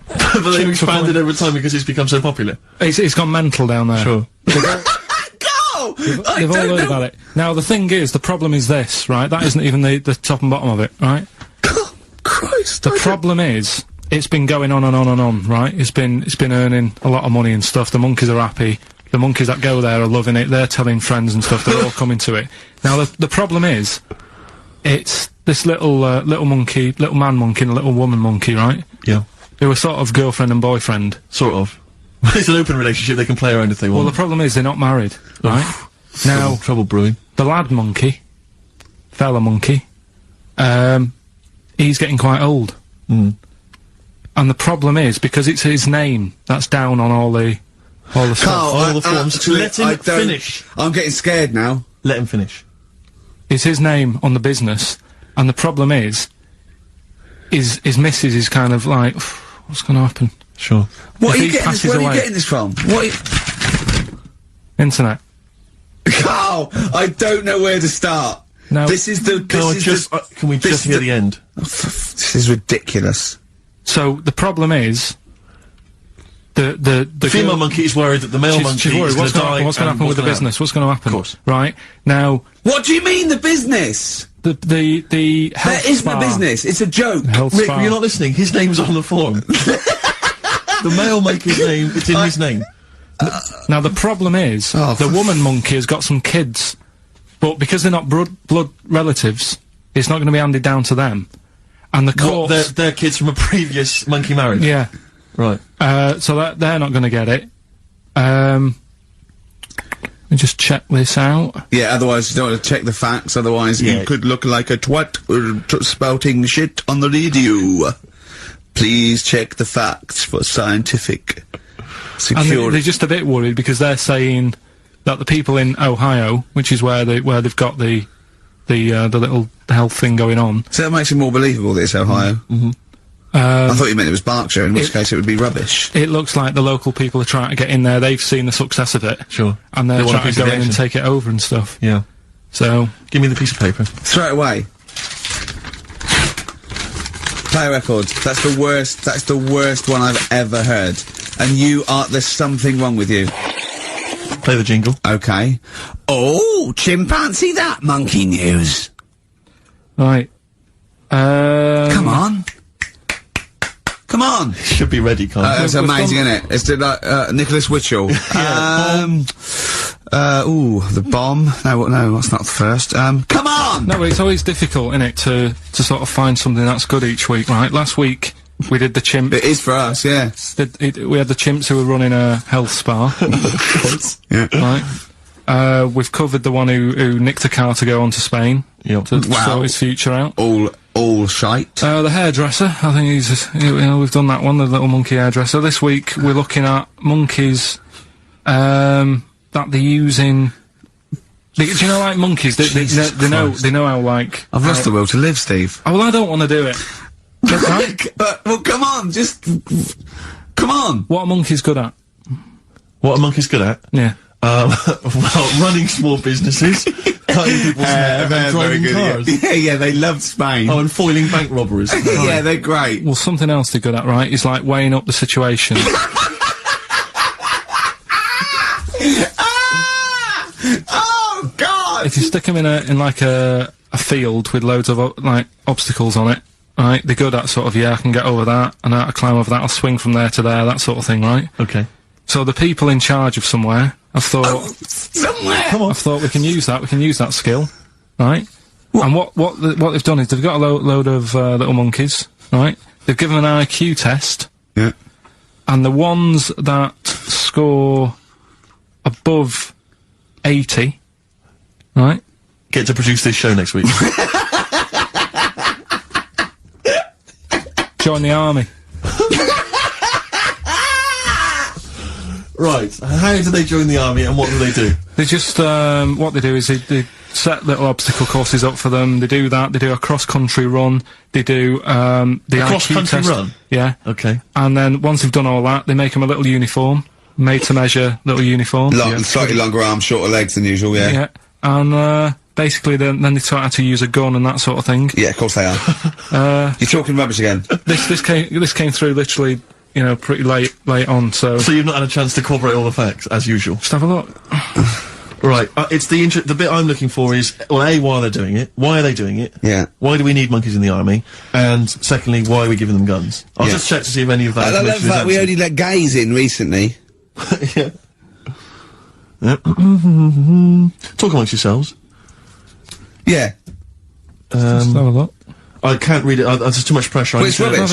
But they've expanded over time because it's become so popular. It's gone mental down there. Sure. Go! I They've all don't heard know. about it. Now, the thing is, the problem is this, right? That isn't even the top and bottom of it, right? Christ! The problem is, it's been going on and on and on, right? It's been earning a lot of money and stuff. The monkeys are happy. The monkeys that go there are loving it. They're telling friends and stuff. They're all coming to it. Now, the problem is, it's this little monkey, little man monkey and a little woman monkey, right? Yeah. Who are sort of girlfriend and boyfriend. Sort of. It's an open relationship, they can play around if they Well, want. the problem is they're not married, right? Now, Trouble brewing. the lad monkey, fella monkey, he's getting quite old. Mm. And the problem is, because it's his name that's down on all the stuff. Carl, all the forms. actually, Let him I don't- finish. I'm getting scared now. Let him finish. It's his name on the business, and the problem is, his missus is kind of like, what's going to happen? Sure. What If are you he getting this? passes Where are you away- getting this from? Internet. Carl, I don't know where to start. No. This is the. Can we just this hear is the end? This is ridiculous. So the problem is, the Female girl- monkey is worried that the male monkey she's worried. is going What's to going to die. happen? What's going to and happen with the what's gonna business? What's going to happen? Of course. Right now, What do you mean the business? the health There isn't spa, a business. It's a joke. health Rick, spa. you're not listening. His name's on the form. The male monkey's name, it's in his name. Now the problem is, Oh, the woman monkey has got some kids, but because they're not blood relatives, it's not going to be handed down to them. And the What, courts, they're kids from a previous monkey marriage? yeah, Right. so that they're not going to get it. Let me just check this out. Yeah, otherwise you don't want to check the facts, otherwise Yeah. you could look like a twat spouting shit on the radio. Please check the facts for scientific And security. they're just a bit worried because they're saying that the people in Ohio, which is where they've got the little health thing going on. So that makes it more believable that it's Ohio. I thought you meant it was Berkshire, in which case it would be rubbish. It looks like the local people are trying to get in there. They've seen the success of it. Sure. And they're They want a trying piece to of go the in and action. take it over and stuff. Yeah. So, Give me the piece of paper. Throw it away. Play records. That's the worst. That's the worst one I've ever heard. And there's something wrong with you. Play the jingle. Okay. Oh, chimpanzee that monkey news. right. Come on. Come on. Should be ready, Carl. That's we've amazing, done- isn't it? It's Nicholas Witchell. The bomb. No, that's not the first. Come on! No, but it's always difficult, innit, to sort of find something that's good each week, right? Last week, we did the chimp. It is for us, yeah. We had the chimps who were running a health spa. Yeah. Right. We've covered the one who nicked a car to go on to Spain. Yep. To Wow. sort his future out. All shite. The hairdresser, I think we've done that one, the little monkey hairdresser. This week, we're looking at monkeys, that they're using... Do you know, like monkeys, they know how, like... I've lost the will to live, Steve. Oh, well, I don't want to do it. Well, come on, just... Come on! What are monkeys good at? What are monkeys good at? Yeah. Well, running small businesses, cutting people's hair, and driving cars. Yeah, they love Spain. Oh, and foiling bank robberies. Yeah, they're great. Well, something else they're good at, right, is like weighing up the situation. Oh, God! If you stick them in like a field with loads of like obstacles on it, right? They're good at sort of, I can get over that, and I climb over that, I'll swing from there to there, that sort of thing, right? Okay. So the people in charge of somewhere, I've thought, Somewhere! I've thought we can use that skill, right? And what they've done is they've got a load of little monkeys, right? They've given them an IQ test, Yeah. and the ones that score above 80, right? Get to produce this show next week. Join the army. Right. How do they join the army, and what do they do? They just, what they do is they set little obstacle courses up for them, they do that, they do a cross-country run, they do, the IQ cross-country test. run? Yeah. Okay. And then, once they've done all that, they make them a little uniform, made-to-measure little uniform. Slightly longer arms, shorter legs than usual, yeah. Yeah. And, basically, then they taught how to use a gun and that sort of thing. Yeah, of course they are. You're talking rubbish again. This came through literally, pretty late on, so... So you've not had a chance to corroborate all the facts, as usual. Just have a look. Right. It's the bit I'm looking for is, well, A, why are they doing it? Why are they doing it? Yeah. Why do we need monkeys in the army? And secondly, why are we giving them guns? I'll Yeah. just check to see if any of that I love the information fact we is only let gays in recently. yeah. Yep. Talk amongst yourselves. Yeah. Just have a look. I can't read it. There's too much pressure. But it's rubbish.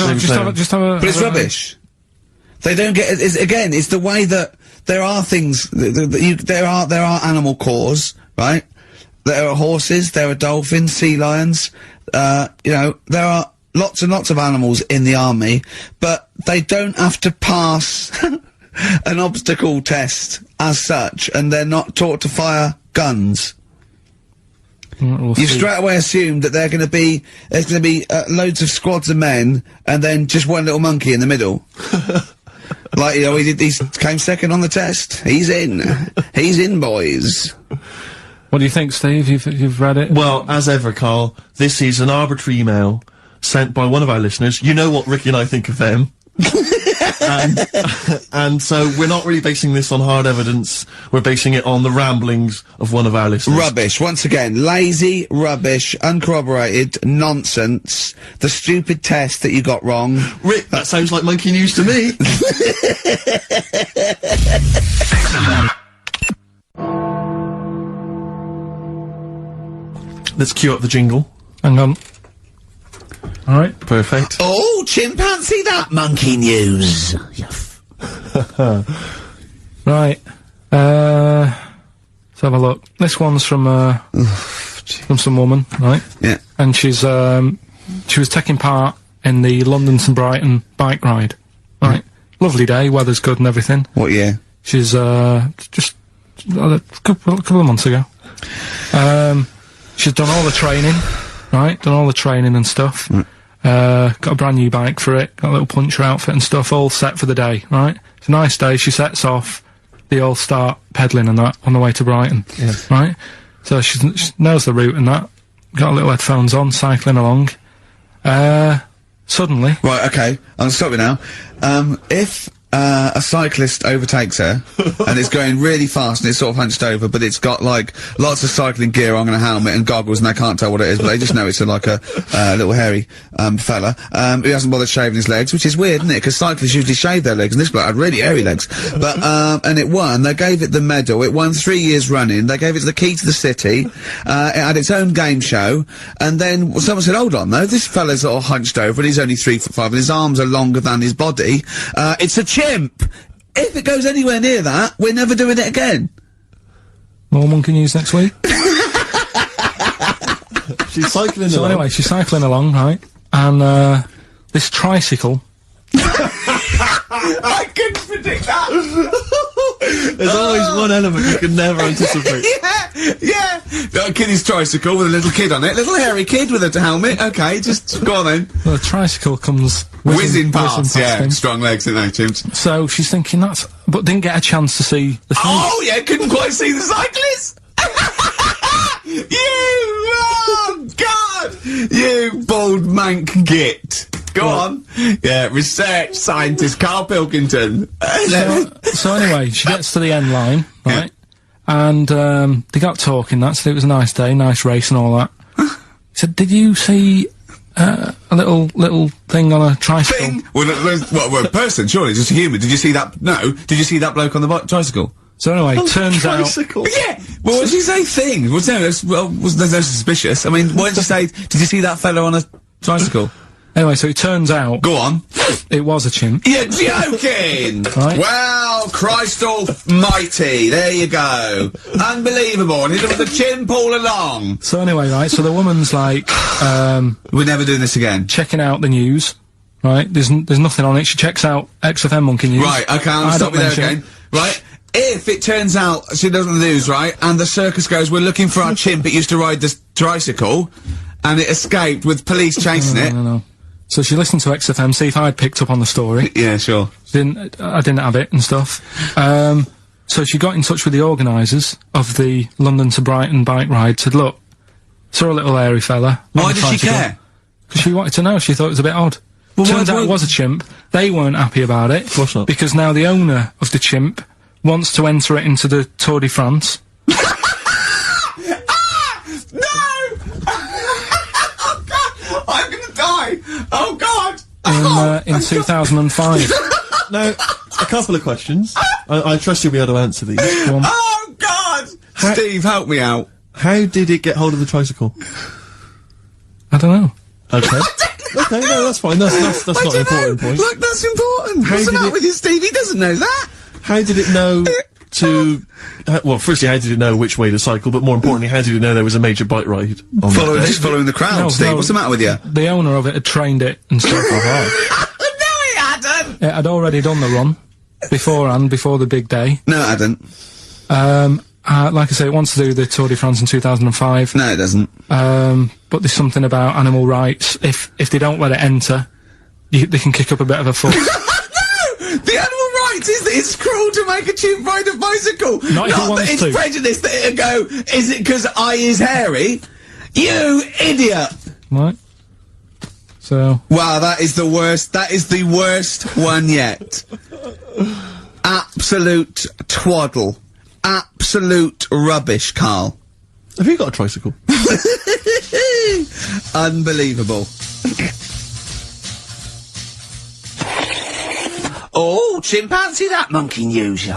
Just have a... But it's rubbish. They don't get. It's the way that there are things. There are animal cores, right? There are horses. There are dolphins, sea lions. There are lots and lots of animals in the army, but they don't have to pass an obstacle test as such, and they're not taught to fire guns. We'll You've see. straight away assumed that there's going to be loads of squads of men, and then just one little monkey in the middle. Like, he came second on the test. He's in, boys. What do you think, Steve? You've read it? Well, as ever, Carl, this is an arbitrary email sent by one of our listeners. You know what Ricky and I think of them. and so we're not really basing this on hard evidence. We're basing it on the ramblings of one of our listeners. Rubbish. Once again, lazy, rubbish, uncorroborated, nonsense. The stupid test that you got wrong. Rick, that sounds like monkey news to me. Let's cue up the jingle. Hang on. Alright. Perfect. Oh, chimpanzee that monkey news. Right. Let's have a look. This one's from some woman, right? Yeah. And she was taking part in the London to Brighton bike ride. Right. Lovely day, weather's good and everything. What year? She's, just a couple of months ago. She's done all the training, right? Done all the training and stuff. Got a brand new bike for it, got a little puncher outfit and stuff, all set for the day, right? It's a nice day, she sets off, they all start pedalling and that on the way to Brighton, right? So she knows the route and that. Got little headphones on, cycling along. Suddenly... Right, okay, I'll stop you now. If a cyclist overtakes her, and it's going really fast and it's sort of hunched over, but it's got, like, lots of cycling gear on and a helmet and goggles, and they can't tell what it is, but they just know it's like a little hairy fella who hasn't bothered shaving his legs, which is weird, isn't it? Because cyclists usually shave their legs, and this bloke had really hairy legs. But and it won. They gave it the medal. It won 3 years running. They gave it the key to the city. It had its own game show, and then someone said, "Hold on, though, this fella's all hunched over, and he's only 3'5", and his arms are longer than his body. It's a chimp. If it goes anywhere near that, we're never doing it again." More monkey news next week. She's cycling So along. anyway, she's cycling along, right? And, this tricycle... I couldn't predict that! There's always one element you can never anticipate. Yeah! Got a kiddie's tricycle with a little kid on it, little hairy kid with a helmet, okay, just go on then. The tricycle comes... Whizzing past, yeah, him. strong legs, didn't they, chimps? So she's thinking that's... But didn't get a chance to see the thing. Oh, yeah, couldn't quite see the cyclist! Oh, God! You bald mank git. Go on. Yeah, research scientist Karl Pilkington. So anyway, she gets to the end line, right? And, they got talking, that said it was a nice day, nice race and all that. He said, "Did you see, a little thing on a tricycle?" Thing? Well, a person, surely, just a human. Did you see that? No. Did you see that bloke on the tricycle? So anyway, turns out... Tricycle. Yeah! Well, what did you say thing? Was there's no suspicious. I mean, why did you say, did you see that fella on a tricycle? Anyway, so it turns out... Go on. It was a chimp. You're joking! Right. Well, Christ almighty, there you go. Unbelievable, and it was a chimp all along. So anyway, right, so the woman's like, We're never doing this again. checking out the news, right? There's nothing on it. She checks out XFM Monkey News. Right, okay, I'll I stop don't you there mention again. Right? If it turns out she doesn't lose, right, and the circus goes, "We're looking for our chimp, it used to ride this tricycle, and it escaped with police chasing it." No. So she listened to XFM, see if I'd picked up on the story. Yeah, sure. I didn't have it and stuff. So she got in touch with the organisers of the London to Brighton bike ride, said, "Look, saw a little hairy fella." Why did she care? Because she wanted to know. She thought it was a bit odd. Well, Turns why- out it was a chimp. They weren't happy about it. Of course not. Because now the owner of the chimp wants to enter it into the Tour de France. No! Oh, God! I'm gonna die! Oh, God! In 2005. Now, a couple of questions. I trust you'll be able to answer these. Oh, God! Steve, help me out. How did it get hold of the tricycle? I don't know. Okay. Okay, no, that's fine. That's not an important point. Look, that's important. How What's the did matter it- with you, Steve? He doesn't know that. How did it know to... well, firstly, how did it know which way to cycle, but more importantly, how did it know there was a major bike ride on that day? Just following the crowd, No, Steve. no. What's the matter with you? The owner of it had trained it and stuff. No, he hadn't! It had already done the run beforehand, before the big day. No, it hadn't. Like I say, it wants to do the Tour de France in 2005. No, it doesn't. But there's something about animal rights. If they don't let it enter, they can kick up a bit of a fuss. No! The animal rights is that it's cruel to make a chimp ride a bicycle. Not if it that wants it's to. prejudice that it'll go, is it because I is hairy? You idiot! Right? So, Wow, that is the worst one yet. Absolute twaddle. Absolute rubbish, Karl. Have you got a tricycle? Unbelievable. Oh, chimpanzee, that monkey news, you.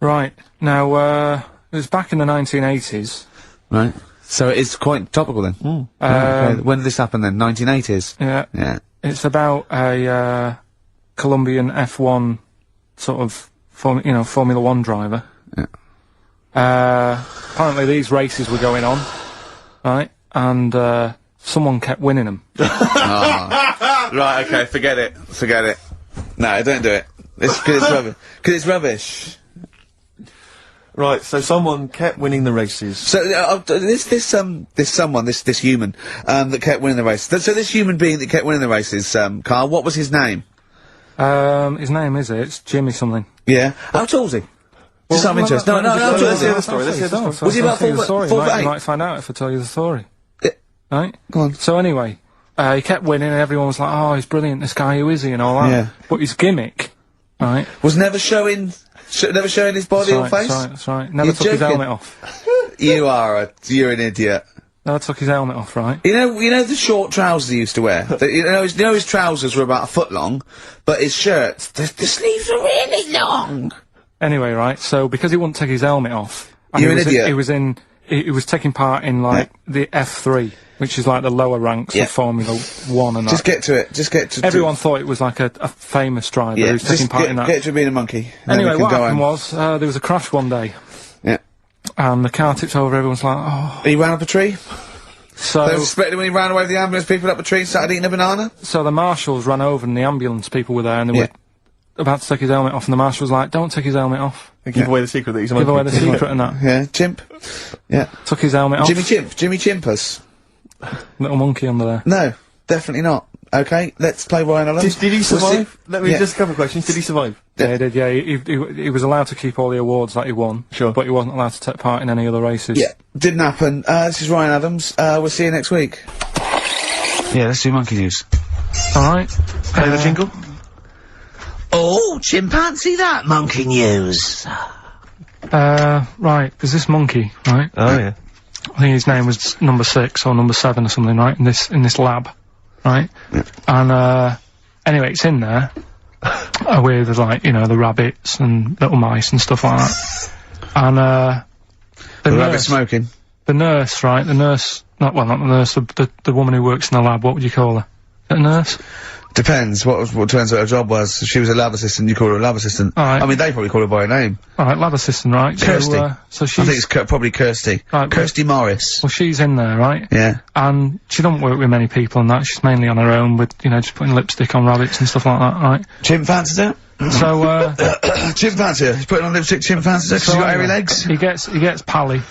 right. Now, it was back in the 1980s. Right. So it is quite topical then. Okay. When did this happen then? 1980s? Yeah. Yeah. It's about a, Colombian F1 sort of, Formula 1 driver. Yeah. Apparently these races were going on, right? And, someone kept winning them. Right, okay, forget it. No, don't do it. It's 'cause it's rubbish. 'Cause it's rubbish. Right, so someone kept winning the races. So, this human, that kept winning the race. So this human being that kept winning the races, Karl, what was his name? His name it's Jimmy something. Yeah. How tall is he? Just out of interest. No, Let's hear the Jordan. story. Let's hear the story. Was he about 4 foot You 8? might find out if I tell you the story. Yeah. Right? Go on. So anyway, he kept winning and everyone was like, oh, he's brilliant, this guy, who is he, and all that. Yeah. But his gimmick, right? Was never showing his body or face? That's right. Never You're took his joking. helmet off. You're an idiot. Never took his helmet off, right? You know the short trousers he used to wear? You know his trousers were about a foot long, but his shirts, the sleeves were really long. Anyway, right, so because he wouldn't take his helmet off, and You're an idiot. he was taking part in, like, the F3, which is like the lower ranks Yeah. of Formula 1 and Just that. get to it. Just get to Everyone thought it was like a famous driver Yeah, who's taking just part in that. get to being a monkey. and then Anyway, we can what go happened home. was, there was a crash one day, Yeah. and the car tipped over, everyone's like, oh. He ran up a tree? So, They were suspecting when he ran away with the ambulance people up a tree and started eating a banana? so the marshals ran over and the ambulance people were there and they Yeah. were about to take his helmet off and the marshal was like, don't take his helmet off. Give away the secret that he's a Give away monkey. the secret and that. Yeah, chimp. Yeah. Took his helmet off. Jimmy Chimpus? Little monkey under there. No, definitely not. Okay, let's play Ryan Allen. Did he survive? Let me Yeah. just a couple of questions. Did he survive? Yeah, he did, yeah. He was allowed to keep all the awards that he won. Sure. But he wasn't allowed to take part in any other races. Yeah, didn't happen. This is Ryan Adams. We'll see you next week. Yeah, let's do monkey news. Alright. Play the jingle. Oh, chimpanzee that monkey news. Right, there's this monkey, right? Oh, yeah. I think his name was number 6 or number 7 or something, right? In this lab, right? And anyway, it's in there with like the rabbits and little mice and stuff like that. And The rabbit smoking. the nurse, right? The nurse, not the nurse, the woman who works in the lab. What would you call her? Is that a nurse? Depends. What turns out her job was. If she was a lab assistant, you call her a lab assistant. Alright. I mean, they probably call her by her name. All right, lab assistant, right? Kirsty. So I she's think it's probably Kirsty. Right, Kirsty Morris. well, she's in there, right? Yeah. And she don't work with many people and that. She's mainly on her own with, just putting lipstick on rabbits and stuff like that, right? Chimp fancies her? So, Chimp fancies her. She's putting on lipstick, chimp fancies her 'cause she's got hairy legs. he gets pally,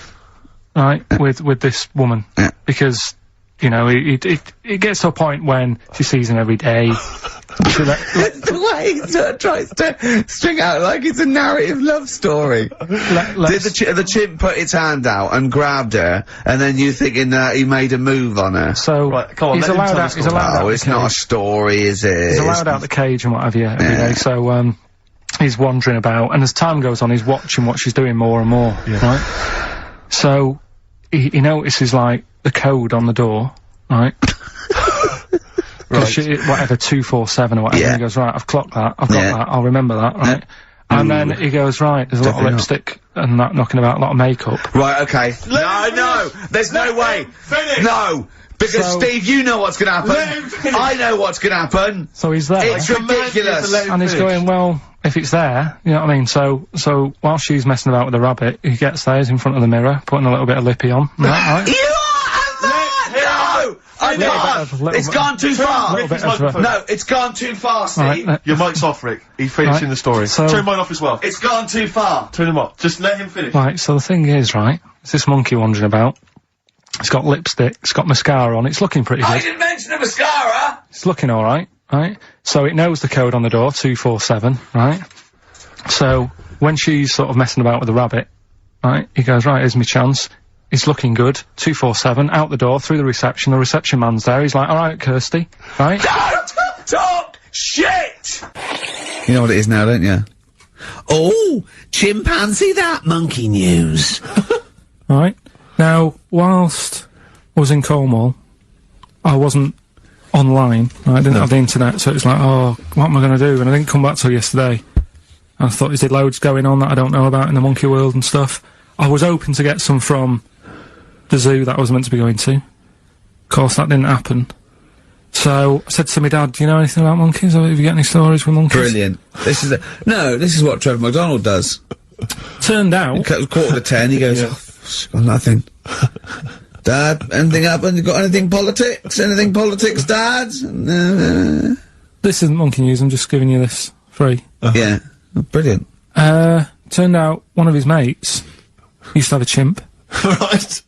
right, with this woman. Yeah. Because, it gets to a point when she sees him every day. The way he sort of tries to string out like it's a narrative love story. Did the chimp put its hand out and grabbed her, and then you thinking that he made a move on her? So, Right, come on, he's let him allowed tell out, the he's story. allowed out Oh, the it's not a cage. story, is it? He's allowed out the cage and what have you every day. So, he's wandering about, and as time goes on, he's watching what she's doing more and more, right? So, he notices, like, the code on the door, right? Right. Whatever, 247 or whatever, Yeah. and he goes, right, I've clocked that, I've got that, I'll remember that, right? And then he goes, right, there's a lot of Definitely not. lipstick and that knocking about, a lot of makeup. Right, okay. No, there's no way. Finish. No, because So- Steve, you know what's gonna happen. Let him finish. I know what's gonna happen. So he's there. It's ridiculous. And he's going, well, if it's there, you know what I mean? So while she's messing about with the rabbit, he gets there, he's in front of the mirror, putting a little bit of lippy on. Right? You are no! I can't! It's gone too far! little bit of, No, it's gone too far, Steve! Right, Your mic's off, Rick. He's finishing Right, the story. so- Turn mine off as well. It's gone too far! Turn him off. Just let him finish. right, so the thing is, right, it's this monkey wandering about. It's got lipstick, it's got mascara on, it's looking pretty I good. didn't mention the mascara! It's looking alright, right? So it knows the code on the door, 247, right? So, when she's sort of messing about with the rabbit, right, he goes, right, here's my chance. It's looking good, 247, out the door, through the reception man's there, he's like, alright, Kirsty, right? Don't talk shit! You know what it is now, don't you? Oh, chimpanzee that monkey news. Right. Now, whilst I was in Cornwall, I wasn't online. I didn't have the internet, so it was like, oh, what am I going to do? And I didn't come back till yesterday. And I thought, is there loads going on that I don't know about in the monkey world and stuff? I was hoping to get some from the zoo that I was meant to be going to. Of course, that didn't happen. So, I said to my dad, do you know anything about monkeys? Have you got any stories with monkeys? Brilliant. This is what Trevor McDonald does. Turned out, Quarter to 10, he goes, oh, got nothing. Dad, anything happened? You got anything politics? Anything politics, Dad? this isn't monkey news, I'm just giving you this free. Yeah. Oh, brilliant. Turned out one of his mates used to have a chimp. Right.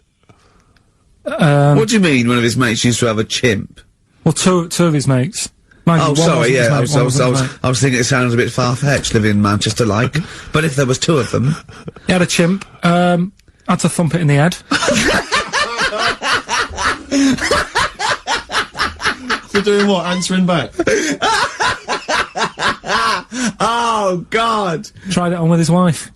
What do you mean one of his mates used to have a chimp? Well, two of his mates Mind you, Oh, one sorry, wasn't his yeah, mate, I one wasn't his mate. was thinking it sounds a bit far-fetched living in Manchester, like. But if there was two of them... He had a chimp, had to thump it in the head. For doing what? Answering back? Oh, God! Tried it on with his wife.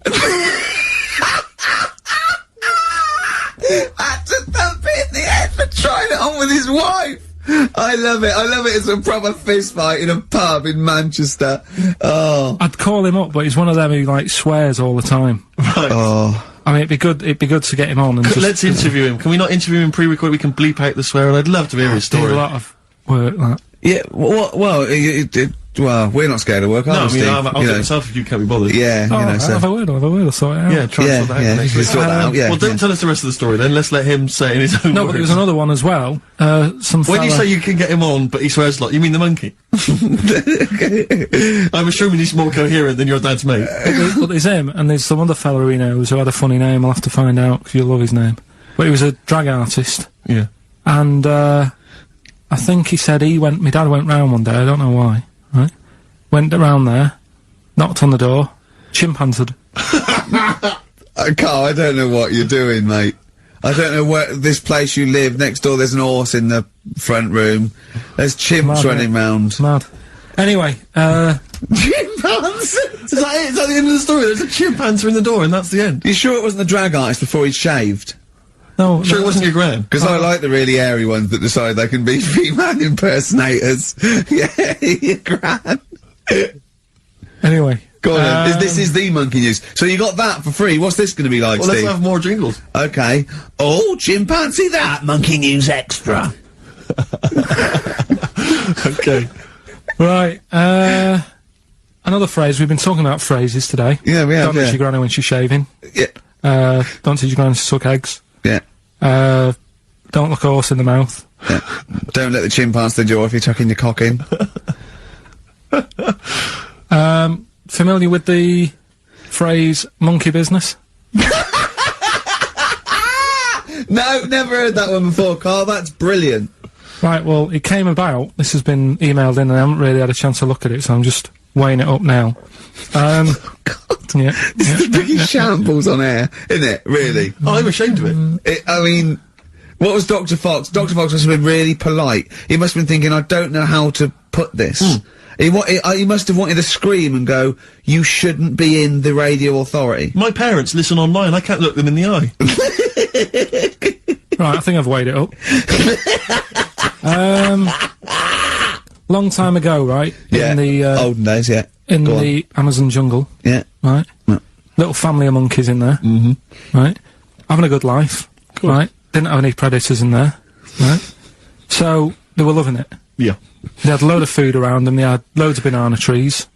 Had to thump it in the head for trying it on with his wife! I love it. It's a proper fist fight in a pub in Manchester. Oh. I'd call him up, but he's one of them who, like, swears all the time. Right. Oh. I mean, it'd be good to get him on and just... Let's interview him. Can we not interview him pre-record? We can bleep out the swear, and I'd love to hear his do story. a lot of work, that. Yeah, well, we're not scared of work, are No, I we, mean, Steve? I'll do it myself if you can't be bothered. Yeah, Oh, you know, so... have a word, I'll sort it out. Yeah, try and sort that out next you week. sort that out, yeah. Well, don't tell us the rest of the story then. Let's let him say it in his own No, words. but there was another one as well. Some When you fella- say you can get him on, but he swears a lot, you mean the monkey? I'm assuming he's more coherent than your dad's mate. But there's him, and there's some other fella he knows who had a funny name. I'll have to find out, because you'll love his name. But he was a drag artist, Yeah. and I think he said my dad went round one day, I don't know why, right? Went around there, knocked on the door, chimp answered. Carl, I don't know what you're doing, mate. I don't know where this place you live, next door there's an horse in the front room. There's chimps Mad, running mate. round. Mad. Anyway, Chimpanzee! Is that it? Is that the end of the story? There's a chimp answering the door, and that's the end. You sure it wasn't the drag artist before he'd shaved? no, Sure, it wasn't your gran. Because I like the really airy ones that decide they can be female impersonators. Yeah, your gran. Anyway. Go on then. This is the monkey news. So you got that for free. What's this going to be like, Well, let's Steve? have more jingles. Okay. Oh, chimpanzee that! Monkey News Extra. Okay. Right, another phrase, we've been talking about phrases today. Yeah, we have, Don't touch yeah. your granny when she's shaving. Yeah. Don't touch your granny to suck eggs. Yeah. Don't look a horse in the mouth. Yeah. Don't let the chimp answer the door if you're tucking your cock in. Familiar with the phrase monkey business? No, never heard that one before, Carl. That's brilliant. Right, well, it came about, this has been emailed in and I haven't really had a chance to look at it, so I'm just weighing it up now. God. Yeah. This is the biggest shambles on air, isn't it? Really? Oh, I'm ashamed of it. I mean, what was Dr. Fox? Dr. Fox must have been really polite. He must have been thinking, I don't know how to put this. He must have wanted to scream and go, you shouldn't be in the radio authority. My parents listen online. I can't look them in the eye. Right, I think I've weighed it up. Long time ago, right? Yeah. In the, olden days, yeah. in Go on. the Amazon jungle, Yeah. right? Yeah. Little family of monkeys in there, right? Having a good life, right? Didn't have any predators in there, right? So, they were loving it. Yeah. They had a load of food around them, they had loads of banana trees,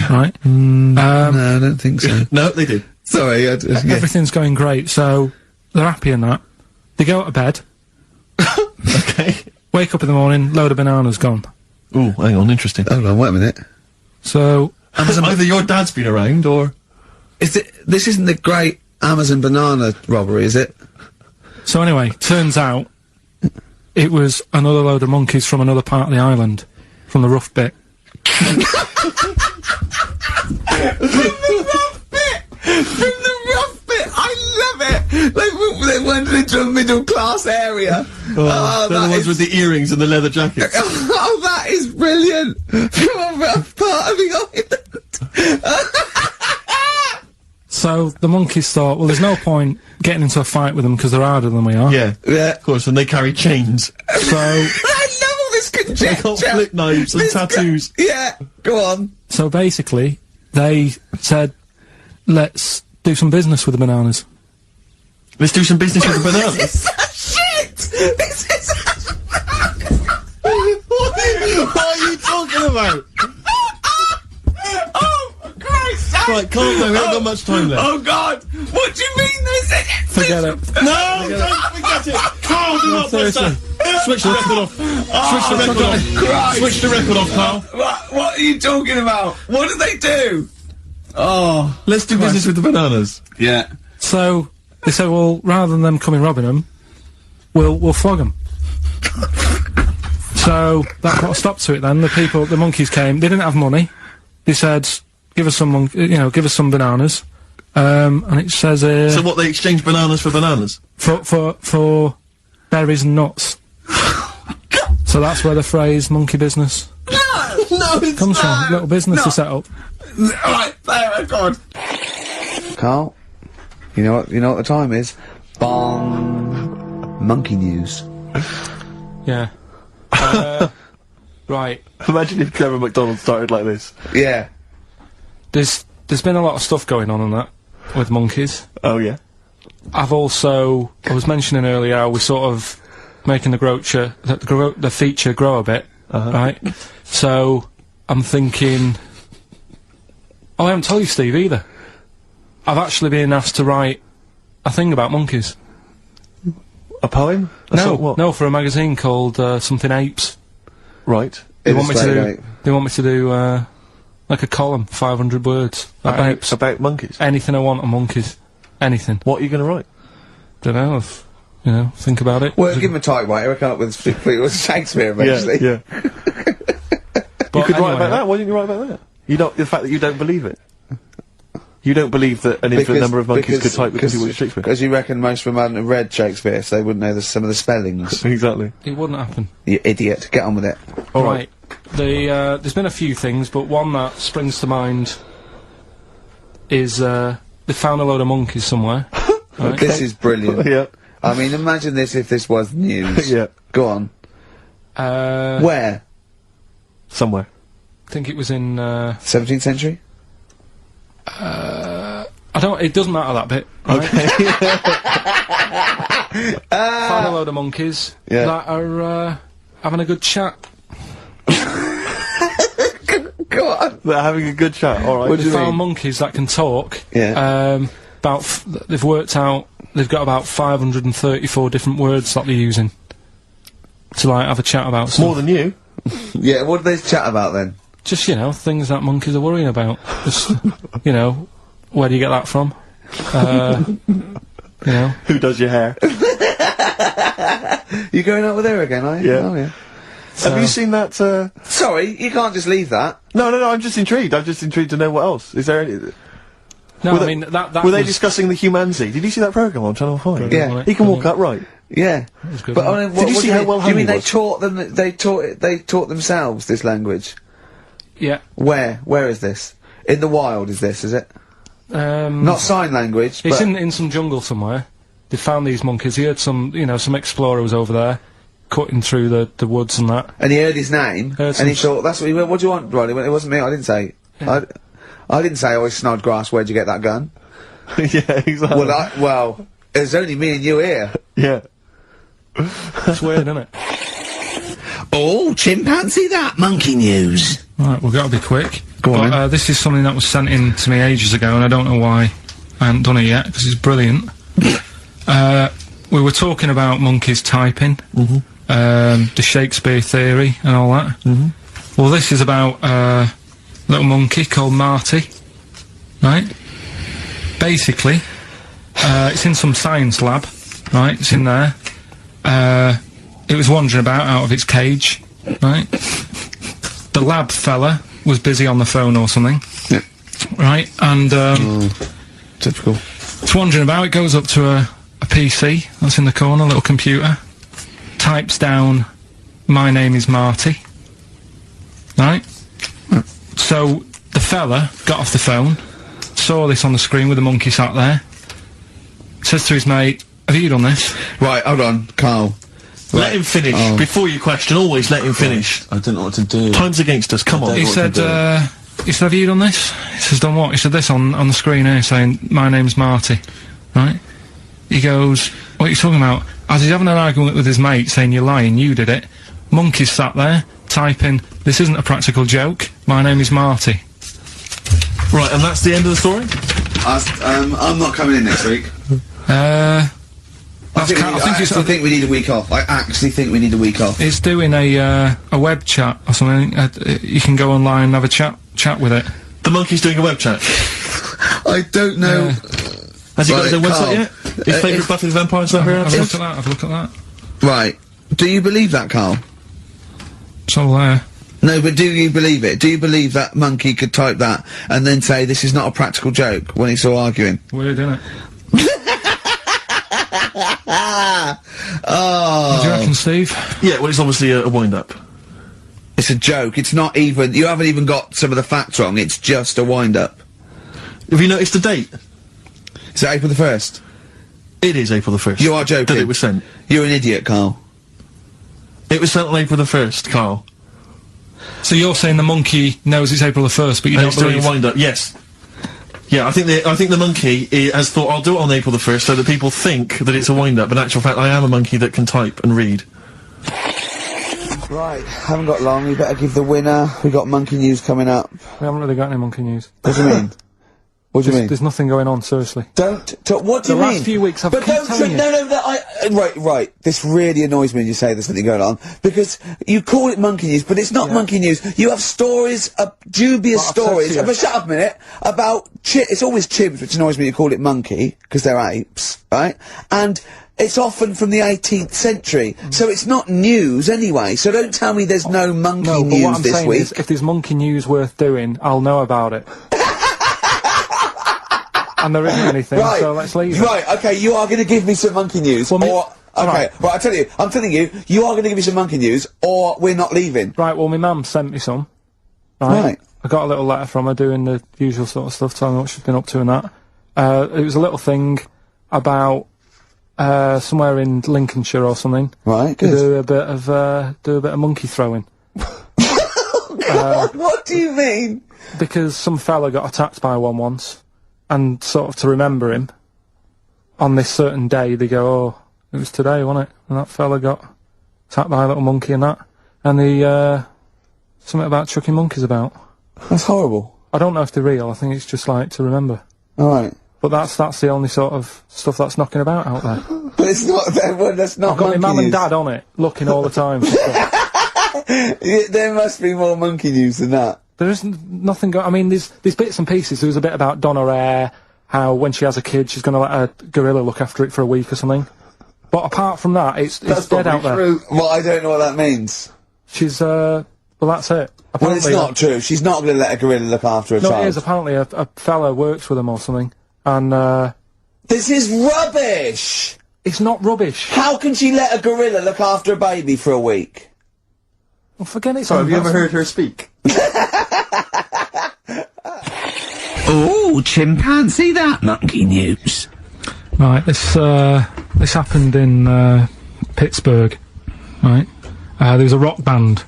right? No, I don't think so. No, they did. Sorry, yeah. Everything's going great, so they're happy in that. They go to bed, Okay. wake up in the morning, load of bananas gone. Ooh, hang on, interesting. Hold on, wait a minute. So, Either your dad's been around, or... This isn't the great Amazon banana robbery, is it? so anyway, turns out it was another load of monkeys from another part of the island, from the rough bit. From the rough bit! I love it! They went into a middle class area. they're the ones with the earrings and the leather jackets. Oh, that is brilliant! From a rough part of the island. So the monkeys thought, well, there's no point getting into a fight with them because they're harder than we are. Yeah. Yeah. Of course, and they carry chains. So, I love all this conjecture. They got flip knives and This tattoos. Yeah, go on. so basically, they said, let's do some business with the bananas. Let's do some business with the bananas. This is shit! This is What are you talking about? Oh, Christ! Right, calm down, we haven't got much time left. Oh, God! What do you mean this is... Forget it. No, don't forget it! Carl, do not press that! Switch the record off. Switch the record off. Christ! Switch the record off, Carl. What are you talking about? What do they do? Oh. Let's do business with the bananas. Yeah. So they said, well, rather than them coming robbing them, we'll flog them. So that put a stop to it then. The monkeys came, they didn't have money. They said, give us some give us some bananas. And it says So what, they exchange bananas for bananas? For berries and nuts. So that's where the phrase monkey business comes from. Little business to set up. Right, there, God. Carl, you know what the time is? Bong. Monkey news. Yeah. Right. Imagine if Clever McDonald started like this. Yeah. There's been a lot of stuff going on that with monkeys. Oh, yeah. I was mentioning earlier how we're sort of making the feature grow a bit, right? So, I'm thinking... Oh, I haven't told you, Steve, either. I've actually been asked to write a thing about monkeys. A poem? No, for a magazine called, something Apes. Right. They want me to do, like a column, 500 words. About monkeys? Anything I want on monkeys. Anything. What are you going to write? Don't know, think about it. Well, give him a typewriter, we'll come up with Shakespeare eventually. Yeah. You could write about that? Why didn't you write about that? The fact that you don't believe it. You don't believe that an infinite number of monkeys could type because he was Shakespeare? Because you reckon most of them hadn't read Shakespeare, so they wouldn't know some of the spellings. Exactly. It wouldn't happen. You idiot. Get on with it. Alright. There's been a few things, but one that springs to mind is, they found a load of monkeys somewhere. Right? This is brilliant. Yeah. I mean, imagine this if this was news. Yeah. Go on. Where? Somewhere. I think it was in, 17th century? it doesn't matter that bit. Right? Okay. Found a load of monkeys that are, having a good chat. Go on. They're having a good chat, alright. They found monkeys that can talk. Yeah. They've worked out, they've got about 534 different words that they're using to, like, have a chat about stuff. More than you. Yeah, what do they chat about then? Just, things that monkeys are worrying about. Just, where do you get that from? Who does your hair? You going out with her again, are you? Yeah. Oh, yeah. Have you seen that, Sorry, you can't just leave that. No, I'm just intrigued. I'm just intrigued to know what else. Is there any... No, I mean, that were they discussing the humanity? Did you see that programme on Channel 5? Yeah. He can walk upright. Yeah. good, But I mean, Did you see how well do you mean he they was? taught them, they taught themselves this language? Yeah. Where is this? In the wild is this, is it? Not sign language, It's but... in some jungle somewhere. They found these monkeys. He heard some explorer was over there, cutting through the woods and that. And he heard his name, and he thought, that's what he went, what do you want, Ronnie? He went, it wasn't me, I didn't say. Yeah. I didn't say, oh, it's Snodgrass, where'd you get that gun? Yeah, exactly. Well, it's only me and you here. Yeah. It's weird, isn't it? Oh, chimpanzee that monkey news. Right, we've got to be quick. Go on, But, this is something that was sent in to me ages ago, and I don't know why I haven't done it yet, because it's brilliant. We were talking about monkeys typing, the Shakespeare theory and all that. Well, this is about a little monkey called Marty, right? Basically, it's in some science lab, right? It's in there. It was wandering about out of its cage, right? The lab fella was busy on the phone or something, right? And Typical. it's wandering about. It goes up to a PC that's in the corner, a little computer, types down, "My name is Marty," right? So the fella got off the phone, saw this on the screen with the monkey sat there, says to his mate, "Have you done this?" Right, hold on, Carl. Let him finish. Before you question, always let him finish. I don't know what to do. Time's against us, come on. He said, "Have you done this?" He says, "Done what?" He said, "This on the screen here saying, 'My name's Marty,' right?" He goes, "What are you talking about?" As he's having an argument with his mate saying, "You're lying, you did it," monkey's sat there, typing, "This isn't a practical joke, my name is Marty." Right, and that's the end of the story? I'm not coming in next week. I think we need a week off. I actually think we need a week off. It's doing a web chat or something. You can go online and have a chat with it. The monkey's doing a web chat? I don't know. Has he got his own Carl, website yet? His favourite Buffy the Vampire Slayer? Have a look at that, have a look at that. Right. Do you believe that, Carl? It's all there. No, but do you believe it? Do you believe that monkey could type that and then say this is not a practical joke when he saw arguing? Weird, isn't it? Oh. What do you reckon, Steve? Yeah, well, it's obviously a wind-up. It's a joke. It's not even. You haven't even got some of the facts wrong. It's just a wind-up. Have you noticed the date? Is it April the 1st? It is April the 1st. You are joking. That it was sent. You're an idiot, Carl. It was sent on April the 1st, Carl. So you're saying the monkey knows it's April the 1st, but you And don't it's doing believe... a wind-up, yes. Yeah, I think the monkey has thought, I'll do it on April the 1st so that people think that it's a wind-up, but in actual fact I am a monkey that can type and read. Right, haven't got long. We better give the winner. We got monkey news coming up. We haven't really got any monkey news. What do you mean? What do you mean? There's nothing going on, seriously. What do you mean? The last few weeks I've But keep don't, telling you. right, this really annoys me when you say there's something going on, because you call it monkey news, but it's not monkey news. You have stories, dubious stories, but shut up a minute, about it's always chimps, which annoys me you call it monkey, because they're apes, right? And it's often from the 18th century, so it's not news anyway, so don't tell me there's no monkey No, but news what I'm this saying week. is, if there's monkey news worth doing, I'll know about it. And there isn't anything, Right. so let's leave it. Right, okay, you are going to give me some monkey news, Well, okay, right, I'm telling you, you are going to give me some monkey news, or we're not leaving. Right, well, my mum sent me some. Right. I got a little letter from her doing the usual sort of stuff, telling me what she's been up to and that. It was a little thing about, somewhere in Lincolnshire or something. Right, To good. do a bit of monkey throwing. What do you mean? Because some fella got attacked by one once, and sort of to remember him, on this certain day, they go, oh, it was today, wasn't it? And that fella got attacked by a little monkey and that. And something about chucking monkeys about. That's horrible. I don't know if they're real, I think it's just like to remember. Alright. But that's the only sort of stuff that's knocking about out there. But it's not, that's not I've got my monkey mum and news. dad on it, looking all the time. for stuff. Yeah, there must be more monkey news than that. There isn't nothing I mean, there's bits and pieces. There was a bit about Donna Eyre, how when she has a kid, she's gonna let a gorilla look after it for a week or something. But apart from that, it's dead out there. True. Well, I don't know what that means. She's, well, that's it. Well, it's Apparently, not true. She's not going to let a gorilla look after a No, child. it is. Apparently, a fella works with them or something. And, This is rubbish! it's not rubbish. How can she let a gorilla look after a baby for a week? Well, forget it. So, have you ever heard her speak? Oh, chimpanzee that monkey news. Right, this happened in Pittsburgh, right? There was a rock band,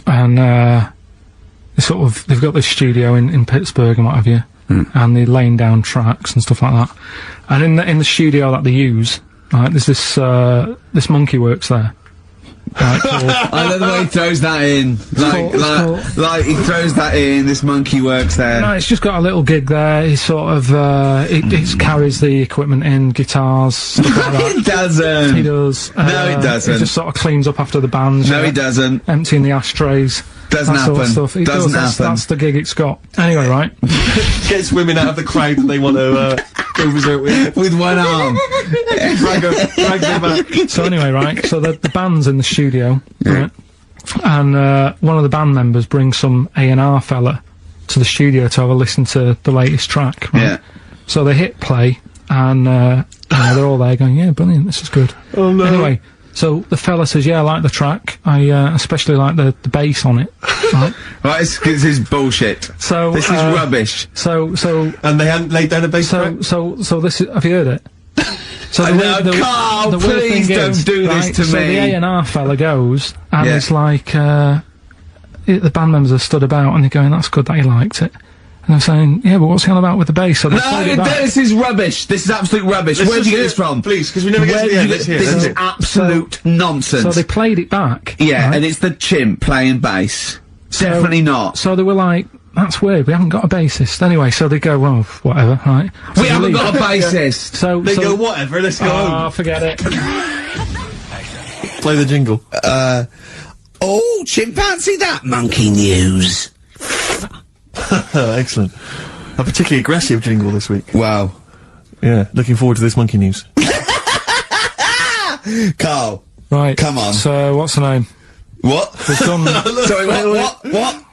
and they've got this studio in Pittsburgh and what have you, and they're laying down tracks and stuff like that. And in the studio that they use, right, there's this monkey works there. Right, I love the way he throws that in. Like he throws that in, this monkey works there. No, it's just got a little gig there. He sort of, it carries the equipment in, guitars, stuff like that. It doesn't. He does. No, it doesn't. He just sort of cleans up after the bands. No, he doesn't. Emptying the ashtrays. Doesn't that sort of happen. stuff. It Doesn't does, happen. That's the gig it's got. Anyway, right. Gets women out of the crowd that they want to go berserk with. With one arm. drag them back. So anyway, right. So the band's in the studio, right? And one of the band members brings some A&R fella to the studio to have a listen to the latest track. Right? Yeah. So they hit play, and they're all there going, "Yeah, brilliant, this is good." Oh no. Anyway, so the fella says, "Yeah, I like the track. I especially like the bass on it." Right. Right, this is bullshit. So This is rubbish. So And they hadn't laid down a bass track? so this is. Have you heard it? So No, Carl, the weird please thing don't is, do this right, to so me. the A&R fella goes, and Yeah. it's like, the band members are stood about, and they're going, "That's good that he liked it." And I'm saying, "Yeah, but what's he on about with the bass?" So they played it No, back. this is rubbish. This is absolute rubbish. Let's Where did just you get hear this it, from? please, 'cause we never get Where to the did end. you Let's get- hear it, This let's is hear it. absolute nonsense. So they played it back. Yeah, right? and it's the chimp playing bass. Definitely not. So they were like, "That's weird. We haven't got a bassist." Anyway, so they go, "Well, whatever, right?" So We they haven't leave. got a bassist. So They go, whatever, let's go home. forget it. Play the jingle. Oh, chimpanzee that monkey news. Excellent. A particularly aggressive jingle this week. Wow. Yeah, looking forward to this monkey news. Carl, Right. Come on. So what's the name? What? We've done. Sorry, what?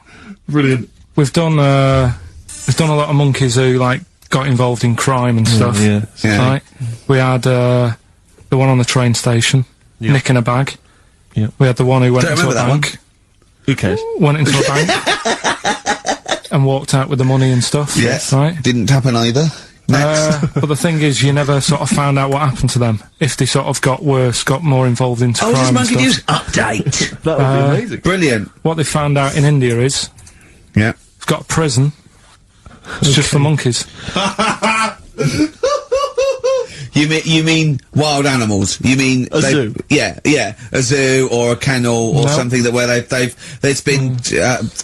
Brilliant. We've done a lot of monkeys who like got involved in crime and stuff. Yeah. Right. We had the one on the train station, nicking a bag. Yeah. We had the one who went Don't into a remember that bank. Who cares? Went into a bank and walked out with the money and stuff. Yes. Right. Didn't happen either. Next. But the thing is, you never sort of found out what happened to them. If they sort of got worse, got more involved into Oh, crime just and monkey stuff. news update. That would be amazing. Brilliant. What they found out in India is Yeah. it's got a prison. It's just for monkeys. You mean wild animals? You mean A zoo? Yeah, a zoo or a kennel or No. something that where it's been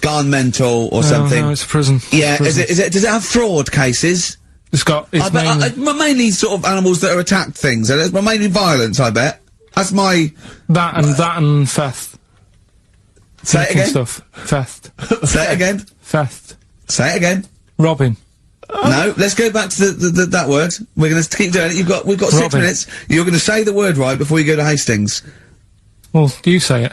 gone mental or something. No, it's a prison. Yeah, Prison. is it? Does it have fraud cases? It's got. It's mainly Mainly sort of animals that are attacked things. It's mainly violence, I bet. That's my. that and theft. Say it Taking again. Stuff. Theft. Say it again. Theft. Say it again. Robbing. No, let's go back to that word. We're going to keep doing it. We've got 6 Robin. minutes. You're going to say the word right before you go to Hastings. Well, you say it.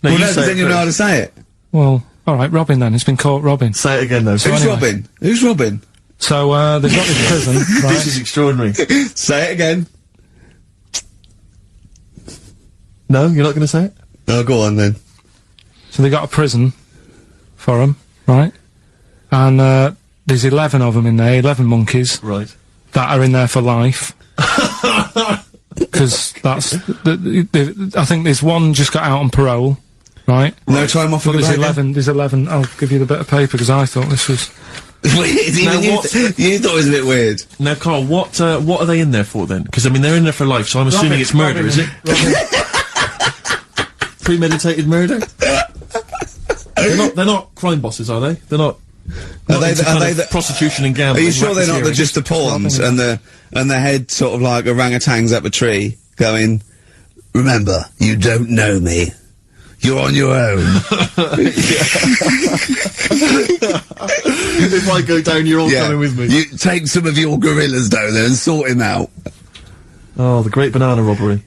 No, Well, you no, say then it you know how first. to say it. Well, all right, robbing then. He's been caught robbing. Say it again, though. Who's anyway. Robin? Who's Robin? So they've got this prison, This right? is extraordinary. Say it again. No, you're not going to say it? Oh, go on then. So they got a prison for them, right? And there's 11 of them in there, 11 monkeys Right. that are in there for life. Because that's I think there's one just got out on parole, right? No time off But for there's the 11. There's 11. I'll give you the bit of paper because I thought this was. Even you thought it was a bit weird. Now, Carl, what are they in there for then? Because I mean, they're in there for life, so I'm assuming it's murder, is it? Premeditated murder? They're not crime bosses, are they? They're not. Are they the prostitution and Are gambling? you sure they're not racketeering? just the pawns and the head sort of like orangutans up a tree going, remember, you don't know me. You're on your own. If I go down, you're all coming with me. You take some of your gorillas down there and sort him out. Oh, the great banana robbery.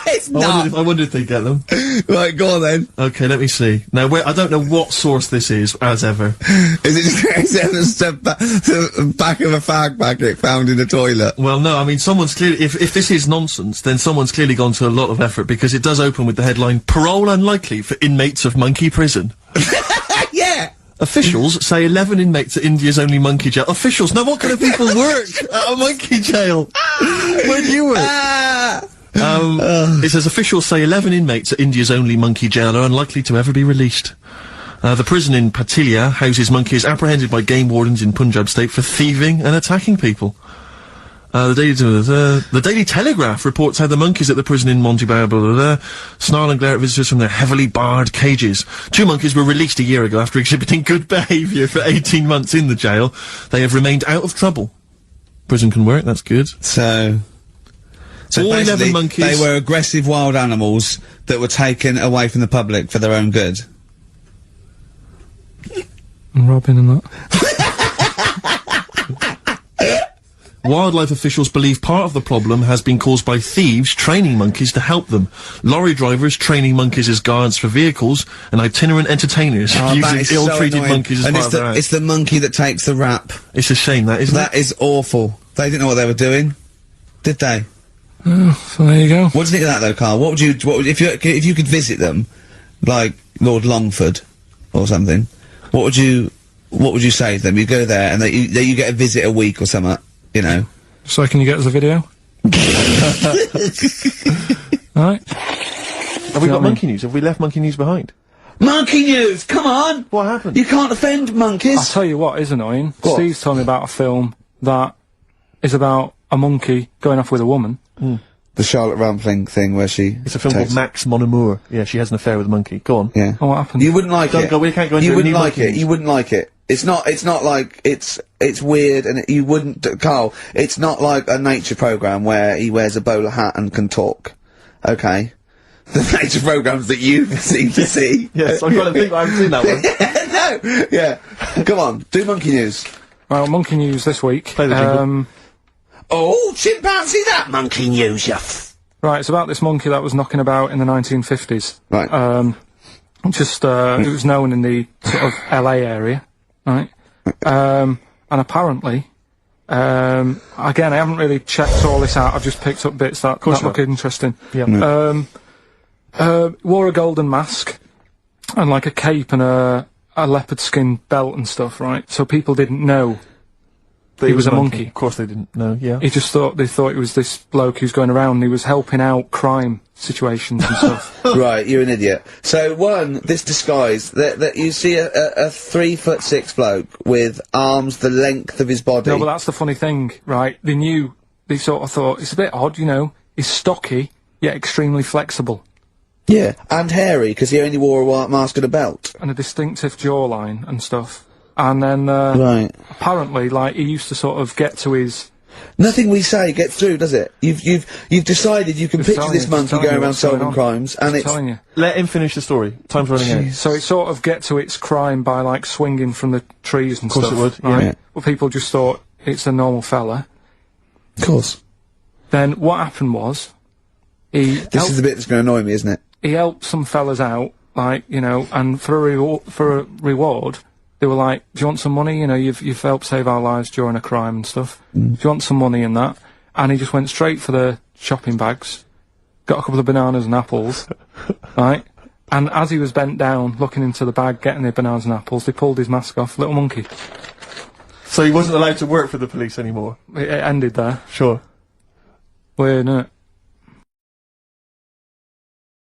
It's I wonder if they get them. Right, go on then. Okay, let me see. Now, I don't know what source this is, as ever. Is it just the back of a fag packet found in a toilet? Well, no, I mean, someone's clearly, if this is nonsense, then someone's clearly gone to a lot of effort, because it does open with the headline, "Parole unlikely for inmates of monkey prison." Yeah! Officials say 11 inmates at India's only monkey jail. Officials? Now, what kind of people work at a monkey jail? Where do you work? It says officials say 11 inmates at India's only monkey jail are unlikely to ever be released. The prison in Patilia houses monkeys apprehended by game wardens in Punjab state for thieving and attacking people. The Daily Telegraph reports how the monkeys at the prison in Montebello snarl and glare at visitors from their heavily barred cages. 2 monkeys were released a year ago after exhibiting good behaviour for 18 months in the jail. They have remained out of trouble. Prison can work, that's good. So all 11 basically, monkeys. they were aggressive wild animals that were taken away from the public for their own good. And robbing and that. Wildlife officials believe part of the problem has been caused by thieves training monkeys to help them. Lorry drivers training monkeys as guards for vehicles, and itinerant entertainers That is using so ill-treated annoying. monkeys as And part it's of their act. it's the monkey that takes the rap. It's a shame, that, isn't That is awful. They didn't know what they were doing, did they? So there you go. What do you think of that though, Carl? What would if you could visit them, like Lord Longford or something? What would you say to them? You go there and you get a visit a week or something, you know? So can you get us a video? Alright. Have we got monkey news? Have we left monkey news behind? Monkey news, come on! What happened? You can't offend monkeys. I'll tell you what is annoying. What? Steve's told me about a film that is about a monkey going off with a woman. The Charlotte Rampling thing where she... It's a film called Max Mon Amour. Yeah, she has an affair with a monkey. Go on. Yeah. Oh, what happened? You wouldn't like Don't it. go- we can't go into You it. We wouldn't need like monkey it. news. You wouldn't like it. It's not like, it's weird and you wouldn't, Carl, it's not like a nature program where he wears a bowler hat and can talk. Okay? The nature programs that you seem to see. Yes, I'm trying to think. I haven't seen that one. No! Yeah. Come on, do monkey news. Well, monkey news this week. Play the jingle. Oh, chimpanzee that monkey news, you Right, it's about this monkey that was knocking about in the 1950s. Right. It was known in the sort of LA area, right? And apparently, again, I haven't really checked all this out, I've just picked up bits that look interesting. Yeah. Wore a golden mask, and like a cape and a leopard skin belt and stuff, right? So people didn't know he was a monkey. Of course they didn't know, yeah. They thought it was this bloke who's going around and he was helping out crime situations and stuff. Right, you're an idiot. So this disguise, that you see a 3'6" bloke with arms the length of his body. No, but that's the funny thing, right? They sort of thought, it's a bit odd, you know, he's stocky, yet extremely flexible. Yeah, and hairy, because he only wore a white mask and a belt. And a distinctive jawline and stuff. And then, right. apparently, like, he used to sort of get to his... Nothing we say gets through, does it? You've decided you can picture this monkey going around solving crimes, and it's... telling you. Let him finish the story. Time's running out. So it sort of get to its crime by, like, swinging from the trees and stuff. Of course it would, right? yeah. Well, people just thought it's a normal fella. Of course. Then what happened was, This is the bit that's going to annoy me, isn't it? he helped some fellas out, like, you know, and for a reward, they were like, do you want some money? You know, you've helped save our lives during a crime and stuff. Do you want some money in that? And he just went straight for the shopping bags, got a couple of bananas and apples, right? And as he was bent down, looking into the bag, getting the bananas and apples, they pulled his mask off, little monkey. So he wasn't allowed to work for the police anymore? It ended there. Sure. Weird, innit?